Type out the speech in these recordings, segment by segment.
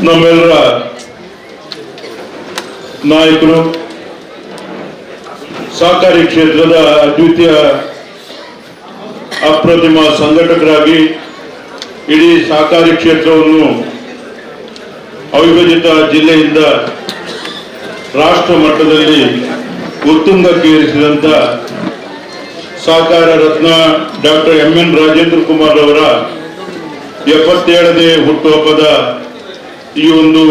ನಮ್ಮೆಲ್ಲರ ನಾಯಕರು, ಸಹಕಾರಿ ಕ್ಷೇತ್ರದ ಅದ್ವಿತೀಯ ಅಪ್ರತಿಮ ಸಂಘಟಕರಾಗಿ ಇಡೀ ಸಹಕಾರಿ ಕ್ಷೇತ್ರವನ್ನು ಅವಿಭಜಿತ ಜಿಲ್ಲೆಯಿಂದ ರಾಷ್ಟ್ರ ಮಟ್ಟದಲ್ಲಿ ಉತ್ತುಂಗಕ್ಕೆ ಏರಿಸಿದಂತ ಸಹಕಾರ ರತ್ನ ಡಾಕ್ಟರ್ ಎಂ.ಎನ್. ರಾಜೇಂದ್ರ ಕುಮಾರ್ ಅವರ 77ನೇ ಹುಟ್ಟುಹಬ್ಬದ ಈ ಒಂದು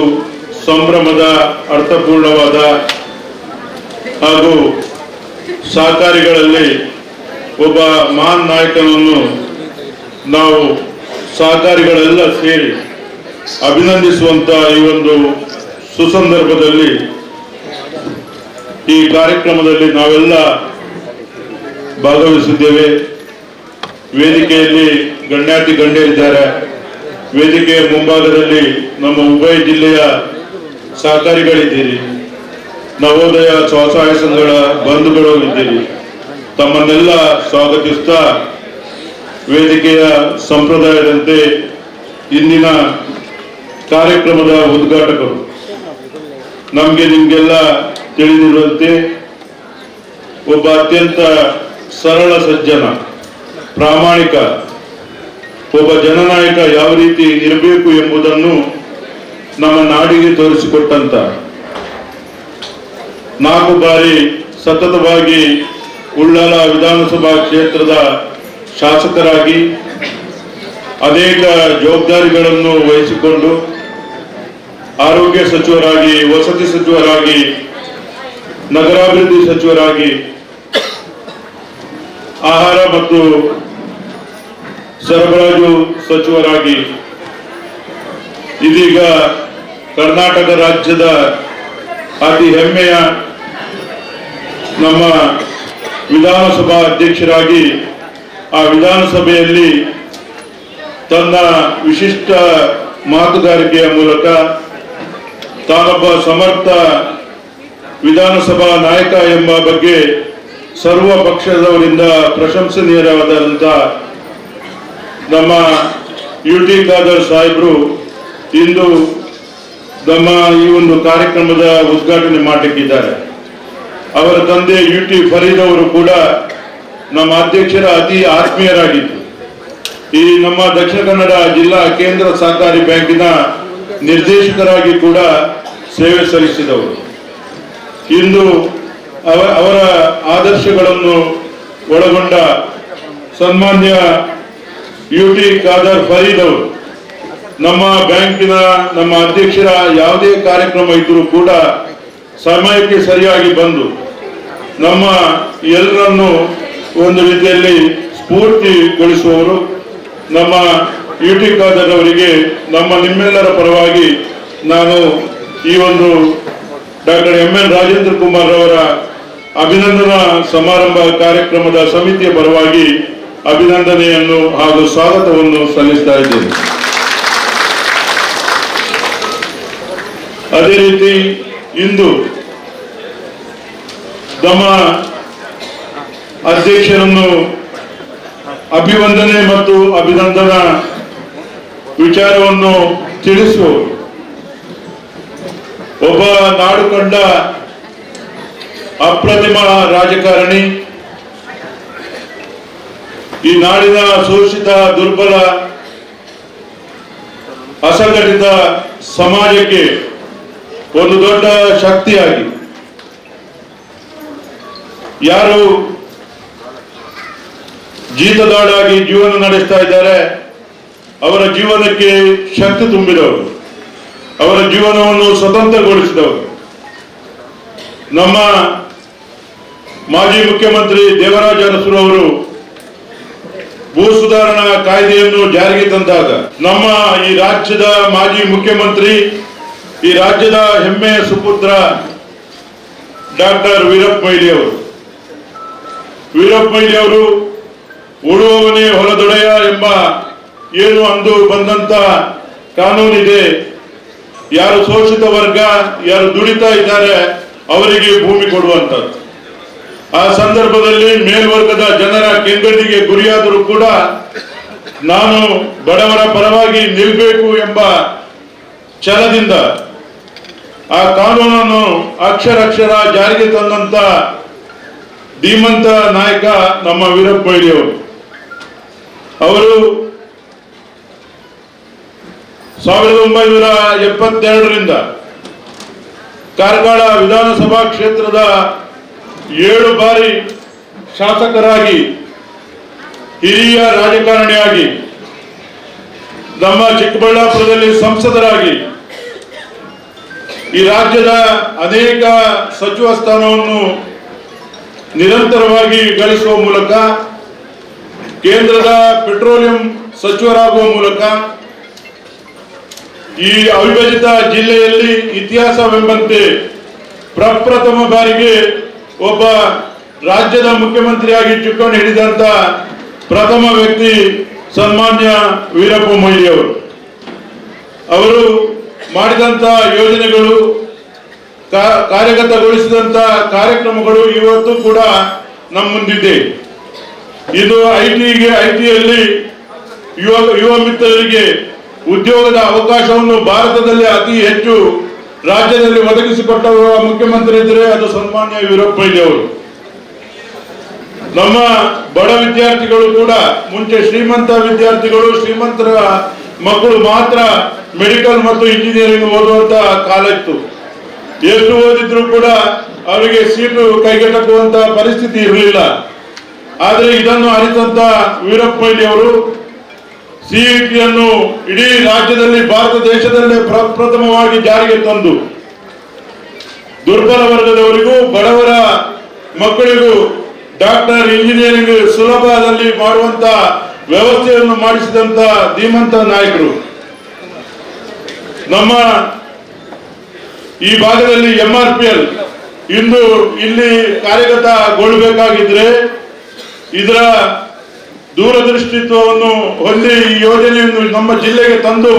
ಸಂಭ್ರಮದ ಅರ್ಥಪೂರ್ಣವಾದ ಹಾಗೂ ಸಹಕಾರಿಗಳಲ್ಲಿ ಒಬ್ಬ ಮಹಾನ್ ನಾಯಕನನ್ನು ನಾವು ಸಹಕಾರಿಗಳೆಲ್ಲ ಸೇರಿ ಅಭಿನಂದಿಸುವಂತ ಈ ಒಂದು ಸುಸಂದರ್ಭದಲ್ಲಿ ಈ ಕಾರ್ಯಕ್ರಮದಲ್ಲಿ ನಾವೆಲ್ಲ ಭಾಗವಹಿಸಿದ್ದೇವೆ. ವೇದಿಕೆಯಲ್ಲಿ ಗಣ್ಯಾತಿ ಗಣ್ಯರಿದ್ದಾರೆ. ವೇದಿಕೆಯ ಮುಂಭಾಗದಲ್ಲಿ ನಮ್ಮ ಉಭಯ ಜಿಲ್ಲೆಯ ಸಹಕಾರಿಗಳಿದ್ದೀರಿ, ನವೋದಯ ಸ್ವಸಹಾಯ ಸಂಘಗಳ ಬಂಧುಗಳು ಇದ್ದೀರಿ. ತಮ್ಮನ್ನೆಲ್ಲ ಸ್ವಾಗತಿಸ್ತಾ ವೇದಿಕೆಯ ಸಂಪ್ರದಾಯದಂತೆ ಇಂದಿನ ಕಾರ್ಯಕ್ರಮದ ಉದ್ಘಾಟಕರು ನಿಮಗೆಲ್ಲ ತಿಳಿದಿರುವಂತೆ ಒಬ್ಬ ಅತ್ಯಂತ ಸರಳ ಸಜ್ಜನ, ಪ್ರಾಮಾಣಿಕ ಒಬ್ಬ ಜನನಾಯಕ ಯಾವ ರೀತಿ ಇರಬೇಕು ಎಂಬುದನ್ನು ನಮ್ಮ ನಾಡಿಗೆ ತೋರಿಸಿಕೊಟ್ಟಂತ, 4 ಬಾರಿ ಸತತವಾಗಿ ಉಳ್ಳಾಲ ವಿಧಾನಸಭಾ ಕ್ಷೇತ್ರದ ಶಾಸಕರಾಗಿ ಅನೇಕ ಜವಾಬ್ದಾರಿಗಳನ್ನು ವಹಿಸಿಕೊಂಡು ಆರೋಗ್ಯ ಸಚಿವರಾಗಿ, ವಸತಿ ಸಚಿವರಾಗಿ, ನಗರಾಭಿವೃದ್ಧಿ ಸಚಿವರಾಗಿ, ಆಹಾರ ಮತ್ತು ಸರಬರಾಜು ಸಚಿವರಾಗಿ, ಇದೀಗ ಕರ್ನಾಟಕ ರಾಜ್ಯದ ಅತಿ ಹೆಮ್ಮೆಯ ನಮ್ಮ ವಿಧಾನಸಭಾ ಅಧ್ಯಕ್ಷರಾಗಿ ಆ ವಿಧಾನಸಭೆಯಲ್ಲಿ ತನ್ನ ವಿಶಿಷ್ಟ ಮಾತುಗಾರಿಕೆಯ ಮೂಲಕ ತಾನೊಬ್ಬ ಸಮರ್ಥ ವಿಧಾನಸಭಾ ನಾಯಕ ಎಂಬ ಬಗ್ಗೆ ಸರ್ವ ಪಕ್ಷದವರಿಂದ ಪ್ರಶಂಸನೀಯರಾದಂಥ ನಮ್ಮ ಯುಟಿ ಖಾದರ್ ಸಾಹೇಬರು ಇಂದು ನಮ್ಮ ಈ ಒಂದು ಕಾರ್ಯಕ್ರಮದ ಉದ್ಘಾಟನೆ ಮಾಡಲಿಕ್ಕಿದ್ದಾರೆ. ಅವರ ತಂದೆ ಯುಟಿ ಫರೀದ್ ಅವರು ಕೂಡ ನಮ್ಮ ಅಧ್ಯಕ್ಷರ ಅತಿ ಆತ್ಮೀಯರಾಗಿದ್ದು, ಈ ನಮ್ಮ ದಕ್ಷಿಣ ಕನ್ನಡ ಜಿಲ್ಲಾ ಕೇಂದ್ರ ಸಹಕಾರಿ ಬ್ಯಾಂಕಿನ ನಿರ್ದೇಶಕರಾಗಿ ಕೂಡ ಸೇವೆ ಸಲ್ಲಿಸಿದವರು. ಇಂದು ಅವರ ಆದರ್ಶಗಳನ್ನು ಒಳಗೊಂಡ ಸನ್ಮಾನ್ಯ ಯುಟಿ ಖಾದರ್ ಫರೀದ್ ಅವರು ನಮ್ಮ ಬ್ಯಾಂಕಿನ ನಮ್ಮ ಅಧ್ಯಕ್ಷರ ಯಾವುದೇ ಕಾರ್ಯಕ್ರಮ ಇದ್ರೂ ಕೂಡ ಸಮಯಕ್ಕೆ ಸರಿಯಾಗಿ ಬಂದು ನಮ್ಮ ಎಲ್ಲರನ್ನು ಒಂದು ರೀತಿಯಲ್ಲಿ ಸ್ಫೂರ್ತಿಗೊಳಿಸುವವರು. ನಮ್ಮ ಯುಟಿ ಖಾದರ್ ಅವರಿಗೆ ನಿಮ್ಮೆಲ್ಲರ ಪರವಾಗಿ ನಾನು ಈ ಒಂದು ಡಾಕ್ಟರ್ ಎಂ.ಎನ್. ರಾಜೇಂದ್ರ ಕುಮಾರ್ ಅವರ ಅಭಿನಂದನಾ ಸಮಾರಂಭ ಕಾರ್ಯಕ್ರಮದ ಸಮಿತಿಯ ಪರವಾಗಿ ಅಭಿನಂದನೆಯನ್ನು ಹಾಗೂ ಸ್ವಾಗತವನ್ನು ಸಲ್ಲಿಸ್ತಾ ಇದ್ದೇನೆ. ಅದೇ ರೀತಿ ಇಂದು ನಮ್ಮ ಅಧ್ಯಕ್ಷರನ್ನು ಅಭಿವಂದನೆ ಮತ್ತು ಅಭಿನಂದನಾ ವಿಚಾರವನ್ನು ತಿಳಿಸುವ ಒಬ್ಬ ನಾಡು ಕಂಡ ಅಪ್ರತಿಮ ರಾಜಕಾರಣಿ, ಈ ನಾಡಿನ ಶೋಷಿತ, ದುರ್ಬಲ, ಅಸಂಘಟಿತ ಸಮಾಜಕ್ಕೆ ಒಂದು ದೊಡ್ಡ ಶಕ್ತಿಯಾಗಿ, ಯಾರು ಜೀತದಾಳಾಗಿ ಜೀವನ ನಡೆಸ್ತಾ ಇದ್ದಾರೆ ಅವರ ಜೀವನಕ್ಕೆ ಶಕ್ತಿ ತುಂಬಿದವರು, ಅವರ ಜೀವನವನ್ನು ಸ್ವತಂತ್ರಗೊಳಿಸಿದವರು. ನಮ್ಮ ಮಾಜಿ ಮುಖ್ಯಮಂತ್ರಿ ದೇವರಾಜ ಅರಸು ಅವರು ಭೂ ಸುಧಾರಣಾ ಕಾಯ್ದೆಯನ್ನು ಜಾರಿಗೆ ತಂದಾಗ ನಮ್ಮ ಈ ರಾಜ್ಯದ ಮಾಜಿ ಮುಖ್ಯಮಂತ್ರಿ, ಈ ರಾಜ್ಯದ ಹೆಮ್ಮೆಯ ಸುಪುತ್ರ ಡಾಕ್ಟರ್ ವೀರಪ್ಪ ಮೊಯ್ಲಿ ಅವರು ಉಳುವವನೇ ಹೊಲದೊಡೆಯ ಎಂಬ ಏನು ಅಂದು ಬಂದಂತ ಕಾನೂನಿದೆ. ಯಾರು ಶೋಷಿತ ವರ್ಗ, ಯಾರು ದುಡಿತಾ ಇದ್ದಾರೆ ಅವರಿಗೆ ಭೂಮಿ ಕೊಡುವಂಥದ್ದು. ಆ ಸಂದರ್ಭದಲ್ಲಿ ಮೇಲ್ವರ್ಗದ ಜನರ ಕೆಂಗಣ್ಣಿಗೆ ಗುರಿಯಾದರೂ ಕೂಡ ನಾನು ಬಡವರ ಪರವಾಗಿ ನಿಲ್ಲಬೇಕು ಎಂಬ ಛಲದಿಂದ ಆ ಕಾನೂನನ್ನು ಅಕ್ಷರ ಜಾರಿಗೆ ತಂದಂತ ಧೀಮಂತ ನಾಯಕ ನಮ್ಮ ವೀರಪ್ಪ ಮೊಯ್ಲಿಯವರು. ಅವರು 1972ರಿಂದ ಕಾರ್ಕಳ ವಿಧಾನಸಭಾ ಕ್ಷೇತ್ರದ 7 ಬಾರಿ ಶಾಸಕರಾಗಿ, ಹಿರಿಯ ರಾಜಕಾರಣಿಯಾಗಿ, ನಮ್ಮ ಚಿಕ್ಕಬಳ್ಳಾಪುರದಲ್ಲಿ ಸಂಸದರಾಗಿ, ಈ ರಾಜ್ಯದ ಅನೇಕ ಸಚಿವ ಸ್ಥಾನವನ್ನು ನಿರಂತರವಾಗಿ ಗಳಿಸುವ ಮೂಲಕ, ಕೇಂದ್ರದ ಪೆಟ್ರೋಲಿಯಂ ಸಚಿವರಾಗುವ ಮೂಲಕ ಈ ಅವಿಭಜಿತ ಜಿಲ್ಲೆಯಲ್ಲಿ ಇತಿಹಾಸವೆಂಬಂತೆ ಪ್ರಪ್ರಥಮ ಬಾರಿಗೆ ಒಬ್ಬ ರಾಜ್ಯದ ಮುಖ್ಯಮಂತ್ರಿಯಾಗಿ ಚುಕ್ಕಾಣಿ ಹಿಡಿದಂತ ಪ್ರಥಮ ವ್ಯಕ್ತಿ ಸನ್ಮಾನ್ಯ ವೀರಪ್ಪ ಮೊಯ್ಲಿ ಅವರು. ಅವರು ಮಾಡಿದಂತ ಯೋಜನೆಗಳು, ಕಾರ್ಯಗತಗೊಳಿಸಿದಂತ ಕಾರ್ಯಕ್ರಮಗಳು ಇವತ್ತು ಕೂಡ ನಮ್ಮ ಮುಂದಿದೆ. ಇದು ಐಟಿಯಲ್ಲಿ ಯುವ ಮಿತ್ರರಿಗೆ ಉದ್ಯೋಗದ ಅವಕಾಶವನ್ನು ಭಾರತದಲ್ಲಿ ಅತಿ ಹೆಚ್ಚು ರಾಜ್ಯದಲ್ಲಿ ಒದಗಿಸಿಕೊಟ್ಟ ಮುಖ್ಯಮಂತ್ರಿ ಇದ್ದರೆ ಅದು ಸನ್ಮಾನ್ಯ ವೀರಪ್ಪ ಮೊಯ್ಲಿ ಅವರು. ನಮ್ಮ ಬಡ ವಿದ್ಯಾರ್ಥಿಗಳು ಕೂಡ, ಮುಂಚೆ ಶ್ರೀಮಂತ ವಿದ್ಯಾರ್ಥಿಗಳು, ಶ್ರೀಮಂತರ ಮಕ್ಕಳು ಮಾತ್ರ ಮೆಡಿಕಲ್ ಮತ್ತು ಇಂಜಿನಿಯರಿಂಗ್ ಓದುವಂತ ಕಾಲ ಇತ್ತು. ಎಷ್ಟು ಓದಿದ್ರು ಕೂಡ ಅವರಿಗೆ ಸೀಟು ಕೈಗೆಟಕುವಂತ ಪರಿಸ್ಥಿತಿ ಇರಲಿಲ್ಲ. ಆದರೆ ಇದನ್ನು ಅರಿತಂತ ವೀರಪ್ಪ ಮೊಯ್ಲಿ ಅವರು ಸಿಇಟಿಯನ್ನು ಇಡೀ ರಾಜ್ಯದಲ್ಲಿ, ಭಾರತ ದೇಶದಲ್ಲೇ ಪ್ರಪ್ರಥಮವಾಗಿ ಜಾರಿಗೆ ತಂದು ದುರ್ಬಲ ವರ್ಗದವರಿಗೂ ಬಡವರ ಮಕ್ಕಳಿಗೂ ಡಾಕ್ಟರ್, ಇಂಜಿನಿಯರಿಂಗ್ ಸುಲಭದಲ್ಲಿ ಮಾಡುವಂತ ವ್ಯವಸ್ಥೆಯನ್ನು ಮಾಡಿಸಿದಂತ ಧೀಮಂತ ನಾಯಕರು. ನಮ್ಮ ಈ ಭಾಗದಲ್ಲಿ MRPL ಇಂದು ಇಲ್ಲಿ ಕಾರ್ಯಗತಗೊಳ್ಳಬೇಕಾಗಿದ್ರೆ ಇದರ ದೂರದೃಷ್ಟಿತ್ವವನ್ನು ಹೊಂದಿ ಈ ಯೋಜನೆಯನ್ನು ನಮ್ಮ ಜಿಲ್ಲೆಗೆ ತಂದು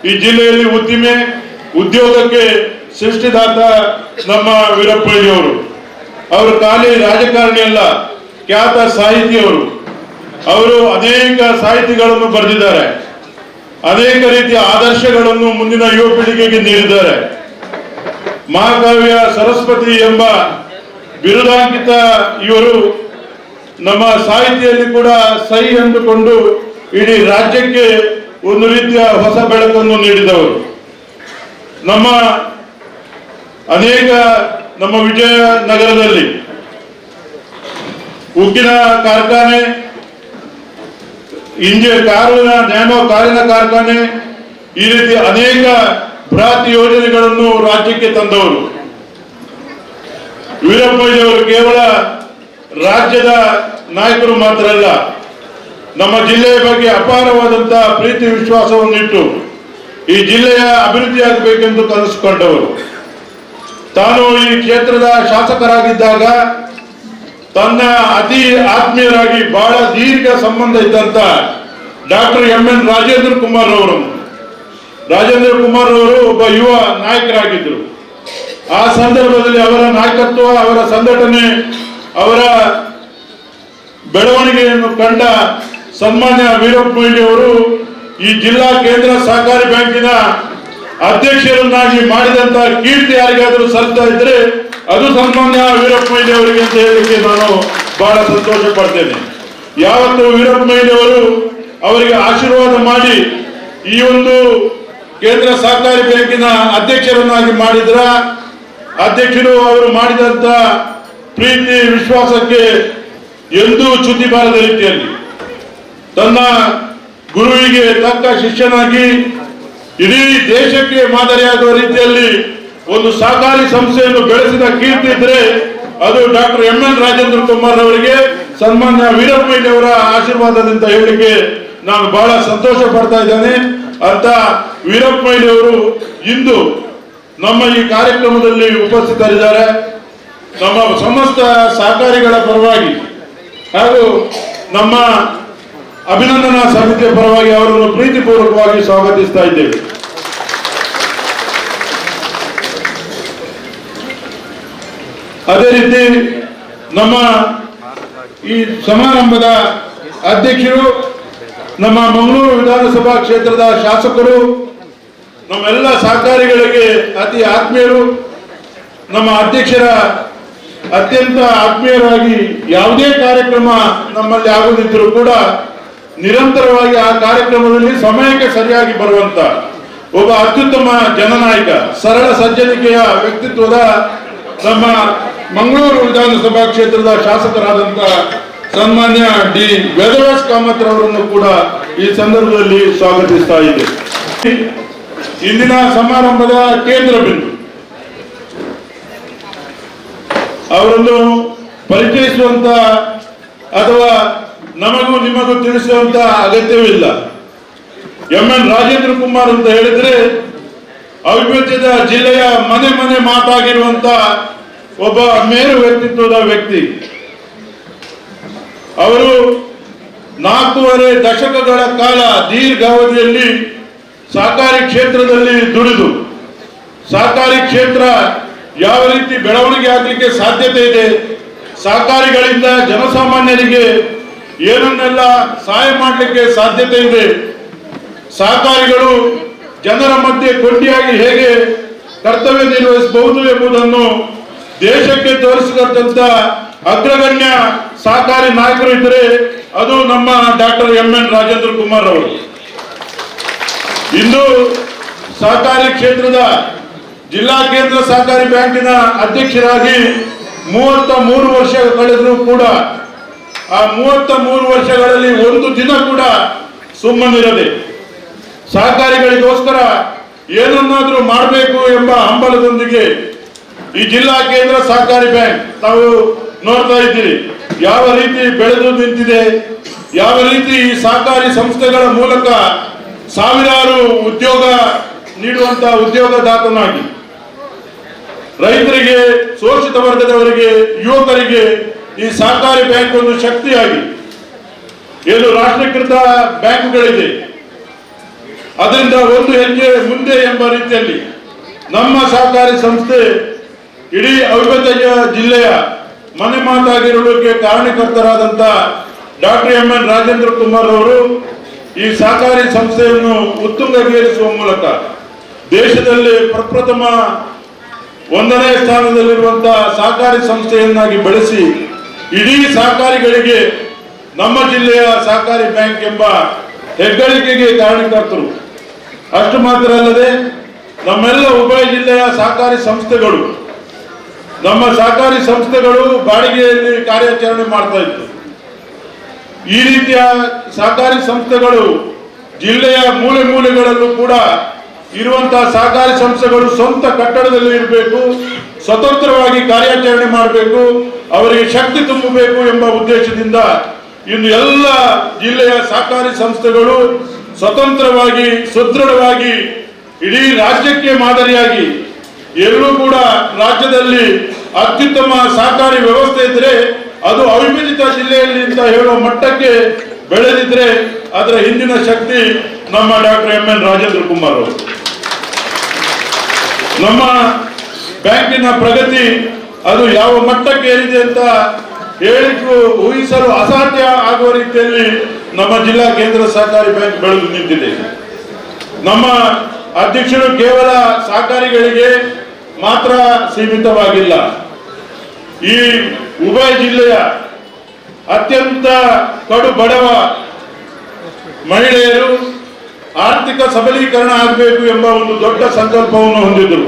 ಈ ಜಿಲ್ಲೆಯಲ್ಲಿ ಉದ್ಯೋಗಕ್ಕೆ ಸೃಷ್ಟಿದಾತ ನಮ್ಮ ವೀರಪ್ಪ ಮೊಯ್ಲಿ ಅವರು. ಅವರು ಖಾಲಿ ರಾಜಕಾರಣಿ ಅಲ್ಲ, ಖ್ಯಾತ ಸಾಹಿತಿಯವರು. ಅವರು ಅನೇಕ ಸಾಹಿತಿಗಳನ್ನು ಬರೆದಿದ್ದಾರೆ, ಅನೇಕ ರೀತಿಯ ಆದರ್ಶಗಳನ್ನು ಮುಂದಿನ ಯುವ ಪೀಳಿಗೆಗೆ ನೀಡಿದ್ದಾರೆ. ಮಹಾಕಾವ್ಯ ಸರಸ್ವತಿ ಎಂಬ ಬಿರುದಾಂಕಿತ ಇವರು ನಮ್ಮ ಸಾಹಿತ್ಯದಲ್ಲಿ ಕೂಡ ಸೈ ಎಂದುಕೊಂಡು ಇಡೀ ರಾಜ್ಯಕ್ಕೆ ಒಂದು ರೀತಿಯ ಹೊಸ ಬೆಳಕನ್ನು ನೀಡಿದವರು. ನಮ್ಮ ವಿಜಯನಗರದಲ್ಲಿ ಉಕ್ಕಿನ ಕಾರ್ಖಾನೆ, ನ್ಯಾನೋ ಕಾರಿನ ಕಾರ್ಖಾನೆ, ಈ ರೀತಿ ಅನೇಕ ಬೃಹತ್ ಯೋಜನೆಗಳನ್ನು ರಾಜ್ಯಕ್ಕೆ ತಂದವರು. ವೀರಪ್ಪ ಮೊಯ್ಲಿ ಅವರು ಕೇವಲ ರಾಜ್ಯದ ನಾಯಕರು ಮಾತ್ರ ಅಲ್ಲ, ನಮ್ಮ ಜಿಲ್ಲೆಯ ಬಗ್ಗೆ ಅಪಾರವಾದಂತಹ ಪ್ರೀತಿ ವಿಶ್ವಾಸವನ್ನಿಟ್ಟು ಈ ಜಿಲ್ಲೆಯ ಅಭಿವೃದ್ಧಿಯಾಗಬೇಕೆಂದು ಕನಸುಕೊಂಡವರು. ತಾನು ಈ ಕ್ಷೇತ್ರದ ಶಾಸಕರಾಗಿದ್ದಾಗ ತನ್ನ ಅತಿ ಆತ್ಮೀಯರಾಗಿ ಬಹಳ ದೀರ್ಘ ಸಂಬಂಧ ಇದ್ದಂತ ಡಾಕ್ಟರ್ MN ರಾಜೇಂದ್ರ ಕುಮಾರ್ ಅವರು ಒಬ್ಬ ಯುವ ನಾಯಕರಾಗಿದ್ದರು. ಆ ಸಂದರ್ಭದಲ್ಲಿ ಅವರ ನಾಯಕತ್ವ, ಅವರ ಸಂಘಟನೆ, ಅವರ ಬೆಳವಣಿಗೆಯನ್ನು ಕಂಡ ಸನ್ಮಾನ್ಯ ವೀರಪ್ಪ ಮೊಯ್ಲಿ ಅವರು ಈ ಜಿಲ್ಲಾ ಕೇಂದ್ರ ಸಹಕಾರಿ ಬ್ಯಾಂಕಿನ ಅಧ್ಯಕ್ಷರನ್ನಾಗಿ ಮಾಡಿದಂತ ಕೀರ್ತಿ ಯಾರಿಗಾದರೂ ಸಲ್ತಾ ಇದ್ರೆ ಅದು ಸನ್ಮಾನ್ಯ ವೀರಪ್ಪ ಮೊಯ್ಲಿ ಅವರಿಗೆ ಅಂತ ಹೇಳಲಿಕ್ಕೆ ನಾನು ಬಹಳ ಸಂತೋಷ ಪಡ್ತೇನೆ. ಯಾವತ್ತು ವೀರಪ್ಪ ಮೊಯ್ಲಿ ಅವರು ಅವರಿಗೆ ಆಶೀರ್ವಾದ ಮಾಡಿ ಈ ಒಂದು ಕೇಂದ್ರ ಸಹಕಾರಿ ಬ್ಯಾಂಕಿನ ಅಧ್ಯಕ್ಷರನ್ನಾಗಿ ಮಾಡಿದ್ರ, ಅಧ್ಯಕ್ಷರು ಅವರು ಮಾಡಿದಂತ ಪ್ರೀತಿ ವಿಶ್ವಾಸಕ್ಕೆ ಎಂದೂ ಚ್ಯುತಿ ಬಾರದ ರೀತಿಯಲ್ಲಿ ತನ್ನ ಗುರುವಿಗೆ ತಕ್ಕ ಶಿಷ್ಯನಾಗಿ ಇಡೀ ದೇಶಕ್ಕೆ ಮಾದರಿಯಾಗುವ ರೀತಿಯಲ್ಲಿ ಒಂದು ಸಹಕಾರಿ ಸಂಸ್ಥೆಯನ್ನು ಬೆಳೆಸಿದ ಕೀರ್ತಿ ಇದ್ರೆ ಅದು ಡಾಕ್ಟರ್ MN ರಾಜೇಂದ್ರ ಕುಮಾರ್ ಅವರಿಗೆ ಸನ್ಮಾನ್ಯ ವೀರಪ್ಪ ಮೊಯ್ಲಿ ಅವರ ಆಶೀರ್ವಾದದಿಂದ ಹೇಳಲಿಕ್ಕೆ ನಾನು ಬಹಳ ಸಂತೋಷ ಪಡ್ತಾ ಇದ್ದೇನೆ. ಅಂತ ವೀರಪ್ಪ ಮೊಯ್ಲಿ ಅವರು ಇಂದು ನಮ್ಮ ಈ ಕಾರ್ಯಕ್ರಮದಲ್ಲಿ ಉಪಸ್ಥಿತರಿದ್ದಾರೆ. ನಮ್ಮ ಸಮಸ್ತ ಸಹಕಾರಿಗಳ ಪರವಾಗಿ ಹಾಗೂ ನಮ್ಮ ಅಭಿನಂದನಾ ಸಮಿತಿಯ ಪರವಾಗಿ ಅವರನ್ನು ಪ್ರೀತಿಪೂರ್ವಕವಾಗಿ ಸ್ವಾಗತಿಸ್ತಾ ಇದ್ದೇವೆ. ಅದೇ ರೀತಿ ನಮ್ಮ ಈ ಸಮಾರಂಭದ ಅಧ್ಯಕ್ಷರು, ನಮ್ಮ ಮಂಗಳೂರು ವಿಧಾನಸಭಾ ಕ್ಷೇತ್ರದ ಶಾಸಕರು, ನಮ್ಮೆಲ್ಲ ಸಹಕಾರಿಗಳಿಗೆ ಅತಿ ಆತ್ಮೀಯರು, ನಮ್ಮ ಅಧ್ಯಕ್ಷರ ಅತ್ಯಂತ ಆತ್ಮೀಯರಾಗಿ ಯಾವುದೇ ಕಾರ್ಯಕ್ರಮ ನಮ್ಮಲ್ಲಿ ಆಗುತ್ತಿದ್ದರೂ ಕೂಡ ನಿರಂತರವಾಗಿ ಆ ಕಾರ್ಯಕ್ರಮದಲ್ಲಿ ಸಮಯಕ್ಕೆ ಸರಿಯಾಗಿ ಬರುವಂತ ಒಬ್ಬ ಅತ್ಯುತ್ತಮ ಜನನಾಯಕ, ಸರಳ ಸಜ್ಜನಿಕೆಯ ವ್ಯಕ್ತಿತ್ವದ ನಮ್ಮ ಮಂಗಳೂರು ವಿಧಾನಸಭಾ ಕ್ಷೇತ್ರದ ಶಾಸಕರಾದಂತ ಸನ್ಮಾನ್ಯ ಡಿ ವೇದವ್ಯಾಸ್ ಕಾಮತ್ ಅವರನ್ನು ಕೂಡ ಈ ಸಂದರ್ಭದಲ್ಲಿ ಸ್ವಾಗತಿಸ್ತಾ ಇದೆ. ಇಂದಿನ ಸಮಾರಂಭದ ಕೇಂದ್ರ ಬಿಂದು ಅವರನ್ನು ಪರಿಚಯಿಸುವಂತ ಅಥವಾ ನಮಗೂ ನಿಮಗೂ ತಿಳಿಸುವಂತ ಅಗತ್ಯವಿಲ್ಲ. ಎಂ.ಎನ್. ರಾಜೇಂದ್ರ ಕುಮಾರ್ ಅಂತ ಹೇಳಿದ್ರೆ ಅವಿಭಜಿತ ಜಿಲ್ಲೆಯ ಮನೆ ಮನೆ ಮಾತಾಗಿರುವಂತ ಒಬ್ಬ ಮೇರು ವ್ಯಕ್ತಿತ್ವದ ವ್ಯಕ್ತಿ. ಅವರು 4.5 ದಶಕಗಳ ಕಾಲ ದೀರ್ಘಾವಧಿಯಲ್ಲಿ ಸಹಕಾರಿ ಕ್ಷೇತ್ರದಲ್ಲಿ ದುಡಿದು ಸಹಕಾರಿ ಕ್ಷೇತ್ರ ಯಾವ ರೀತಿ ಬೆಳವಣಿಗೆ ಆಗಲಿಕ್ಕೆ ಸಾಧ್ಯತೆ ಇದೆ, ಸಹಕಾರಿಗಳಿಂದ ಜನಸಾಮಾನ್ಯರಿಗೆ ಏನನ್ನೆಲ್ಲ ಸಹಾಯ ಮಾಡಲಿಕ್ಕೆ ಸಾಧ್ಯತೆ ಇದೆ, ಸಹಕಾರಿಗಳು ಜನರ ಮಧ್ಯೆ ಕೊಂಡಿಯಾಗಿ ಹೇಗೆ ಕರ್ತವ್ಯ ನಿರ್ವಹಿಸಬಹುದು ಎಂಬುದನ್ನು ದೇಶಕ್ಕೆ ತೋರಿಸಿದಂತ ಅಗ್ರಗಣ್ಯ ಸಹಕಾರಿ ನಾಯಕರು ಇದ್ದರೆ ಅದು ನಮ್ಮ ಡಾಕ್ಟರ್ ಎಂ.ಎನ್. ರಾಜೇಂದ್ರ ಕುಮಾರ್ ಅವರು. ಇಂದು ಸಹಕಾರಿ ಕ್ಷೇತ್ರದ ಜಿಲ್ಲಾ ಕೇಂದ್ರ ಸಹಕಾರಿ ಬ್ಯಾಂಕಿನ ಅಧ್ಯಕ್ಷರಾಗಿ 33 ವರ್ಷ ಕಳೆದರೂ ಕೂಡ ಆ 33 ವರ್ಷಗಳಲ್ಲಿ ಒಂದು ದಿನ ಕೂಡ ಸುಮ್ಮನಿರದೆ ಸಹಕಾರಿಗಳಿಗೋಸ್ಕರ ಏನನ್ನಾದ್ರೂ ಮಾಡಬೇಕು ಎಂಬ ಹಂಬಲದೊಂದಿಗೆ ಈ ಜಿಲ್ಲಾ ಕೇಂದ್ರ ಸಹಕಾರಿ ಬ್ಯಾಂಕ್ ತಾವು ನೋಡ್ತಾ ಇದ್ದೀರಿ ಯಾವ ರೀತಿ ಬೆಳೆದು ನಿಂತಿದೆ, ಯಾವ ರೀತಿ ಈ ಸಹಕಾರಿ ಸಂಸ್ಥೆಗಳ ಮೂಲಕ ಸಾವಿರಾರು ಉದ್ಯೋಗ ನೀಡುವಂತ ಉದ್ಯೋಗದಾತನಾಗಿ ರೈತರಿಗೆ, ಶೋಷಿತ ವರ್ಗದವರಿಗೆ, ಯುವಕರಿಗೆ ಈ ಸಹಕಾರಿ ಬ್ಯಾಂಕ್ ಒಂದು ಶಕ್ತಿಯಾಗಿ ಏನು ರಾಷ್ಟ್ರೀಕೃತ ಬ್ಯಾಂಕ್ಗಳಿದೆ ಅದರಿಂದ ಒಂದು ಹೆಜ್ಜೆ ಮುಂದೆ ಎಂಬ ರೀತಿಯಲ್ಲಿ ನಮ್ಮ ಸಹಕಾರಿ ಸಂಸ್ಥೆ ಇಡೀ ಅವಿಭಜಿತ ಜಿಲ್ಲೆಯ ಮನೆ ಮಾತಾಗಿರುವುದಕ್ಕೆ ಕಾರಣಕರ್ತರಾದಂತ ಡಾಕ್ಟರ್ ಎಂ.ಎನ್. ರಾಜೇಂದ್ರ ಕುಮಾರ್ ಅವರು ಈ ಸಹಕಾರಿ ಸಂಸ್ಥೆಯನ್ನು ಉತ್ತುಂಗಕ್ಕೇರಿಸುವ ಮೂಲಕ ದೇಶದಲ್ಲಿ ಪ್ರಪ್ರಥಮ 1ನೇ ಸ್ಥಾನದಲ್ಲಿರುವಂತಹ ಸಹಕಾರಿ ಸಂಸ್ಥೆಯನ್ನಾಗಿ ಬೆಳೆಸಿ ಇಡೀ ಸಹಕಾರಿಗಳಿಗೆ ನಮ್ಮ ಜಿಲ್ಲೆಯ ಸಹಕಾರಿ ಬ್ಯಾಂಕ್ ಎಂಬ ಹೆಗ್ಗಳಿಕೆಗೆ ಕಾರಣಕರ್ತರು. ಅಷ್ಟು ಮಾತ್ರ ಅಲ್ಲದೆ ನಮ್ಮೆಲ್ಲ ಉಭಯ ಜಿಲ್ಲೆಯ ಸಹಕಾರಿ ಸಂಸ್ಥೆಗಳು, ನಮ್ಮ ಸಹಕಾರಿ ಸಂಸ್ಥೆಗಳು ಬಾಡಿಗೆಯಲ್ಲಿ ಕಾರ್ಯಾಚರಣೆ ಮಾಡ್ತಾ ಇತ್ತು. ಈ ರೀತಿಯ ಸಹಕಾರಿ ಸಂಸ್ಥೆಗಳು ಜಿಲ್ಲೆಯ ಮೂಲೆ ಮೂಲೆಗಳಲ್ಲೂ ಕೂಡ ಇರುವಂತಹ ಸಹಕಾರಿ ಸಂಸ್ಥೆಗಳು ಸ್ವಂತ ಕಟ್ಟಡದಲ್ಲಿ ಇರಬೇಕು, ಸ್ವತಂತ್ರವಾಗಿ ಕಾರ್ಯಾಚರಣೆ ಮಾಡಬೇಕು, ಅವರಿಗೆ ಶಕ್ತಿ ತುಂಬಬೇಕು ಎಂಬ ಉದ್ದೇಶದಿಂದ ಇನ್ನು ಎಲ್ಲ ಜಿಲ್ಲೆಯ ಸಹಕಾರಿ ಸಂಸ್ಥೆಗಳು ಸ್ವತಂತ್ರವಾಗಿ ಸುದೃಢವಾಗಿ ಇಡೀ ರಾಜ್ಯಕ್ಕೆ ಮಾದರಿಯಾಗಿ ಎಲ್ಲೂ ಕೂಡ ರಾಜ್ಯದಲ್ಲಿ ಅತ್ಯುತ್ತಮ ಸಹಕಾರಿ ವ್ಯವಸ್ಥೆ ಇದ್ರೆ ಅದು ಅವಿಭಜಿತ ಜಿಲ್ಲೆಯಲ್ಲಿ ಅಂತ ಹೇಳುವ ಮಟ್ಟಕ್ಕೆ ಬೆಳೆದಿದ್ರೆ ಅದರ ಹಿಂದಿನ ಶಕ್ತಿ ನಮ್ಮ ಡಾಕ್ಟರ್ ಎಂ.ಎನ್. ರಾಜೇಂದ್ರ ಕುಮಾರ್ ಅವರು. ನಮ್ಮ ಬ್ಯಾಂಕಿನ ಪ್ರಗತಿ ಅದು ಯಾವ ಮಟ್ಟಕ್ಕೆ ಏರಿದೆ ಅಂತ ಹೇಳಿದ್ರು ಊಹಿಸಲು ಅಸಾಧ್ಯ ಆಗುವ ರೀತಿಯಲ್ಲಿ ನಮ್ಮ ಜಿಲ್ಲಾ ಕೇಂದ್ರ ಸಹಕಾರಿ ಬ್ಯಾಂಕ್ ಬೆಳೆದು ನಿಂತಿದೆ. ನಮ್ಮ ಅಧ್ಯಕ್ಷರು ಕೇವಲ ಸಹಕಾರಿಗಳಿಗೆ ಮಾತ್ರ ಸೀಮಿತವಾಗಿಲ್ಲ, ಈ ಉಭಯ ಜಿಲ್ಲೆಯ ಅತ್ಯಂತ ಕಡು ಬಡವ ಮಹಿಳೆಯರು ಆರ್ಥಿಕ ಸಬಲೀಕರಣ ಆಗಬೇಕು ಎಂಬ ಒಂದು ದೊಡ್ಡ ಸಂಕಲ್ಪವನ್ನು ಹೊಂದಿದ್ದರು.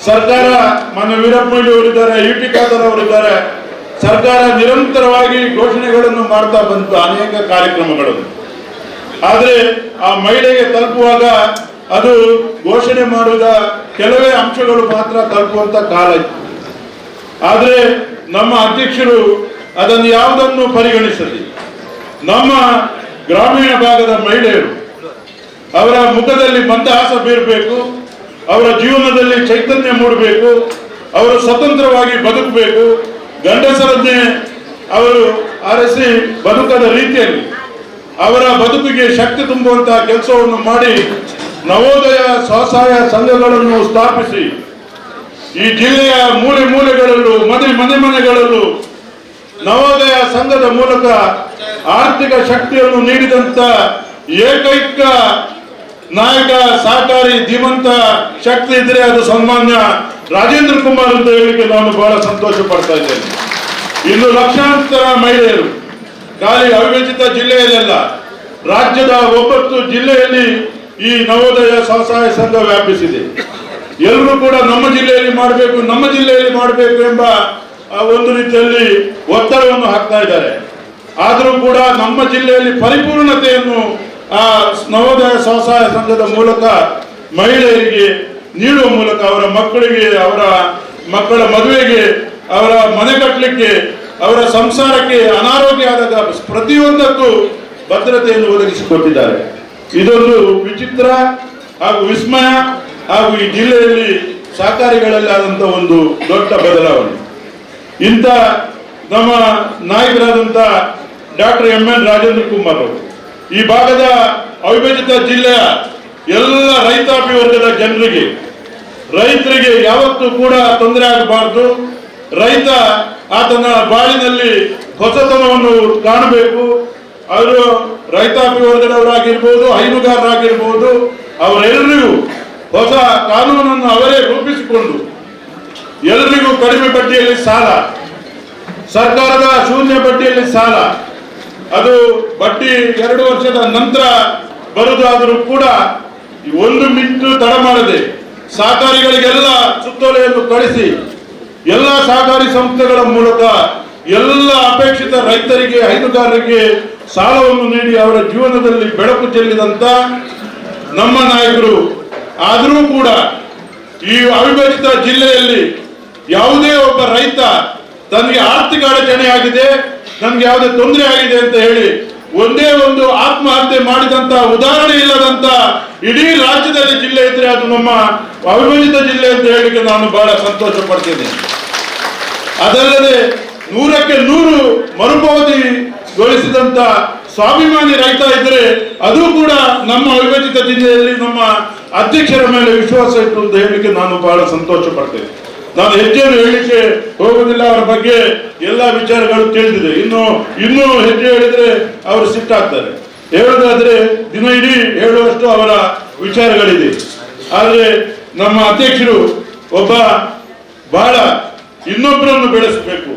ಸರ್ಕಾರ ಮಾನ್ಯ ವೀರಪ್ಪ ಮೊಯ್ಲಿ ಅವರಿದ್ದಾರೆ, ಯುಟಿ ಖಾದರ್ ಅವರಿದ್ದಾರೆ, ಸರ್ಕಾರ ನಿರಂತರವಾಗಿ ಘೋಷಣೆಗಳನ್ನು ಮಾಡ್ತಾ ಬಂತು ಅನೇಕ ಕಾರ್ಯಕ್ರಮಗಳನ್ನು. ಆದರೆ ಆ ಮಹಿಳೆಗೆ ತಲುಪುವಾಗ ಅದು ಘೋಷಣೆ ಮಾಡುವ ಕೆಲವೇ ಅಂಶಗಳು ಮಾತ್ರ ತಲುಪುವಂತ ಕಾಲ ಇತ್ತು. ಆದರೆ ನಮ್ಮ ಅಧ್ಯಕ್ಷರು ಅದನ್ನು ಯಾವುದನ್ನು ಪರಿಗಣಿಸಲಿ ನಮ್ಮ ಗ್ರಾಮೀಣ ಭಾಗದ ಮಹಿಳೆಯರು ಅವರ ಮುಖದಲ್ಲಿ ಮಂದಹಾಸ ಬೀರಬೇಕು, ಅವರ ಜೀವನದಲ್ಲಿ ಚೈತನ್ಯ ಮೂಡಬೇಕು, ಅವರು ಸ್ವತಂತ್ರವಾಗಿ ಬದುಕಬೇಕು, ಗಂಡಸರನ್ನೇ ಅವರು ಆರಿಸಿ ಬದುಕದ ರೀತಿಯಲ್ಲಿ ಅವರ ಬದುಕಿಗೆ ಶಕ್ತಿ ತುಂಬುವಂತಹ ಕೆಲಸವನ್ನು ಮಾಡಿ ನವೋದಯ ಸ್ವಸಹಾಯ ಸಂಘಗಳನ್ನು ಸ್ಥಾಪಿಸಿ ಈ ಜಿಲ್ಲೆಯ ಮೂಲೆ ಮೂಲೆಗಳಲ್ಲೂ ಮನೆ ಮನೆಗಳಲ್ಲೂ ನವೋದಯ ಸಂಘದ ಮೂಲಕ ಆರ್ಥಿಕ ಶಕ್ತಿಯನ್ನು ನೀಡಿದಂತ ಏಕೈಕ ನಾಯಕ ಸಹಕಾರಿ ಧೀಮಂತ ಶಕ್ತಿ ಇದ್ರೆ ಅದು ಸನ್ಮಾನ್ಯ ರಾಜೇಂದ್ರ ಕುಮಾರ್ ಅಂತ ಹೇಳಿಕ್ಕೆ ನಾನು ಬಹಳ ಸಂತೋಷ ಪಡ್ತಾ ಇದ್ದೇನೆ. ಇನ್ನು ಲಕ್ಷಾಂತರ ಮಹಿಳೆಯರು ಖಾಲಿ ಅವಿಭಜಿತ ಜಿಲ್ಲೆಯಲ್ಲ, ರಾಜ್ಯದ 9 ಜಿಲ್ಲೆಯಲ್ಲಿ ಈ ನವೋದಯ ಸ್ವಸಹಾಯ ಸಂಘ ವ್ಯಾಪಿಸಿದೆ. ಎಲ್ಲರೂ ಕೂಡ ನಮ್ಮ ಜಿಲ್ಲೆಯಲ್ಲಿ ಮಾಡಬೇಕು ಎಂಬ ಒಂದು ರೀತಿಯಲ್ಲಿ ಒತ್ತಡವನ್ನು ಹಾಕ್ತಾ ಇದ್ದಾರೆ. ಆದರೂ ಕೂಡ ನಮ್ಮ ಜಿಲ್ಲೆಯಲ್ಲಿ ಪರಿಪೂರ್ಣತೆಯನ್ನು ಆ ನವೋದಯ ಸ್ವಸಹಾಯ ಸಂಘದ ಮೂಲಕ ಮಹಿಳೆಯರಿಗೆ ನೀಡುವ ಮೂಲಕ ಅವರ ಮಕ್ಕಳಿಗೆ, ಅವರ ಮಕ್ಕಳ ಮದುವೆಗೆ, ಅವರ ಮನೆ ಕಟ್ಟಲಿಕ್ಕೆ, ಅವರ ಸಂಸಾರಕ್ಕೆ, ಅನಾರೋಗ್ಯ ಆದಾಗ ಪ್ರತಿಯೊಂದಕ್ಕೂ ಭದ್ರತೆಯನ್ನು ಒದಗಿಸಿಕೊಟ್ಟಿದ್ದಾರೆ. ಇದೊಂದು ವಿಚಿತ್ರ ಹಾಗೂ ವಿಸ್ಮಯ ಹಾಗೂ ಈ ಜಿಲ್ಲೆಯಲ್ಲಿ ಸಹಕಾರಿಗಳಲ್ಲಿ ಆದಂತ ಒಂದು ದೊಡ್ಡ ಬದಲಾವಣೆ. ಇಂಥ ನಮ್ಮ ನಾಯಕರಾದಂಥ ಡಾಕ್ಟರ್ MN ರಾಜೇಂದ್ರ ಕುಮಾರ್ ಅವರು ಈ ಭಾಗದ ಅವಿಭಜಿತ ಜಿಲ್ಲೆಯ ಎಲ್ಲ ರೈತಾಪಿ ವರ್ಗದ ಜನರಿಗೆ, ರೈತರಿಗೆ ಯಾವತ್ತೂ ಕೂಡ ತೊಂದರೆ ಆಗಬಾರದು. ರೈತ ಆತನ ಬಾಳಿನಲ್ಲಿ ಹೊಸತನವನ್ನು ಕಾಣಬೇಕು. ಅವರು ರೈತಾಪಿ ವರ್ಗದವರಾಗಿರ್ಬೋದು, ಹೈನುಗಾರರಾಗಿರ್ಬೋದು, ಅವರೆಲ್ಲರಿಗೂ ಹೊಸ ಕಾನೂನನ್ನು ಅವರೇ ರೂಪಿಸಿಕೊಂಡು ಎಲ್ಲರಿಗೂ ಕಡಿಮೆ ಬಡ್ಡಿಯಲ್ಲಿ ಸಾಲ, ಸರ್ಕಾರದ ಶೂನ್ಯ ಬಡ್ಡಿಯಲ್ಲಿ ಸಾಲ, ಅದು ಬಡ್ಡಿ 2 ವರ್ಷದ ನಂತರ ಬರುವುದಾದರೂ ಕೂಡ 1 ಮಿನಿಟ್ ತಡ ಮಾಡದೆ ಸಹಕಾರಿಗಳಿಗೆಲ್ಲ ಸುತ್ತೋಲೆಯನ್ನು ಕಳಿಸಿ ಎಲ್ಲ ಸಹಕಾರಿ ಸಂಸ್ಥೆಗಳ ಮೂಲಕ ಎಲ್ಲ ಅಪೇಕ್ಷಿತ ರೈತರಿಗೆ, ಹೈನುಗಾರರಿಗೆ ಸಾಲವನ್ನು ನೀಡಿ ಅವರ ಜೀವನದಲ್ಲಿ ಬೆಳಕು ಚೆಲ್ಲಿದಂತ ನಮ್ಮ ನಾಯಕರು. ಆದರೂ ಕೂಡ ಈ ಅವಿಭಜಿತ ಜಿಲ್ಲೆಯಲ್ಲಿ ಯಾವುದೇ ಒಬ್ಬ ರೈತ ತನಗೆ ಆರ್ಥಿಕ ಅಡಚಣೆ ಆಗಿದೆ, ನನಗೆ ಯಾವುದೇ ತೊಂದರೆ ಆಗಿದೆ ಅಂತ ಹೇಳಿ ಒಂದೇ ಒಂದು ಆತ್ಮಹತ್ಯೆ ಮಾಡಿದಂತ ಉದಾಹರಣೆ ಇಲ್ಲದಂತ ಇಡೀ ರಾಜ್ಯದಲ್ಲಿ ಜಿಲ್ಲೆ ಇದ್ರೆ ಅದು ನಮ್ಮ ಅವಿಭಜಿತ ಜಿಲ್ಲೆ ಅಂತ ಹೇಳಿಕ್ಕೆ ನಾನು ಬಹಳ ಸಂತೋಷ ಪಡ್ತೇನೆ. ಅದಲ್ಲದೆ 100ಕ್ಕೆ 100 ಮರುಪಾವತಿಗೊಳಿಸಿದಂತ ಸ್ವಾಭಿಮಾನಿ ರೈತ ಇದ್ರೆ ಅದು ಕೂಡ ನಮ್ಮ ಅವಿಭಜಿತ ಜಿಲ್ಲೆಯಲ್ಲಿ ನಮ್ಮ ಅಧ್ಯಕ್ಷರ ಮೇಲೆ ವಿಶ್ವಾಸ ಇತ್ತು ಅಂತ ಹೇಳಿಕ್ಕೆ ನಾನು ಬಹಳ ಸಂತೋಷ ಪಡ್ತೇನೆ. ನಾನು ಹೆಚ್ಚೇನು ಹೇಳಲಿಕ್ಕೆ ಹೋಗುದಿಲ್ಲ, ಅವರ ಬಗ್ಗೆ ಎಲ್ಲ ವಿಚಾರಗಳು ತಿಳಿದಿದೆ. ಇನ್ನೂ ಹೆಚ್ಚು ಹೇಳಿದ್ರೆ ಅವರು ಸಿಟ್ಟಾಗ್ತಾರೆ. ಹೇಳೋದಾದ್ರೆ ದಿನ ಇಡೀ ಹೇಳುವಷ್ಟು ಅವರ ವಿಚಾರಗಳಿದೆ. ಆದ್ರೆ ನಮ್ಮ ಅಧ್ಯಕ್ಷರು ಒಬ್ಬ ಬಹಳ ಇನ್ನೊಬ್ಬರನ್ನು ಬೆಳೆಸಬೇಕು.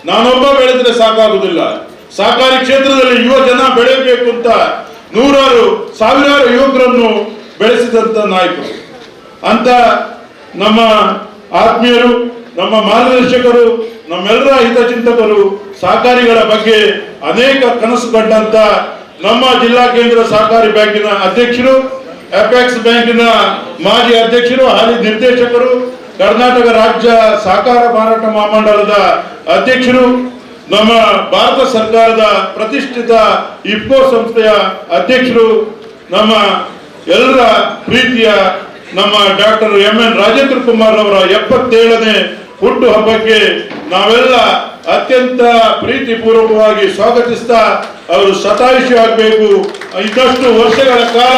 ನಾನೊಬ್ಬ ಬೆಳೆದ್ರೆ ಸಾಕಾಗುವುದಿಲ್ಲ. ಸಹಕಾರಿ ಕ್ಷೇತ್ರದಲ್ಲಿ ಯುವ ಜನ ಬೆಳೆಯಬೇಕು ಅಂತ 100 ಸಾವಿರಾರು ಯುವಕರನ್ನು ಬೆಳೆಸಿದಂತ ನಾಯಕರು. ಅಂತ ನಮ್ಮ ಆತ್ಮೀಯರು, ನಮ್ಮ ಮಾರ್ಗದರ್ಶಕರು, ನಮ್ಮೆಲ್ಲರ ಹಿತಚಿಂತಕರು, ಸಹಕಾರಿಗಳ ಬಗ್ಗೆ ಅನೇಕ ಕನಸು ಕಂಡಂತ ನಮ್ಮ ಜಿಲ್ಲಾ ಕೇಂದ್ರ ಸಹಕಾರಿ ಬ್ಯಾಂಕಿನ ಅಧ್ಯಕ್ಷರು, ಅಪೆಕ್ಸ್ ಬ್ಯಾಂಕಿನ ಮಾಜಿ ಅಧ್ಯಕ್ಷರು, ಹಾಲಿ ನಿರ್ದೇಶಕರು, ಕರ್ನಾಟಕ ರಾಜ್ಯ ಸಹಕಾರ ಮಾರಾಟ ಮಹಾಮಂಡಲದ ಅಧ್ಯಕ್ಷರು, ನಮ್ಮ ಭಾರತ ಸರ್ಕಾರದ ಪ್ರತಿಷ್ಠಿತ ಇಫ್ಕೋ ಸಂಸ್ಥೆಯ ಅಧ್ಯಕ್ಷರು, ನಮ್ಮ ಎಲ್ಲರ ಪ್ರೀತಿಯ ನಮ್ಮ ಡಾಕ್ಟರ್ MN ರಾಜೇಂದ್ರ ಕುಮಾರ್ ಅವರ 77ನೇ ಹುಟ್ಟು ಹಬ್ಬಕ್ಕೆ ನಾವೆಲ್ಲ ಅತ್ಯಂತ ಪ್ರೀತಿ ಪೂರ್ವಕವಾಗಿ ಸ್ವಾಗತಿಸ್ತಾ ಅವರು ಶತಾಯುಷಿ ಆಗಬೇಕು. ಇನ್ನಷ್ಟು ವರ್ಷಗಳ ಕಾಲ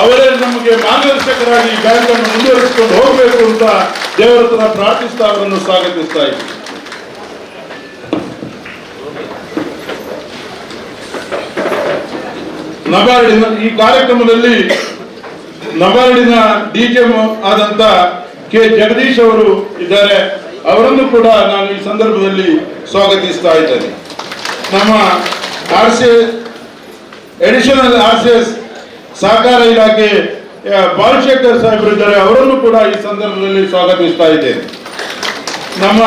ಅವರೇ ನಮಗೆ ಮಾರ್ಗದರ್ಶಕರಾಗಿ ಬ್ಯಾಂಕ್ ಅನ್ನು ಮುಂದುವರಿಸಿಕೊಂಡು ಹೋಗಬೇಕು ಅಂತ ದೇವರ ಹತ್ರ ಪ್ರಾರ್ಥಿಸ್ತಾ ಅವರನ್ನು ಸ್ವಾಗತಿಸ್ತಾ ಇದ್ದೀವಿ. ನಬಾರ್ಡಿನ ಈ ಕಾರ್ಯಕ್ರಮದಲ್ಲಿ ನಬಾರ್ಡಿನ DGM ಆದಂತ ಕೆ ಜಗದೀಶ್ ಅವರು ಇದ್ದಾರೆ. ಅವರನ್ನು ಕೂಡ ನಾನು ಈ ಸಂದರ್ಭದಲ್ಲಿ ಸ್ವಾಗತಿಸ್ತಾ ಇದ್ದೇನೆ. ನಮ್ಮ ಅಡಿಷನಲ್ RCS ಸಹಕಾರ ಇಲಾಖೆ ಬಾಲಶೇಖರ್ ಸಾಹೇಬರು ಇದ್ದಾರೆ. ಅವರನ್ನು ಕೂಡ ಈ ಸಂದರ್ಭದಲ್ಲಿ ಸ್ವಾಗತಿಸ್ತಾ ಇದ್ದೇನೆ. ನಮ್ಮ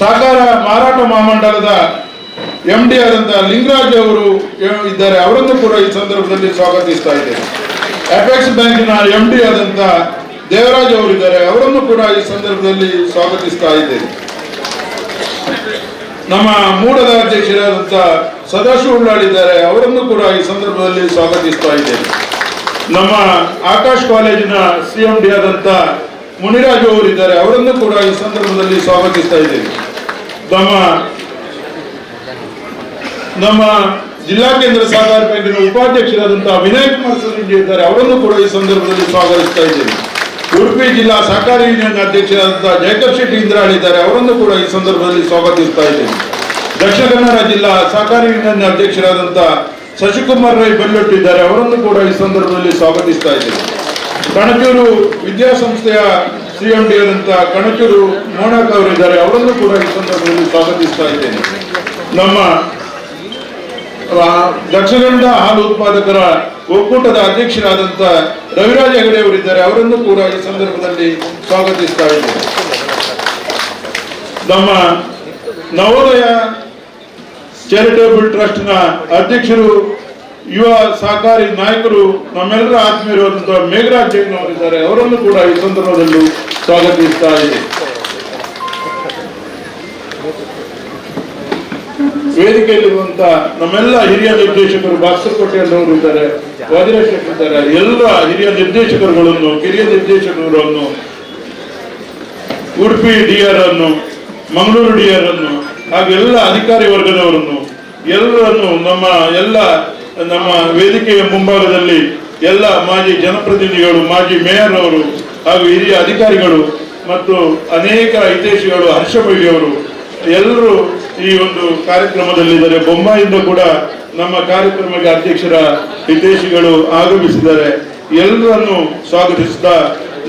ಸಹಕಾರ ಮಾರಾಟ ಮಹಾಮಂಡಲದ MD ಆದಂತ ಲಿಂಗರಾಜ್ ಅವರು ಇದ್ದಾರೆ. ಅವರನ್ನು ಕೂಡ ಈ ಸಂದರ್ಭದಲ್ಲಿ ಸ್ವಾಗತಿಸ್ತಾ ಇದ್ದೇನೆ. ಅಪೆಕ್ಸ್ ಬ್ಯಾಂಕಿನ MD ಆದಂತ ದೇವರಾಜ್ ಅವರಿದ್ದಾರೆ. ಅವರನ್ನು ಕೂಡ ಈ ಸಂದರ್ಭದಲ್ಲಿ ಸ್ವಾಗತಿಸ್ತಾ ಇದ್ದೇನೆ. ನಮ್ಮ ಮೂಡದ ಅಧ್ಯಕ್ಷರಾದಂತ ಸದಾಶಿವ ಉಳ್ಳಾಳಿದ್ದಾರೆ. ಅವರನ್ನು ಕೂಡ ಈ ಸಂದರ್ಭದಲ್ಲಿ ಸ್ವಾಗತಿಸ್ತಾ ಇದ್ದೇನೆ. ನಮ್ಮ ಆಕಾಶ್ ಕಾಲೇಜಿನ CMD ಆದಂತ ಮುನಿರಾಜು ಅವರಿದ್ದಾರೆ. ಅವರನ್ನು ಕೂಡ ಈ ಸಂದರ್ಭದಲ್ಲಿ ಸ್ವಾಗತಿಸ್ತಾ ಇದ್ದೇನೆ. ನಮ್ಮ ಜಿಲ್ಲಾ ಕೇಂದ್ರ ಸಹಕಾರಿ ಬ್ಯಾಂಕಿನ ಉಪಾಧ್ಯಕ್ಷರಾದಂತಹ ವಿನಯ್ ಕುಮಾರ್ ಸೂರಿಂಜಿ ಇದ್ದಾರೆ. ಅವರನ್ನು ಕೂಡ ಈ ಸಂದರ್ಭದಲ್ಲಿ ಸ್ವಾಗತಿಸ್ತಾ ಇದ್ದೇನೆ. ಉಡುಪಿ ಜಿಲ್ಲಾ ಸಹಕಾರಿ ಯೂನಿಯನ್ ಅಧ್ಯಕ್ಷರಾದಂತಹ ಜಯಕರ್ ಶೆಟ್ಟಿ ಇಂದ್ರಾಳಿ ಇದ್ದಾರೆ. ಅವರನ್ನು ಕೂಡ ಈ ಸಂದರ್ಭದಲ್ಲಿ ಸ್ವಾಗತಿಸ್ತಾ ಇದ್ದೇನೆ. ದಕ್ಷಿಣ ಕನ್ನಡ ಜಿಲ್ಲಾ ಸಹಕಾರಿ ಯೂನಿಯನ್ ಅಧ್ಯಕ್ಷರಾದಂತಹ ಶಶಿಕುಮಾರ್ ರೈ ಬೆಲ್ಲೊಟ್ಟಿದ್ದಾರೆ, ಅವರನ್ನು ಕೂಡ ಈ ಸಂದರ್ಭದಲ್ಲಿ ಸ್ವಾಗತಿಸ್ತಾ ಇದ್ದೇನೆ. ಕಣಚೂರು ವಿದ್ಯಾಸಂಸ್ಥೆಯ CMD ಆದಂತ ಕಣಚೂರು ಮೋನಾಕ್ ಅವರಿದ್ದಾರೆ, ಅವರನ್ನು ಕೂಡ ಈ ಸಂದರ್ಭದಲ್ಲಿ ಸ್ವಾಗತಿಸ್ತಾ ಇದ್ದೇನೆ. ನಮ್ಮ ದಕ್ಷಿಣ ಕನ್ನಡ ಹಾಲು ಉತ್ಪಾದಕರ ಒಕ್ಕೂಟದ ಅಧ್ಯಕ್ಷರಾದಂತ ರವಿರಾಜ್ ಹೆಗಡೆ ಅವರಿದ್ದಾರೆ, ಅವರನ್ನು ಕೂಡ ಈ ಸಂದರ್ಭದಲ್ಲಿ ಸ್ವಾಗತಿಸ್ತಾ ಇದ್ದೇನೆ. ನಮ್ಮ ನವೋದಯ ಚಾರಿಟೇಬಲ್ ಟ್ರಸ್ಟ್ ನ ಅಧ್ಯಕ್ಷರು, ಯುವ ಸಹಕಾರಿ ನಾಯಕರು, ನಮ್ಮೆಲ್ಲರ ಆತ್ಮೀಯರಾದಂತಹ ಮೇಘರಾಜ್ ಜೈನ್ ಅವರಿದ್ದಾರೆ, ಅವರನ್ನು ಕೂಡ ಈ ಸಂದರ್ಭದಲ್ಲಿ ಸ್ವಾಗತಿಸ್ತಾ ಇದೆ. ವೇದಿಕೆಯಲ್ಲಿರುವಂತಹ ನಮ್ಮೆಲ್ಲ ಹಿರಿಯ ನಿರ್ದೇಶಕರು, ಭಾಸ್ಕರ್ ಕೋಟೆಯಲ್ ಅವರು ಇದ್ದಾರೆ, ವಜ್ರೇಶ್ ಇದ್ದಾರೆ, ಎಲ್ಲ ಹಿರಿಯ ನಿರ್ದೇಶಕರುಗಳನ್ನು, ಕಿರಿಯ ನಿರ್ದೇಶಕರನ್ನು, ಉಡುಪಿ DR ಅನ್ನು, ಮಂಗಳೂರು DR ಅನ್ನು, ಹಾಗೆಲ್ಲ ಅಧಿಕಾರಿ ವರ್ಗದವರನ್ನು ಎಲ್ಲರನ್ನು ನಮ್ಮ ವೇದಿಕೆಯ ಮುಂಭಾಗದಲ್ಲಿ ಎಲ್ಲ ಮಾಜಿ ಜನಪ್ರತಿನಿಧಿಗಳು, ಮಾಜಿ ಮೇಯರ್ ಅವರು ಹಾಗೂ ಹಿರಿಯ ಅಧಿಕಾರಿಗಳು ಮತ್ತು ಅನೇಕ ಹಿತೈಷಿಗಳು, ಹರ್ಷಮೈಲಿ ಅವರು ಎಲ್ಲರೂ ಈ ಒಂದು ಕಾರ್ಯಕ್ರಮದಲ್ಲಿದ್ದಾರೆ. ಬೊಂಬಾಯಿಂದ ಕೂಡ ನಮ್ಮ ಕಾರ್ಯಕ್ರಮಕ್ಕೆ ಅಧ್ಯಕ್ಷರ ಹಿತೈಷಿಗಳು ಆಗಮಿಸಿದ್ದಾರೆ. ಎಲ್ಲರನ್ನು ಸ್ವಾಗತಿಸಿದ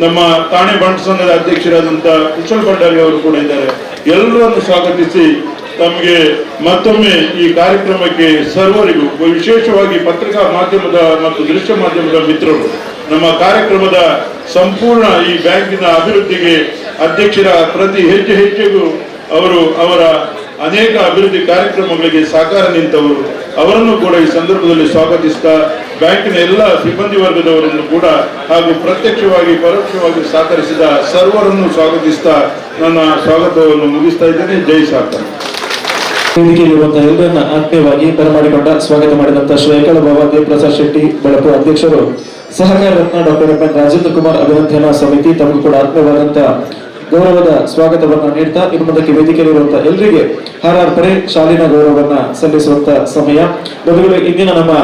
ನಮ್ಮ ತಾಣೆ ಬಂಟ್ ಸಂಘದ ಅಧ್ಯಕ್ಷರಾದಂತ ಕುಶಲ್ ಭಂಡಾರಿ ಅವರು ಕೂಡ ಇದ್ದಾರೆ. ಎಲ್ಲರನ್ನು ಸ್ವಾಗತಿಸಿ ತಮಗೆ ಮತ್ತೊಮ್ಮೆ ಈ ಕಾರ್ಯಕ್ರಮಕ್ಕೆ ಸರ್ವರಿಗೂ, ವಿಶೇಷವಾಗಿ ಪತ್ರಿಕಾ ಮಾಧ್ಯಮದ ಮತ್ತು ದೃಶ್ಯ ಮಾಧ್ಯಮದ ಮಿತ್ರರು, ನಮ್ಮ ಕಾರ್ಯಕ್ರಮದ ಸಂಪೂರ್ಣ ಈ ಬ್ಯಾಂಕಿನ ಅಭಿವೃದ್ಧಿಗೆ ಅಧ್ಯಕ್ಷರ ಪ್ರತಿ ಹೆಜ್ಜೆಗೂ ಅವರ ಅನೇಕ ಅಭಿವೃದ್ಧಿ ಕಾರ್ಯಕ್ರಮಗಳಿಗೆ ಸಹಕಾರ ನಿಂತವರು, ಅವರನ್ನು ಕೂಡ ಈ ಸಂದರ್ಭದಲ್ಲಿ ಸ್ವಾಗತಿಸ್ತಾ, ಬ್ಯಾಂಕಿನ ಎಲ್ಲ ಸಿಬ್ಬಂದಿ ವರ್ಗದವರನ್ನು ಕೂಡ ಹಾಗೂ ಪ್ರತ್ಯಕ್ಷವಾಗಿ ಪರೋಕ್ಷವಾಗಿ ಸಹಕರಿಸಿದ ಸರ್ವರನ್ನು ಸ್ವಾಗತಿಸ್ತಾ ನನ್ನ ಸ್ವಾಗತವನ್ನು ಮುಗಿಸ್ತಾ ಇದ್ದೇನೆ. ಜೈ ಸಹಕಾರ. ವೇದಿಕೆಯಲ್ಲಿರುವಂತಹ ಎಲ್ಲರನ್ನ ಆತ್ಮೀಯವಾಗಿ ಬರಮಾಡಿಕೊಂಡ ಸ್ವಾಗತ ಮಾಡಿದಂತ ಶ್ರೀಕಳ ಬಾಬಾ ದೇವಪ್ರಸಾದ್ ಶೆಟ್ಟಿ ಬೆಳಪು ಅಧ್ಯಕ್ಷರು, Sahakara Ratna doctor M N Rajendra Kumar ಅಭಿನಂದನಾ ಸಮಿತಿ ತಮಗೂ ಕೂಡ ಆತ್ಮೀಯವಾದಂತಹ ಗೌರವದ ಸ್ವಾಗತವನ್ನ ನೀಡ್ತಾ ಇನ್ನು ಮುಂದಕ್ಕೆ ವೇದಿಕೆಯಲ್ಲಿರುವಂತಹ ಎಲ್ಲರಿಗೆ ಹಾರಾರ್ಪಣೆ ಶಾಲಿನ ಗೌರವವನ್ನ ಸಲ್ಲಿಸುವಂತ ಸಮಯ. ಮೊದಲು ಇಂದಿನ ನಮ್ಮ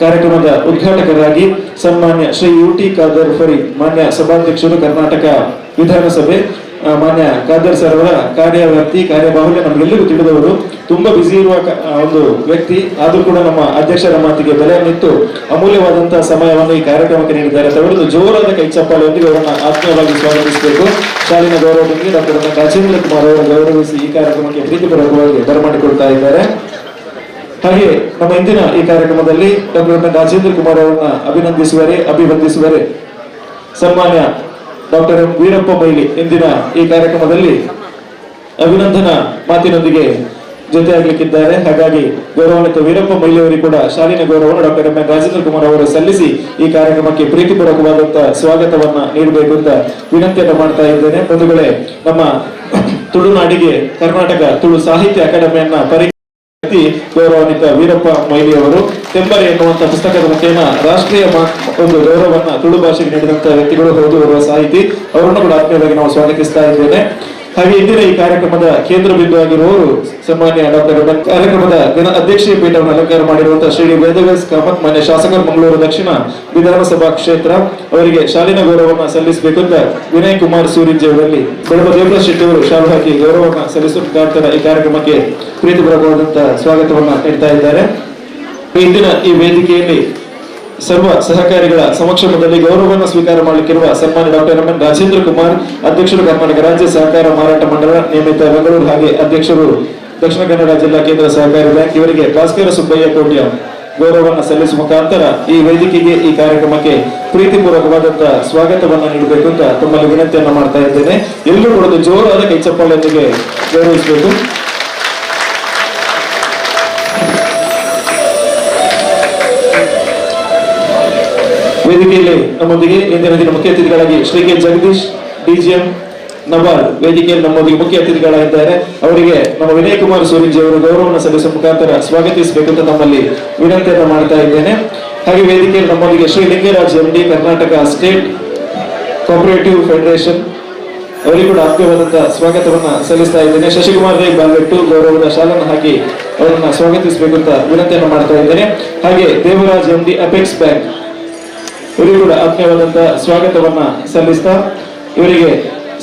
ಕಾರ್ಯಕ್ರಮದ ಉದ್ಘಾಟಕರಾಗಿ ಸನ್ಮಾನ್ಯ ಶ್ರೀ UT ಖಾದರ್ ಫರಿ, ಮಾನ್ಯ ಸಭಾಧ್ಯಕ್ಷರು, ಕರ್ನಾಟಕ ವಿಧಾನಸಭೆ, ಮಾನ್ಯ ಖಾದರ್ ಸರ್ ಅವರ ಕಾರ್ಯವ್ಯಾಪ್ತಿ, ಕಾರ್ಯಬಾಹುಲ್ಯ ನಮಗೆಲ್ಲರಿಗೂ ತಿಳಿದವರು. ತುಂಬಾ ಬ್ಯುಸಿ ಇರುವ ಒಂದು ವ್ಯಕ್ತಿ, ಆದ್ರೂ ಕೂಡ ನಮ್ಮ ಅಧ್ಯಕ್ಷರ ಮಾತಿಗೆ ಬೆಲೆ ನಿಂತು ಅಮೂಲ್ಯವಾದಂತಹ ಸಮಯವನ್ನು ಈ ಕಾರ್ಯಕ್ರಮಕ್ಕೆ ನೀಡಿದ್ದಾರೆ. ಅವರದ್ದು ಜೋರಾದ ಕೈ ಚಪ್ಪಾಳೆಯೊಂದಿಗೆ ಅವರನ್ನ ಆತ್ಮೀಯವಾಗಿ ಸ್ವಾಗತಿಸಬೇಕು. ಶಾಲಿನ ಗೌರವದೊಂದಿಗೆ ಡಾಕ್ಟರ್ ರಾಜೇಂದ್ರ ಕುಮಾರ್ ಅವರು ಗೌರವಿಸಿ ಈ ಕಾರ್ಯಕ್ರಮಕ್ಕೆ ಪ್ರೀತಿಪೂರ್ವಕವಾಗಿ ಬರಮಾಡಿಕೊಳ್ತಾ ಇದ್ದಾರೆ. ಹಾಗೆ ನಮ್ಮ ಇಂದಿನ ಈ ಕಾರ್ಯಕ್ರಮದಲ್ಲಿ ಡಾಕ್ಟರ್ ರಾಜೇಂದ್ರ ಕುಮಾರ್ ಅವರನ್ನ ಅಭಿವಂದಿಸುವರೆ ಸನ್ಮಾನ್ಯ ಡಾಕ್ಟರ್ ಎಂ ವೀರಪ್ಪ ಮೊಯ್ಲಿ ಇಂದಿನ ಈ ಕಾರ್ಯಕ್ರಮದಲ್ಲಿ ಅಭಿನಂದನಾ ಮಾತಿನೊಂದಿಗೆ ಜೊತೆಯಾಗಲಿಕ್ಕಿದ್ದಾರೆ. ಹಾಗಾಗಿ ಗೌರವಾನ್ವಿತ ವೀರಪ್ಪ ಮೊಯ್ಲಿ ಅವರಿಗೆ ಕೂಡ ಶಾಲಿನ ಗೌರವವನ್ನು doctor M N Rajendra Kumar ಅವರು ಸಲ್ಲಿಸಿ ಈ ಕಾರ್ಯಕ್ರಮಕ್ಕೆ ಪ್ರೀತಿಪೂರ್ವಕವಾದಂತಹ ಸ್ವಾಗತವನ್ನ ನೀಡಬೇಕು ಅಂತ ವಿನಂತಿಯನ್ನು ಮಾಡ್ತಾ ಇದ್ದೇನೆ. ಬಂಧುಗಳೇ, ನಮ್ಮ ತುಳುನಾಡಿಗೆ ಕರ್ನಾಟಕ ತುಳು ಸಾಹಿತ್ಯ ಅಕಾಡೆಮಿಯನ್ನ ಗೌರವಾನ್ವಿತ ವೀರಪ್ಪ ಮೊಯ್ಲಿ ಅವರು ತೆಂಬರೆ ಎನ್ನುವಂತ ಪುಸ್ತಕದ ಮುಖೇನ ರಾಷ್ಟ್ರೀಯ ಒಂದು ಗೌರವವನ್ನ ತುಳು ಭಾಷೆಗೆ ನೀಡಿದಂತಹ ವ್ಯಕ್ತಿಗಳು ಹೌದು, ಅವರ ಸಾಹಿತಿ, ಅವರನ್ನು ಕೂಡ ಆತ್ಮೀಯವಾಗಿ ನಾವು ಸ್ವಾಗತಿಸ್ತಾ ಇದ್ದೇನೆ. ಹಾಗೆ ಇಂದಿನ ಈ ಕಾರ್ಯಕ್ರಮದ ಕೇಂದ್ರ ಬಿಂದು ಆಗಿರುವವರು ಸನ್ಮಾನ್ಯ ಡಾಕ್ಟರ್ ಕಾರ್ಯಕ್ರಮದ ಅಧ್ಯಕ್ಷೀಯ ಪೀಠವನ್ನು ಅಲಂಕಾರ ಮಾಡಿರುವಂತಹ ಶ್ರೀ ವೇದವ್ಯಾಸ್ ಕಾಮತ್, ಮಾನ್ಯ ಶಾಸಕರು, ಮಂಗಳೂರು ದಕ್ಷಿಣ ವಿಧಾನಸಭಾ ಕ್ಷೇತ್ರ, ಅವರಿಗೆ ಶಾಲಿನ ಗೌರವವನ್ನು ಸಲ್ಲಿಸಬೇಕು ಅಂತ ವಿನಯ್ ಕುಮಾರ್ ಸೂರಿಂಜೆ ಅವರಲ್ಲಿ ಬೆಳಬ ದೇವರಾಜ್ ಶೆಟ್ಟಿ ಅವರು ಶಾಲು ಹಾಕಿ ಗೌರವವನ್ನು ಸಲ್ಲಿಸುವ ಮುಖಾಂತರ ಈ ಕಾರ್ಯಕ್ರಮಕ್ಕೆ ಪ್ರೀತಿಪೂರ್ವಕವಾದಂತಹ ಸ್ವಾಗತವನ್ನ ನೀಡ್ತಾ ಇದ್ದಾರೆ. ಇಂದಿನ ಈ ವೇದಿಕೆಯಲ್ಲಿ ಸರ್ವ ಸಹಕಾರಿಗಳ ಸಮಕ್ಷಮದಲ್ಲಿ ಗೌರವವನ್ನು ಸ್ವೀಕಾರ ಮಾಡಲಿಕ್ಕಿರುವ ಸನ್ಮಾನ್ಯ doctor M N Rajendra Kumar, ಅಧ್ಯಕ್ಷರು, ಕರ್ನಾಟಕ ರಾಜ್ಯ ಸಹಕಾರ ಮಾರಾಟ ಮಂಡಳ ನಿಯಮಿತ ಬೆಂಗಳೂರು, ಹಾಗೆ ಅಧ್ಯಕ್ಷರು ದಕ್ಷಿಣ ಕನ್ನಡ ಜಿಲ್ಲಾ ಕೇಂದ್ರ ಸಹಕಾರಿ ಬ್ಯಾಂಕ್, ಇವರಿಗೆ ಭಾಸ್ಕರ ಸುಬ್ಬಯ್ಯ ಕೋಟ್ಯ ಗೌರವವನ್ನು ಸಲ್ಲಿಸುವ ಮುಖಾಂತರ ಈ ವೇದಿಕೆಗೆ, ಈ ಕಾರ್ಯಕ್ರಮಕ್ಕೆ ಪ್ರೀತಿಪೂರ್ವಕವಾದಂತಹ ಸ್ವಾಗತವನ್ನ ನೀಡಬೇಕು ಅಂತ ತಮ್ಮಲ್ಲಿ ವಿನಂತಿಯನ್ನ ಮಾಡ್ತಾ ಇದ್ದೇನೆ. ಎಲ್ಲರೂ ಕೂಡ ಜೋರಾದ ಕೈ ಚಪ್ಪಾಳೆಯೊಂದಿಗೆ ಗೌರವಿಸಬೇಕು. ವೇದಿಕೆಯಲ್ಲಿ ನಮ್ಮೊಂದಿಗೆ ಇಂದಿನ ದಿನ ಮುಖ್ಯ ಅತಿಥಿಗಳಾಗಿ ಶ್ರೀ ಕೆ ಜಗದೀಶ್ DGM ನವಾಲ್ ವೇದಿಕೆಯಲ್ಲಿ ನಮ್ಮೊಂದಿಗೆ ಮುಖ್ಯ ಅತಿಥಿಗಳಾಗಿದ್ದಾರೆ. ಅವರಿಗೆ ನಮ್ಮ ವಿನಯ್ ಕುಮಾರ್ ಸೂರಿಂಜಿ ಅವರು ಗೌರವವನ್ನು ಸಲ್ಲಿಸುವ ಮುಖಾಂತರ ಸ್ವಾಗತಿಸಬೇಕು ಅಂತ ನಮ್ಮಲ್ಲಿ ವಿನಂತಿಯನ್ನು ಮಾಡ್ತಾ ಇದ್ದೇನೆ. ಹಾಗೆ ವೇದಿಕೆಯಲ್ಲಿ ನಮ್ಮೊಂದಿಗೆ Shri Lingaraj MD, Karnataka state cooperative federation, ಅವರಿಗೂ ಕೂಡ ಆತ್ಮೀಯವಾದಂತಹ ಸ್ವಾಗತವನ್ನ ಸಲ್ಲಿಸ್ತಾ ಇದ್ದೇನೆ. ಶಶಿಕುಮಾರ್ ರೈ ಬಾಲ್ಬೆಟ್ಟು ಗೌರವದ ಶಾಲನ್ನು ಹಾಕಿ ಅವರನ್ನ ಸ್ವಾಗತಿಸಬೇಕು ಅಂತ ವಿನಂತಿಯನ್ನು ಮಾಡ್ತಾ ಇದ್ದೇನೆ. ಹಾಗೆ ದೇವರಾಜ್ MD, ಅಪೆಕ್ಸ್ ಬ್ಯಾಂಕ್, ಇವರಿಗೂ ಕೂಡ ಆತ್ಮೀಯವಾದಂತಹ ಸ್ವಾಗತವನ್ನ ಸಲ್ಲಿಸ್ತಾ ಇವರಿಗೆ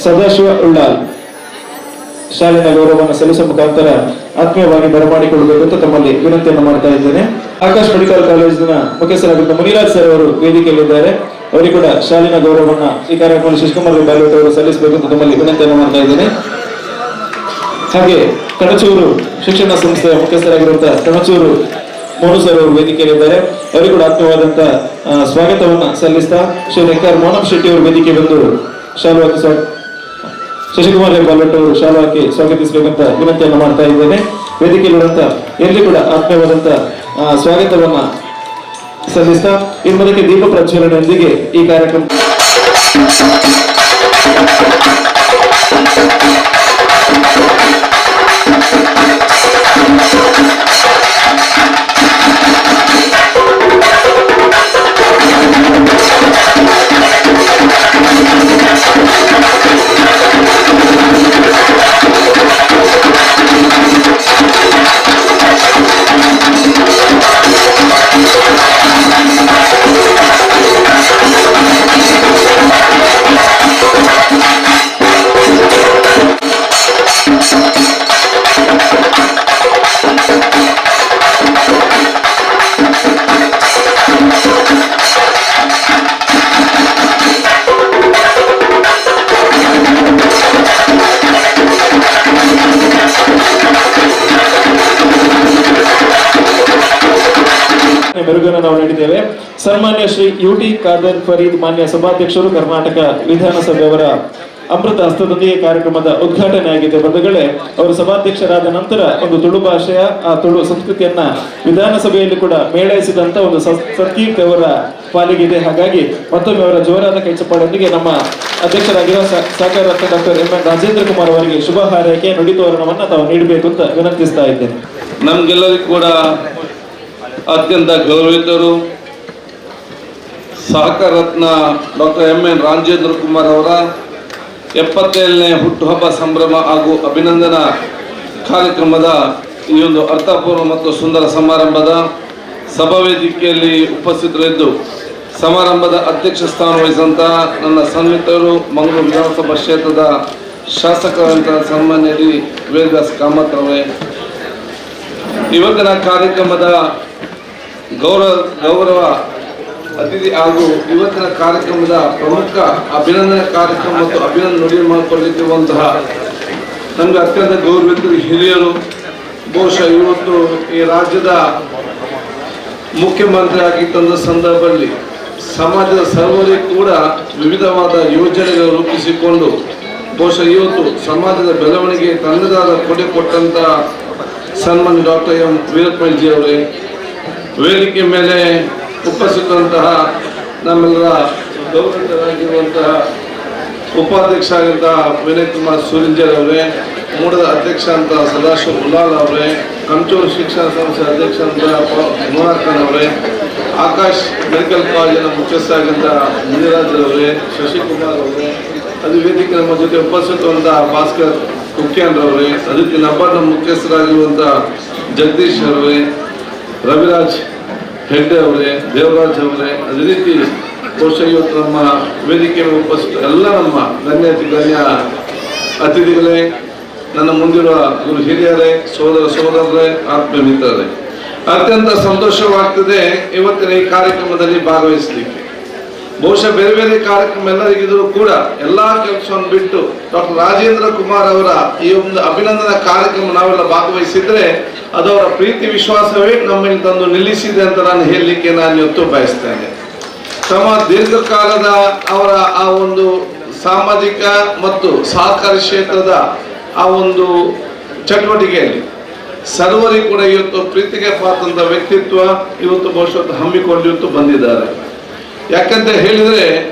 ಸದಾಶಿವ ಉಳ್ಳಾಲ್ ಶಾಲಿನ ಗೌರವವನ್ನು ಸಲ್ಲಿಸುವ ಮುಖಾಂತರ ಆತ್ಮೀಯವಾಗಿ ಬರಮಾಡಿಕೊಳ್ಳಬೇಕು ಅಂತ ತಮ್ಮಲ್ಲಿ ವಿನಂತಿಯನ್ನು ಮಾಡ್ತಾ ಇದ್ದೇನೆ. ಆಕಾಶ್ ಮೆಡಿಕಲ್ ಕಾಲೇಜಿನ ಮುಖ್ಯಸ್ಥರಾಗಿದ್ದ ಮುನಿರಾಜ್ ಸರ್ ಅವರು ವೇದಿಕೆಯಲ್ಲಿದ್ದಾರೆ. ಅವರಿಗೆ ಕೂಡ ಶಾಲಿನ ಗೌರವವನ್ನು ಈ ಕಾರ್ಯಕ್ರಮದಲ್ಲಿ ಶಿವಕುಮಾರ್ ಬಾಲೋಟ್ ಅವರು ಸಲ್ಲಿಸಬೇಕು ಅಂತ ತಮ್ಮಲ್ಲಿ ವಿನಂತಿಯನ್ನು ಮಾಡ್ತಾ ಇದ್ದೇನೆ. ಹಾಗೆ ಕಣಚೂರು ಶಿಕ್ಷಣ ಸಂಸ್ಥೆಯ ಮುಖ್ಯಸ್ಥರಾಗಿರುವಂತಹ ಕಣಚೂರು ಮೋನು ಸರ್ ಅವರು ವೇದಿಕೆಯಲ್ಲಿದ್ದಾರೆ. ಅವರಿಗೆ ಕೂಡ ಆತ್ಮೀಯವಾದಂತ ಸ್ವಾಗತವನ್ನ ಸಲ್ಲಿಸ್ತಾ ಶ್ರೀ ರೆಕ್ಕಾರ್ ಮೋನಂ ಶೆಟ್ಟಿ ಅವರು ವೇದಿಕೆ ಬಂದು ಶಾಲುವಾಗಿ ಶಶಿಕುಮಾರ್ ಬಾಲೋಟ್ ಅವರು ಶಾಲುವಾಗಿ ಸ್ವಾಗತಿಸಬೇಕಂತ ವಿನಂತಿಯನ್ನು ಮಾಡ್ತಾ ಇದ್ದೇನೆ. ವೇದಿಕೆಯಲ್ಲಿರುವಂತ ಎಲ್ಲಿ ಕೂಡ ಆತ್ಮೀಯವಾದಂತ ಸ್ವಾಗತವನ್ನ ಸಲ್ಲಿಸ್ತಾ ಇನ್ನು ಮುಂದಕ್ಕೆ ದೀಪ ಪ್ರಜ್ವಲನೆಯೊಂದಿಗೆ ಈ ಕಾರ್ಯಕ್ರಮ ಮೆರುಗನ್ನು ನಾವು ನೀಡಿದ್ದೇವೆ. ಸನ್ಮಾನ್ಯ ಶ್ರೀ ಯುಟಿ ಖಾದರ್ ಫರೀದ್ ಮಾನ್ಯ ಸಭಾಧ್ಯಕ್ಷರು ಕರ್ನಾಟಕ ವಿಧಾನಸಭೆಯವರ ಅಮೃತ ಹಸ್ತದೊಂದಿಗೆ ಕಾರ್ಯಕ್ರಮದ ಉದ್ಘಾಟನೆ ಆಗಿದೆ. ಬಂಧುಗಳೇ, ಅವರು ಸಭಾಧ್ಯಕ್ಷರಾದ ನಂತರ ಒಂದು ತುಳು ಭಾಷೆಯ ಆ ತುಳು ಸಂಸ್ಕೃತಿಯನ್ನ ವಿಧಾನಸಭೆಯಲ್ಲಿ ಕೂಡ ಮೇಳೈಸಿದಂತ ಒಂದು ಸತ್ಕೀರ್ತಿ ಅವರ ಪಾಲಿಗಿದೆ. ಹಾಗಾಗಿ ಮತ್ತೊಮ್ಮೆ ಅವರ ಜೋರಾದ ಕೈಚಪ್ಪಾಡೊಂದಿಗೆ ನಮ್ಮ ಅಧ್ಯಕ್ಷರಾಗಿರುವ Sahakara Ratna doctor M N Rajendra Kumar ಅವರಿಗೆ ಶುಭ ಹಾರೈಕೆ ನುಡಿತೋರಣವನ್ನ ತಾವು ನೀಡಬೇಕು ಅಂತ ವಿನಂತಿಸ್ತಾ ಇದ್ದೇನೆ. ನಮ್ಗೆಲ್ಲರಿಗೂ ಕೂಡ ಅತ್ಯಂತ ಗೌರವಿತರು Sahakara Ratna doctor M N Rajendra Kumar ಅವರ 77ನೇ ಹುಟ್ಟುಹಬ್ಬ ಸಂಭ್ರಮ ಹಾಗೂ ಅಭಿನಂದನಾ ಕಾರ್ಯಕ್ರಮದ ಈ ಒಂದು ಅರ್ಥಪೂರ್ಣ ಮತ್ತು ಸುಂದರ ಸಮಾರಂಭದ ಸಭಾವೇದಿಕೆಯಲ್ಲಿ ಉಪಸ್ಥಿತರಿದ್ದು ಸಮಾರಂಭದ ಅಧ್ಯಕ್ಷ ಸ್ಥಾನ ವಹಿಸಿದಂಥ ನನ್ನ ಸನ್ನಿಹಿತರು ಮಂಗಳೂರು ವಿಧಾನಸಭಾ ಕ್ಷೇತ್ರದ ಶಾಸಕರಂತ ಸನ್ಮಾನ್ಯ ವೇದವ್ಯಾಸ್ ಕಾಮತ್ ಅವರೇ, ಇವತ್ತಿನ ಕಾರ್ಯಕ್ರಮದ ಗೌರವ ಅತಿಥಿ ಹಾಗೂ ಇವತ್ತಿನ ಕಾರ್ಯಕ್ರಮದ ಪ್ರಮುಖ ಅಭಿನಂದನೆ ಕಾರ್ಯಕ್ರಮ ಮತ್ತು ಅಭಿನಂದನೆ ನುಡಿ ಮಾಡಿಕೊಳ್ಳುತ್ತಿರುವಂತಹ ನಮಗೆ ಅತ್ಯಂತ ಗೌರವಿತರು ಹಿರಿಯರು. ಬಹುಶಃ ಇವತ್ತು ಈ ರಾಜ್ಯದ ಮುಖ್ಯಮಂತ್ರಿ ಆಗಿದ್ದಂಥ ಸಂದರ್ಭದಲ್ಲಿ ಸಮಾಜದ ಸರ್ವರಿಗೂ ಕೂಡ ವಿವಿಧವಾದ ಯೋಜನೆಗಳು ರೂಪಿಸಿಕೊಂಡು ಬಹುಶಃ ಇವತ್ತು ಸಮಾಜದ ಬೆಳವಣಿಗೆ ತನ್ನದಾದ ಕೊಡೆ ಕೊಟ್ಟಂತ ಸನ್ಮಾನ್ಯ ಡಾಕ್ಟರ್ ಎಂ ವೀರಪ್ಪಜಿ ಅವರೇ, ವೇದಿಕೆ ಮೇಲೆ ಉಪಸ್ಥಿತಂತಹ ನಮ್ಮೆಲ್ಲರ ಗೌರವಿತರಾಗಿರುವಂತಹ ಉಪಾಧ್ಯಕ್ಷ ಆಗಿದ್ದಂತಹ ವಿನಯ್ ಕುಮಾರ್ ಸೂರಿಂಜರ್ ಅವರೇ, ಮೂಡದ ಅಧ್ಯಕ್ಷ ಅಂತ ಸದಾಶಿವ ಉಲಾಲ್ ಅವರೇ, ಕಂಚೂರು ಶಿಕ್ಷಣ ಸಂಸ್ಥೆ ಅಧ್ಯಕ್ಷ ಅಂತ ಮೋನಾಖಾನ್ ಅವರೇ, ಆಕಾಶ್ ಮೆಡಿಕಲ್ ಕಾಲೇಜಿನ ಮುಖ್ಯಸ್ಥರಾಗಿದ್ದ ಮುನಿರಾಜ್ ಅವರೇ, ಶಶಿಕುಮಾರ್ ಅವರೇ, ಅದು ವೇದಿಕೆ ನಮ್ಮ ಜೊತೆ ಉಪಸ್ಥಿತವಂತಹ ಭಾಸ್ಕರ್ ಕುಕ್ಯಾನ್ ಅವರೇ, ಅದಕ್ಕೆ ನಬ್ಬರ್ನ ಮುಖ್ಯಸ್ಥರಾಗಿರುವಂತಹ ಜಗದೀಶ್ ಅವರೇ, ರವಿರಾಜ್ ಹೆಗ್ಡೆ ಅವರೇ, ದೇವರಾಜ್ ಅವರೇ, ಅದೇ ರೀತಿ ಬಹುಶಃ ಇವತ್ತು ನಮ್ಮ ವೇದಿಕೆ ಉಪಸ್ಥಿತ ಎಲ್ಲ ನಮ್ಮ ಗಣ್ಯ ಅತಿಥಿಗಳೇ, ನನ್ನ ಮುಂದಿರುವ ಗುರು ಹಿರಿಯರೇ, ಸೋದರರೇ, ಆತ್ಮೀಯ ಮಿತ್ರರೇ, ಅತ್ಯಂತ ಸಂತೋಷವಾಗ್ತದೆ ಇವತ್ತಿನ ಈ ಕಾರ್ಯಕ್ರಮದಲ್ಲಿ ಭಾಗವಹಿಸಲಿಕ್ಕೆ. ಬಹುಶಃ ಬೇರೆ ಬೇರೆ ಕಾರ್ಯಕ್ರಮ ಎಲ್ಲರಿಗಿದ್ರು ಕೂಡ ಎಲ್ಲಾ ಕೆಲಸವನ್ನು ಬಿಟ್ಟು ಡಾಕ್ಟರ್ ರಾಜೇಂದ್ರ ಕುಮಾರ್ ಅವರ ಈ ಒಂದು ಅಭಿನಂದನಾ ಕಾರ್ಯಕ್ರಮ ನಾವೆಲ್ಲ ಭಾಗವಹಿಸಿದ್ರೆ ಅದವರ ಪ್ರೀತಿ ವಿಶ್ವಾಸವೇ ನಮ್ಮಲ್ಲಿ ತಂದು ನಿಲ್ಲಿಸಿದೆ ಅಂತ ನಾನು ಹೇಳಲಿಕ್ಕೆ ನಾನು ಇವತ್ತು ಬಯಸ್ತೇನೆ. ತಮ್ಮ ದೀರ್ಘಕಾಲದ ಅವರ ಆ ಒಂದು ಸಾಮಾಜಿಕ ಮತ್ತು ಸಹಕಾರಿ ಕ್ಷೇತ್ರದ ಆ ಒಂದು ಚಟುವಟಿಕೆಯಲ್ಲಿ ಸರ್ವರಿಗೂ ಕೂಡ ಇವತ್ತು ಪ್ರೀತಿಗೆ ಪಾತ್ರಂತ ವ್ಯಕ್ತಿತ್ವ ಇವತ್ತು ಬಹುಶಃ ಹಮ್ಮಿಕೊಂಡು ಇವತ್ತು ಬಂದಿದ್ದಾರೆ. ಯಾಕಂತ ಹೇಳಿದ್ರೆ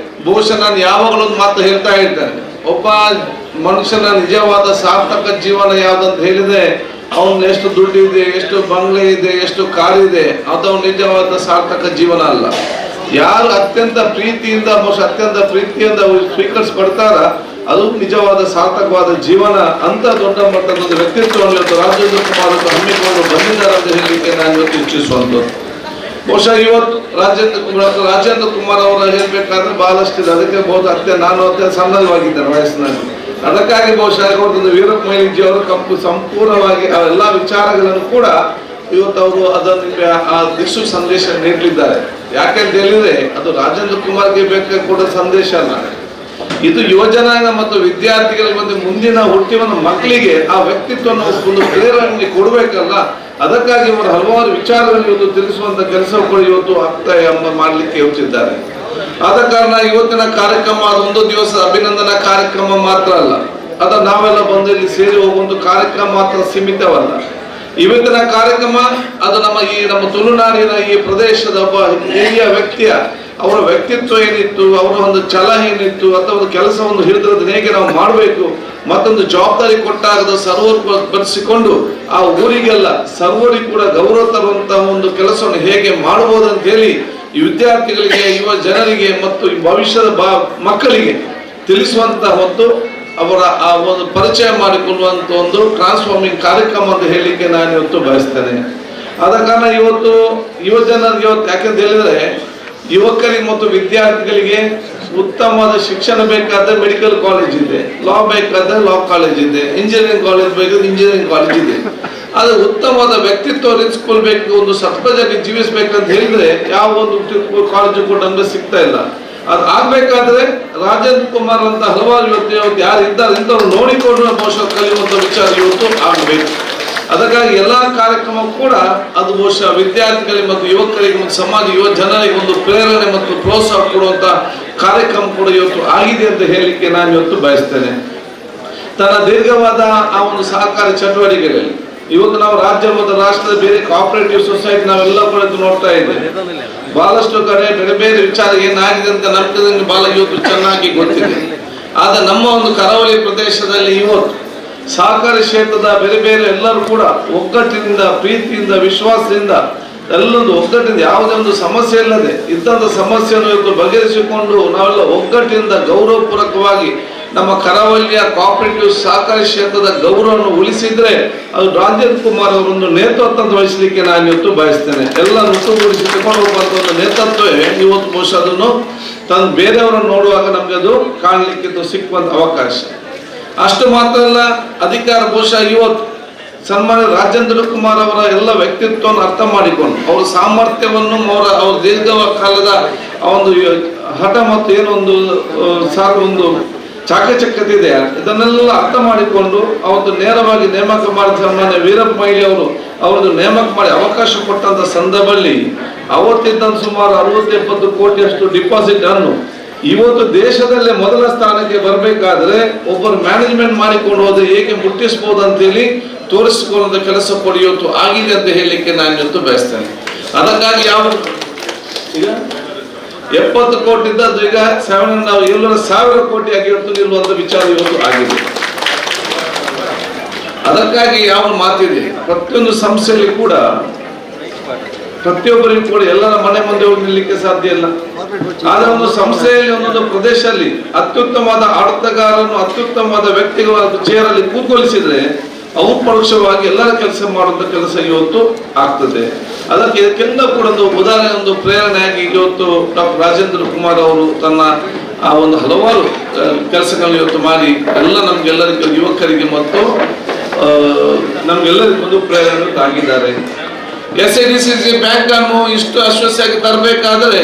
ಬಹುಶಃ ನಾನು ಯಾವಾಗಲೂ ಒಂದು ಮಾತು ಹೇಳ್ತಾ ಇರ್ತೇನೆ, ಒಬ್ಬ ಮನುಷ್ಯನ ನಿಜವಾದ ಸಾರ್ಥಕ ಜೀವನ ಯಾವ್ದಂತ ಹೇಳಿದ್ರೆ ಅವನು ಎಷ್ಟು ದುಡ್ಡಿದೆ, ಎಷ್ಟು ಬಂಗ್ಲೆ ಇದೆ, ಎಷ್ಟು ಕಾರಿದೆ, ಅದು ನಿಜವಾದ ಸಾರ್ಥಕ ಜೀವನ ಅಲ್ಲ. ಯಾರು ಅತ್ಯಂತ ಪ್ರೀತಿಯಿಂದ ಬಹುಶಃ ಅತ್ಯಂತ ಪ್ರೀತಿಯಿಂದ ಸ್ವೀಕರಿಸ್ಕೊಡ್ತಾರ ಅದು ನಿಜವಾದ ಸಾರ್ಥಕವಾದ ಜೀವನ. ಅಂತ ದೊಡ್ಡ ಮಟ್ಟದ ಒಂದು ವ್ಯಕ್ತಿತ್ವವನ್ನು ಇವತ್ತು ರಾಜೇಂದ್ರ ಕುಮಾರ್ ಹಮ್ಮಿಕೊಂಡು ಬಂದಿದ್ದಾರೆ ಅಂತ ಹೇಳಲಿಕ್ಕೆ ನಾನು ಇವತ್ತು ಇಚ್ಛಿಸುವಂಥದ್ದು. ಬಹುಶಃ ಇವತ್ತು ರಾಜೇಂದ್ರ ಕುಮಾರ್ ಅವರ ಹೇಳ್ಬೇಕಾದ್ರೆ ಬಹಳಷ್ಟಿದೆ. ಅದಕ್ಕೆ ಬಹುದ ನಾನು ಅತ್ಯಂತ ಸಣ್ಣವಾಗಿದ್ದೇನೆ ವಯಸ್ಸಿನಲ್ಲಿ. ಅದಕ್ಕಾಗಿ ಬಹುಶಃ ಗೌರವದಿಂದ ವೀರಪ್ಪ ಮೊಯ್ಲಿ ಅವರು ಸಂಪೂರ್ಣವಾಗಿ ಆ ಎಲ್ಲ ವಿಚಾರಗಳನ್ನು ಕೂಡ ಇವತ್ತು ಅವರು ಅದನ್ನು ಆ ದಿಕ್ಸು ಸಂದೇಶ ನೀಡಲಿದ್ದಾರೆ. ಯಾಕೆಂತ ಹೇಳಿದ್ರೆ ಅದು ರಾಜೇಂದ್ರ ಕುಮಾರ್ಗೆ ಬೇಕಾದ ಕೂಡ ಸಂದೇಶ ಅಲ್ಲ, ಇದು ಯುವಜನಾಂಗ ಮತ್ತು ವಿದ್ಯಾರ್ಥಿಗಳಿಗೆ ಮತ್ತು ಮುಂದಿನ ಹುಟ್ಟಿನ ಮಕ್ಕಳಿಗೆ ಆ ವ್ಯಕ್ತಿತ್ವವನ್ನು ಒಂದು ಪ್ರೇರಣೆ ಕೊಡಬೇಕಲ್ಲ. ಅದಕ್ಕಾಗಿ ಅವರು ಹಲವಾರು ವಿಚಾರಗಳನ್ನು ಇವತ್ತು ತಿಳಿಸುವಂತ ಕೆಲಸ ಕೂಡ ಇವತ್ತು ಮಾಡಲಿಕ್ಕೆ ಯೋಚಿಸಿದ್ದಾರೆ. ಆದ ಕಾರಣ ಇವತ್ತಿನ ಕಾರ್ಯಕ್ರಮ ಅದೊಂದು ದಿವಸ ಅಭಿನಂದನಾ ಕಾರ್ಯಕ್ರಮ ಮಾತ್ರ ಅಲ್ಲ, ಅದ ನಾವೆಲ್ಲ ಬಂದು ಇಲ್ಲಿ ಸೇರಿ ಹೋಗುವಂತ ಕಾರ್ಯಕ್ರಮ ಮಾತ್ರ ಸೀಮಿತವಲ್ಲ. ಇವತ್ತಿನ ಕಾರ್ಯಕ್ರಮ ಅದು ನಮ್ಮ ತುಳುನಾಡಿನ ಈ ಪ್ರದೇಶದ ಒಬ್ಬ ಹಿರಿಯ ವ್ಯಕ್ತಿಯ ಅವರ ವ್ಯಕ್ತಿತ್ವ ಏನಿತ್ತು, ಅವರ ಒಂದು ಛಲ ಏನಿತ್ತು, ಅಥವಾ ಒಂದು ಕೆಲಸವನ್ನು ಹಿಡಿದ್ರದ್ದು ಹೇಗೆ ನಾವು ಮಾಡಬೇಕು, ಮತ್ತೊಂದು ಜವಾಬ್ದಾರಿ ಕೊಟ್ಟಾಗ ಸರ್ವರ್ಪಡಿಸಿಕೊಂಡು ಆ ಊರಿಗೆಲ್ಲ ಸರ್ವರಿಗೆ ಕೂಡ ಗೌರವ ತರುವಂತಹ ಒಂದು ಕೆಲಸವನ್ನು ಹೇಗೆ ಮಾಡಬಹುದು ಅಂತ ಹೇಳಿ ಈ ವಿದ್ಯಾರ್ಥಿಗಳಿಗೆ, ಯುವ ಜನರಿಗೆ ಮತ್ತು ಭವಿಷ್ಯದ ಮಕ್ಕಳಿಗೆ ತಿಳಿಸುವಂತ ಮತ್ತು ಅವರ ಆ ಒಂದು ಪರಿಚಯ ಮಾಡಿಕೊಳ್ಳುವಂತ ಒಂದು ಟ್ರಾನ್ಸ್ಫಾರ್ಮಿಂಗ್ ಕಾರ್ಯಕ್ರಮ ಅಂತ ಹೇಳಲಿಕ್ಕೆ ನಾನು ಇವತ್ತು ಬಯಸ್ತೇನೆ. ಆದ ಕಾರಣ ಇವತ್ತು ಯುವ ಜನರಿಗೆ ಯಾಕೆಂತ ಹೇಳಿದ್ರೆ ಯುವಕರಿಗೆ ಮತ್ತು ವಿದ್ಯಾರ್ಥಿಗಳಿಗೆ ಉತ್ತಮವಾದ ಶಿಕ್ಷಣ ಬೇಕಾದ್ರೆ ಮೆಡಿಕಲ್ ಕಾಲೇಜ್ ಇದೆ, ಲಾ ಬೇಕಾದ್ರೆ ಲಾ ಕಾಲೇಜ್ ಇದೆ, ಇಂಜಿನಿಯರಿಂಗ್ ಕಾಲೇಜ್ ಬೇಕಾದ್ರೆ ಇಂಜಿನಿಯರಿಂಗ್ ಕಾಲೇಜ್ ಇದೆ. ಅದು ಉತ್ತಮವಾದ ವ್ಯಕ್ತಿತ್ವ ಇರಿಸಿಕೊಳ್ಬೇಕು, ಒಂದು ಸತ್ಪಜಾಗಿ ಜೀವಿಸಬೇಕಂತ ಹೇಳಿದ್ರೆ ಯಾವ ಒಂದು ಕಾಲೇಜು ಕೂಡ ನಮ್ಗೆ ಸಿಗ್ತಾ ಇಲ್ಲ. ಅದು ಆಗ್ಬೇಕಾದ್ರೆ ರಾಜೇಂದ್ರ ಕುಮಾರ್ ಅಂತ ಹಲವಾರು ಇವತ್ತು ಯಾರು ಇದ್ದಾರೆ ಇಂಥವ್ರು ನೋಡಿಕೊಂಡು ಬಹುಶಃ ಕಲಿಯುವಂತ ವಿಚಾರ ಇವತ್ತು ಆಗಬೇಕು. ಅದಕ್ಕಾಗಿ ಎಲ್ಲಾ ಕಾರ್ಯಕ್ರಮ ಕೂಡ ಅದು ಬಹುಶಃ ವಿದ್ಯಾರ್ಥಿಗಳಿಗೆ ಮತ್ತು ಯುವಕರಿಗೆ ಮತ್ತು ಸಮಾಜ ಯುವ ಜನರಿಗೆ ಒಂದು ಪ್ರೇರಣೆ ಮತ್ತು ಪ್ರೋತ್ಸಾಹ ಕೊಡುವಂತ ಕಾರ್ಯಕ್ರಮ ಕೂಡ ಇವತ್ತು ಆಗಿದೆ ಅಂತ ಹೇಳಲಿಕ್ಕೆ ನಾನು ಇವತ್ತು ಬಯಸ್ತೇನೆ. ತನ್ನ ದೀರ್ಘವಾದ ಆ ಒಂದು ಸಹಕಾರಿ ಚಟುವಟಿಕೆಗಳಲ್ಲಿ ಇವತ್ತು ನಾವು ರಾಜ್ಯ ಮತ್ತು ರಾಷ್ಟ್ರದ ಬೇರೆ ಕೋಆಪರೇಟಿವ್ ಸೊಸೈಟಿ ನಾವೆಲ್ಲ ಕೂಡ ನೋಡ್ತಾ ಇದ್ದೇವೆ. ಬಹಳಷ್ಟು ಕಡೆ ಬೇರೆ ಬೇರೆ ವಿಚಾರ ಏನಾಗಿದೆ ಅಂತ ನಮ್ಗೆ ಬಹಳ ಇವತ್ತು ಚೆನ್ನಾಗಿ ಗೊತ್ತಿದೆ. ಆದ್ರೆ ನಮ್ಮ ಒಂದು ಕರಾವಳಿ ಪ್ರದೇಶದಲ್ಲಿ ಇವತ್ತು ಸಹಕಾರಿ ಕ್ಷೇತ್ರದ ಬೇರೆ ಬೇರೆ ಎಲ್ಲರೂ ಕೂಡ ಒಗ್ಗಟ್ಟಿನಿಂದ, ಪ್ರೀತಿಯಿಂದ, ವಿಶ್ವಾಸದಿಂದ ಎಲ್ಲೊಂದು ಒಗ್ಗಟ್ಟಿಂದ ಯಾವುದೇ ಒಂದು ಸಮಸ್ಯೆ ಇಲ್ಲದೆ ಇದ್ದಂಥ ಸಮಸ್ಯೆಯನ್ನು ಇವತ್ತು ಬಗೆಹರಿಸಿಕೊಂಡು ನಾವೆಲ್ಲ ಒಗ್ಗಟ್ಟಿನಿಂದ ಗೌರವಪೂರ್ವಕವಾಗಿ ನಮ್ಮ ಕರಾವಳಿಯ ಕೋಆಪರೇಟಿವ್ ಸಹಕಾರಿ ಕ್ಷೇತ್ರದ ಗೌರವವನ್ನು ಉಳಿಸಿದ್ರೆ ಅದು ರಾಜೇಂದ್ರ ಕುಮಾರ್ ಅವರೊಂದು ನೇತೃತ್ವ ವಹಿಸಲಿಕ್ಕೆ ನಾನು ಇವತ್ತು ಬಯಸ್ತೇನೆ. ಎಲ್ಲ ಋತುಗೂಡಿಸಿಕೊಂಡು ಹೋಗುವಂತ ಒಂದು ನೇತೃತ್ವವೇ ಇವತ್ತು ಬಹುಶಃ ಅದನ್ನು ತನ್ನ ಬೇರೆಯವರನ್ನು ನೋಡುವಾಗ ನಮ್ಗೆ ಅದು ಕಾಣಲಿಕ್ಕೆ ಸಿಕ್ಕುವಂತ ಅವಕಾಶ. ಅಷ್ಟು ಮಾತ್ರ ಅಲ್ಲ, ಅಧಿಕಾರ ಬಹುಶಃ ಇವತ್ತು ಸನ್ಮಾನ್ಯ ರಾಜೇಂದ್ರ ಕುಮಾರ್ ಅವರ ಎಲ್ಲ ವ್ಯಕ್ತಿತ್ವವನ್ನು ಅರ್ಥ ಮಾಡಿಕೊಂಡು ಅವರ ಸಾಮರ್ಥ್ಯವನ್ನು ಅವರ ದೀರ್ಘ ಕಾಲದ ಆ ಒಂದು ಹಠ ಮತ್ತು ಏನೊಂದು ಒಂದು ಚಾಕಚಕ್ಯತೆ ಇದೆ ಇದನ್ನೆಲ್ಲ ಅರ್ಥ ಮಾಡಿಕೊಂಡು ಅವತ್ತು ನೇರವಾಗಿ ನೇಮಕ ಮಾಡಿದ ಸನ್ಮಾನ್ಯ ವೀರಪ್ಪ ಮೊಯ್ಲಿ ಅವರದ್ದು ನೇಮಕ ಮಾಡಿ ಅವಕಾಶ ಕೊಟ್ಟಂತ ಸಂದರ್ಭದಲ್ಲಿ ಅವತ್ತಿದ್ದಂತ ಸುಮಾರು 60-70 ಕೋಟಿಯಷ್ಟು ಡಿಪಾಸಿಟ್ ಅನ್ನು ಇವತ್ತು ದೇಶದಲ್ಲೇ ಮೊದಲ ಸ್ಥಾನಕ್ಕೆ ಬರಬೇಕಾದ್ರೆ ಒಬ್ಬರು ಮ್ಯಾನೇಜ್ಮೆಂಟ್ ಮಾಡಿಕೊಂಡು ಹೋದ್ರೆ ಹೇಗೆ ಮುಟ್ಟಿಸಬಹುದು ಅಂತ ಹೇಳಿ ತೋರಿಸಿಕೊಳ್ಳುವ ಕೆಲಸ ಕೂಡ ಇವತ್ತು ಆಗಿದೆ ಅಂತ ಹೇಳಲಿಕ್ಕೆ ನಾನು ಇವತ್ತು ಬಯಸ್ತೇನೆ. ಅದಕ್ಕಾಗಿ ಯಾವ ಈಗ 70 ಕೋಟಿ ಇದ್ದದ್ದು ಈಗ 700,000 ಕೋಟಿ ಆಗಿ ಇವತ್ತು ನಿಲ್ಲುವಂತ ವಿಚಾರ ಇವತ್ತು ಆಗಿದೆ. ಅದಕ್ಕಾಗಿ ಯಾವ ಮಾತಿದೆ, ಪ್ರತಿಯೊಂದು ಸಂಸ್ಥೆಯಲ್ಲಿ ಕೂಡ ಪ್ರತಿಯೊಬ್ಬರಿಗೂ ಕೂಡ ಎಲ್ಲರ ಮನೆ ಮುಂದೆ ಹೋಗಿ ನಿಲ್ಲಲಿಕ್ಕೆ ಸಾಧ್ಯ ಇಲ್ಲ. ಆದ್ರೆ ಒಂದು ಸಂಸ್ಥೆಯಲ್ಲಿ ಒಂದೊಂದು ಪ್ರದೇಶದಲ್ಲಿ ಅತ್ಯುತ್ತಮವಾದ ಆಡಳಿತಗಾರನು, ಅತ್ಯುತ್ತಮವಾದ ವ್ಯಕ್ತಿಗಳ ಚೇರಲ್ಲಿ ಕೂತ್ಕೊಳಿಸಿದ್ರೆ ಅವು ಪರೋಕ್ಷವಾಗಿ ಎಲ್ಲರ ಕೆಲಸ ಮಾಡುವಂತ ಕೆಲಸ ಇವತ್ತು ಆಗ್ತದೆ. ಅದಕ್ಕೆ ಇದಕ್ಕೆಲ್ಲ ಕೂಡ ಒಂದು ಉದಾಹರಣೆ, ಒಂದು ಪ್ರೇರಣೆಯಾಗಿ ಇವತ್ತು ಡಾಕ್ಟರ್ ರಾಜೇಂದ್ರ ಕುಮಾರ್ ಅವರು ತನ್ನ ಆ ಒಂದು ಹಲವಾರು ಕೆಲಸಗಳನ್ನು ಇವತ್ತು ಮಾಡಿ ಎಲ್ಲ ನಮ್ಗೆಲ್ಲರಿಗೂ ಯುವಕರಿಗೆ ಮತ್ತು ನಮ್ಗೆಲ್ಲರಿಗೂ ಒಂದು ಪ್ರೇರಣೆ ಆಗಿದ್ದಾರೆ. SIDCC ಬ್ಯಾಂಕ್ ಅನ್ನು ಇಷ್ಟು ಅಶ್ವಸ್ಯಾಗಿ ತರಬೇಕಾದ್ರೆ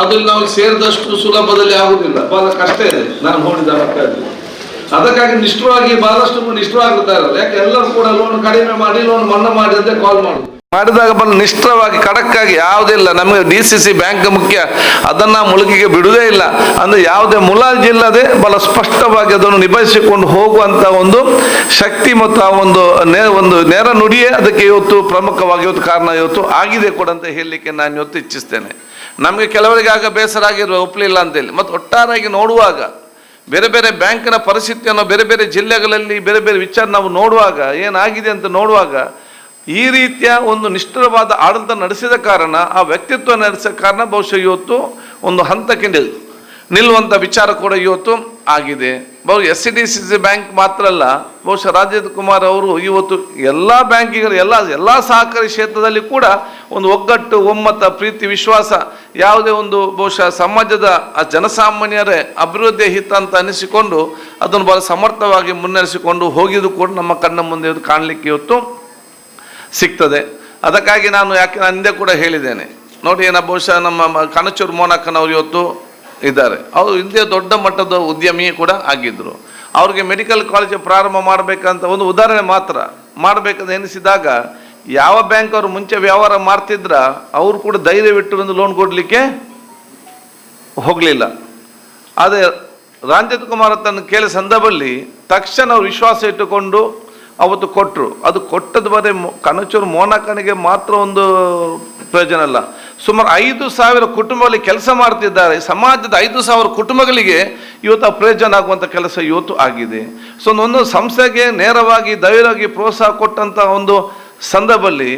ಅದು ನಾವು ಸೇರಿದಷ್ಟು ಸುಲಭದಲ್ಲಿ ಆಗುದಿಲ್ಲ, ಬಹಳ ಕಷ್ಟ ಇದೆ. ನಾನು ನೋಡಿದ ಮಕ್ಕಳು ಅದಕ್ಕಾಗಿ ನಿಷ್ಠವಾಗಿ ಬಹಳಷ್ಟು ನಿಷ್ಠವಾಗುತ್ತಾ ಇರೋದು. ಯಾಕೆ ಎಲ್ಲರೂ ಕೂಡ ಲೋನ್ ಕಡಿಮೆ ಮಾಡಿ, ಲೋನ್ ಮನ್ನಾ ಮಾಡಿ ಅಂತ ಕಾಲ್ ಮಾಡಿದಾಗ ಬಹಳ ನಿಷ್ಠವಾಗಿ ಖಡಕ್ಕಾಗಿ ಯಾವುದಿಲ್ಲ, ನಮಗೆ DCC ಬ್ಯಾಂಕ್ ಮುಖ್ಯ, ಅದನ್ನ ಮುಳುಗಿಗೆ ಬಿಡುವುದೇ ಇಲ್ಲ ಅಂದ್ರೆ ಯಾವುದೇ ಮುಲಾಜಿಲ್ಲದೆ ಬಹಳ ಸ್ಪಷ್ಟವಾಗಿ ಅದನ್ನು ನಿಭಾಯಿಸಿಕೊಂಡು ಹೋಗುವಂತ ಒಂದು ಶಕ್ತಿ ಮತ್ತು ಆ ಒಂದು ನೇರ ನುಡಿಯೇ ಅದಕ್ಕೆ ಇವತ್ತು ಪ್ರಮುಖವಾಗಿ ಇವತ್ತು ಕಾರಣ ಇವತ್ತು ಆಗಿದೆ ಕೂಡ ಅಂತ ಹೇಳಲಿಕ್ಕೆ ನಾನು ಇವತ್ತು ಇಚ್ಛಿಸ್ತೇನೆ. ನಮಗೆ ಕೆಲವರಿಗೆ ಆಗ ಬೇಸರ ಆಗಿರುವ ಒಪ್ಪಲಿಲ್ಲ ಅಂತೇಳಿ, ಮತ್ತು ಒಟ್ಟಾರೆಯಾಗಿ ನೋಡುವಾಗ ಬೇರೆ ಬೇರೆ ಬ್ಯಾಂಕಿನ ಪರಿಸ್ಥಿತಿಯನ್ನು ಬೇರೆ ಬೇರೆ ಜಿಲ್ಲೆಗಳಲ್ಲಿ ಬೇರೆ ಬೇರೆ ವಿಚಾರ ನಾವು ನೋಡುವಾಗ ಏನಾಗಿದೆ ಅಂತ ನೋಡುವಾಗ ಈ ರೀತಿಯ ಒಂದು ನಿಷ್ಠುರವಾದ ಆಡಳಿತ ನಡೆಸಿದ ಕಾರಣ, ಆ ವ್ಯಕ್ತಿತ್ವ ನಡೆಸಿದ ಕಾರಣ ಬಹುಶಃ ಇವತ್ತು ಒಂದು ಹಂತಕ್ಕೆ ನಿಲ್ಲುವಂಥ ವಿಚಾರ ಕೂಡ ಇವತ್ತು ಆಗಿದೆ. SCDCC ಬ್ಯಾಂಕ್ ಮಾತ್ರ ಅಲ್ಲ, ಬಹುಶಃ ರಾಜೇಂದ್ರ ಕುಮಾರ್ ಅವರು ಇವತ್ತು ಎಲ್ಲ ಬ್ಯಾಂಕಿಗಳು ಎಲ್ಲ ಸಹಕಾರಿ ಕ್ಷೇತ್ರದಲ್ಲಿ ಕೂಡ ಒಂದು ಒಗ್ಗಟ್ಟು, ಒಮ್ಮತ, ಪ್ರೀತಿ, ವಿಶ್ವಾಸ, ಯಾವುದೇ ಒಂದು ಬಹುಶಃ ಸಮಾಜದ ಜನಸಾಮಾನ್ಯರೇ ಅಭಿವೃದ್ಧಿ ಹಿತ ಅಂತ ಅನಿಸಿಕೊಂಡು ಅದನ್ನು ಬಹಳ ಸಮರ್ಥವಾಗಿ ಮುನ್ನಡೆಸಿಕೊಂಡು ಹೋಗಿದ್ದು ಕೂಡ ನಮ್ಮ ಕಣ್ಣ ಮುಂದೆ ಕಾಣಲಿಕ್ಕೆ ಇವತ್ತು ಸಿಗ್ತದೆ. ಅದಕ್ಕಾಗಿ ನಾನು ಹಿಂದೆ ಕೂಡ ಹೇಳಿದ್ದೇನೆ ನೋಡಿ, ಬಹುಶಃ ನಮ್ಮ ಕನಚೂರು ಮೋನಕ್ಕನವರು ಇವತ್ತು ಇದ್ದಾರೆ. ಅವರು ಹಿಂದೆ ದೊಡ್ಡ ಮಟ್ಟದ ಉದ್ಯಮಿ ಕೂಡ ಆಗಿದ್ದರು. ಅವ್ರಿಗೆ ಮೆಡಿಕಲ್ ಕಾಲೇಜ್ ಪ್ರಾರಂಭ ಮಾಡಬೇಕಂತ ಒಂದು ಉದಾಹರಣೆ ಮಾತ್ರ ಮಾಡಬೇಕಂತ ಎನಿಸಿದಾಗ ಯಾವ ಬ್ಯಾಂಕ್ ಅವರು ಮುಂಚೆ ವ್ಯವಹಾರ ಮಾಡ್ತಿದ್ರ ಅವರು ಕೂಡ ಧೈರ್ಯವಿಟ್ಟು ಒಂದು ಲೋನ್ ಕೊಡಲಿಕ್ಕೆ ಹೋಗಲಿಲ್ಲ. ಆದರೆ ರಾಜೇಂದ್ರ ಕುಮಾರ್ ತನ್ನ ಕೇಳಿದ ಸಂದರ್ಭದಲ್ಲಿ ತಕ್ಷಣ ಅವರು ವಿಶ್ವಾಸ ಇಟ್ಟುಕೊಂಡು ಅವತ್ತು ಕೊಟ್ಟರು. ಅದು ಕೊಟ್ಟದ್ದು ಬರೀ ಕನಚೂರು ಮೋನಕ್ಕನಿಗೆ ಮಾತ್ರ ಒಂದು ಪ್ರಯೋಜನ ಅಲ್ಲ, ಸುಮಾರು 5,000 ಕುಟುಂಬಗಳಲ್ಲಿ ಕೆಲಸ ಮಾಡ್ತಿದ್ದಾರೆ. ಸಮಾಜದ 5,000 ಕುಟುಂಬಗಳಿಗೆ ಇವತ್ತು ಪ್ರಯೋಜನ ಆಗುವಂಥ ಕೆಲಸ ಇವತ್ತು ಆಗಿದೆ. ಸೊ ಒಂದು ಸಂಸ್ಥೆಗೆ ನೇರವಾಗಿ ಧೈರ್ಯವಾಗಿ ಪ್ರೋತ್ಸಾಹ ಕೊಟ್ಟಂಥ ಒಂದು ಸಂದರ್ಭದಲ್ಲಿ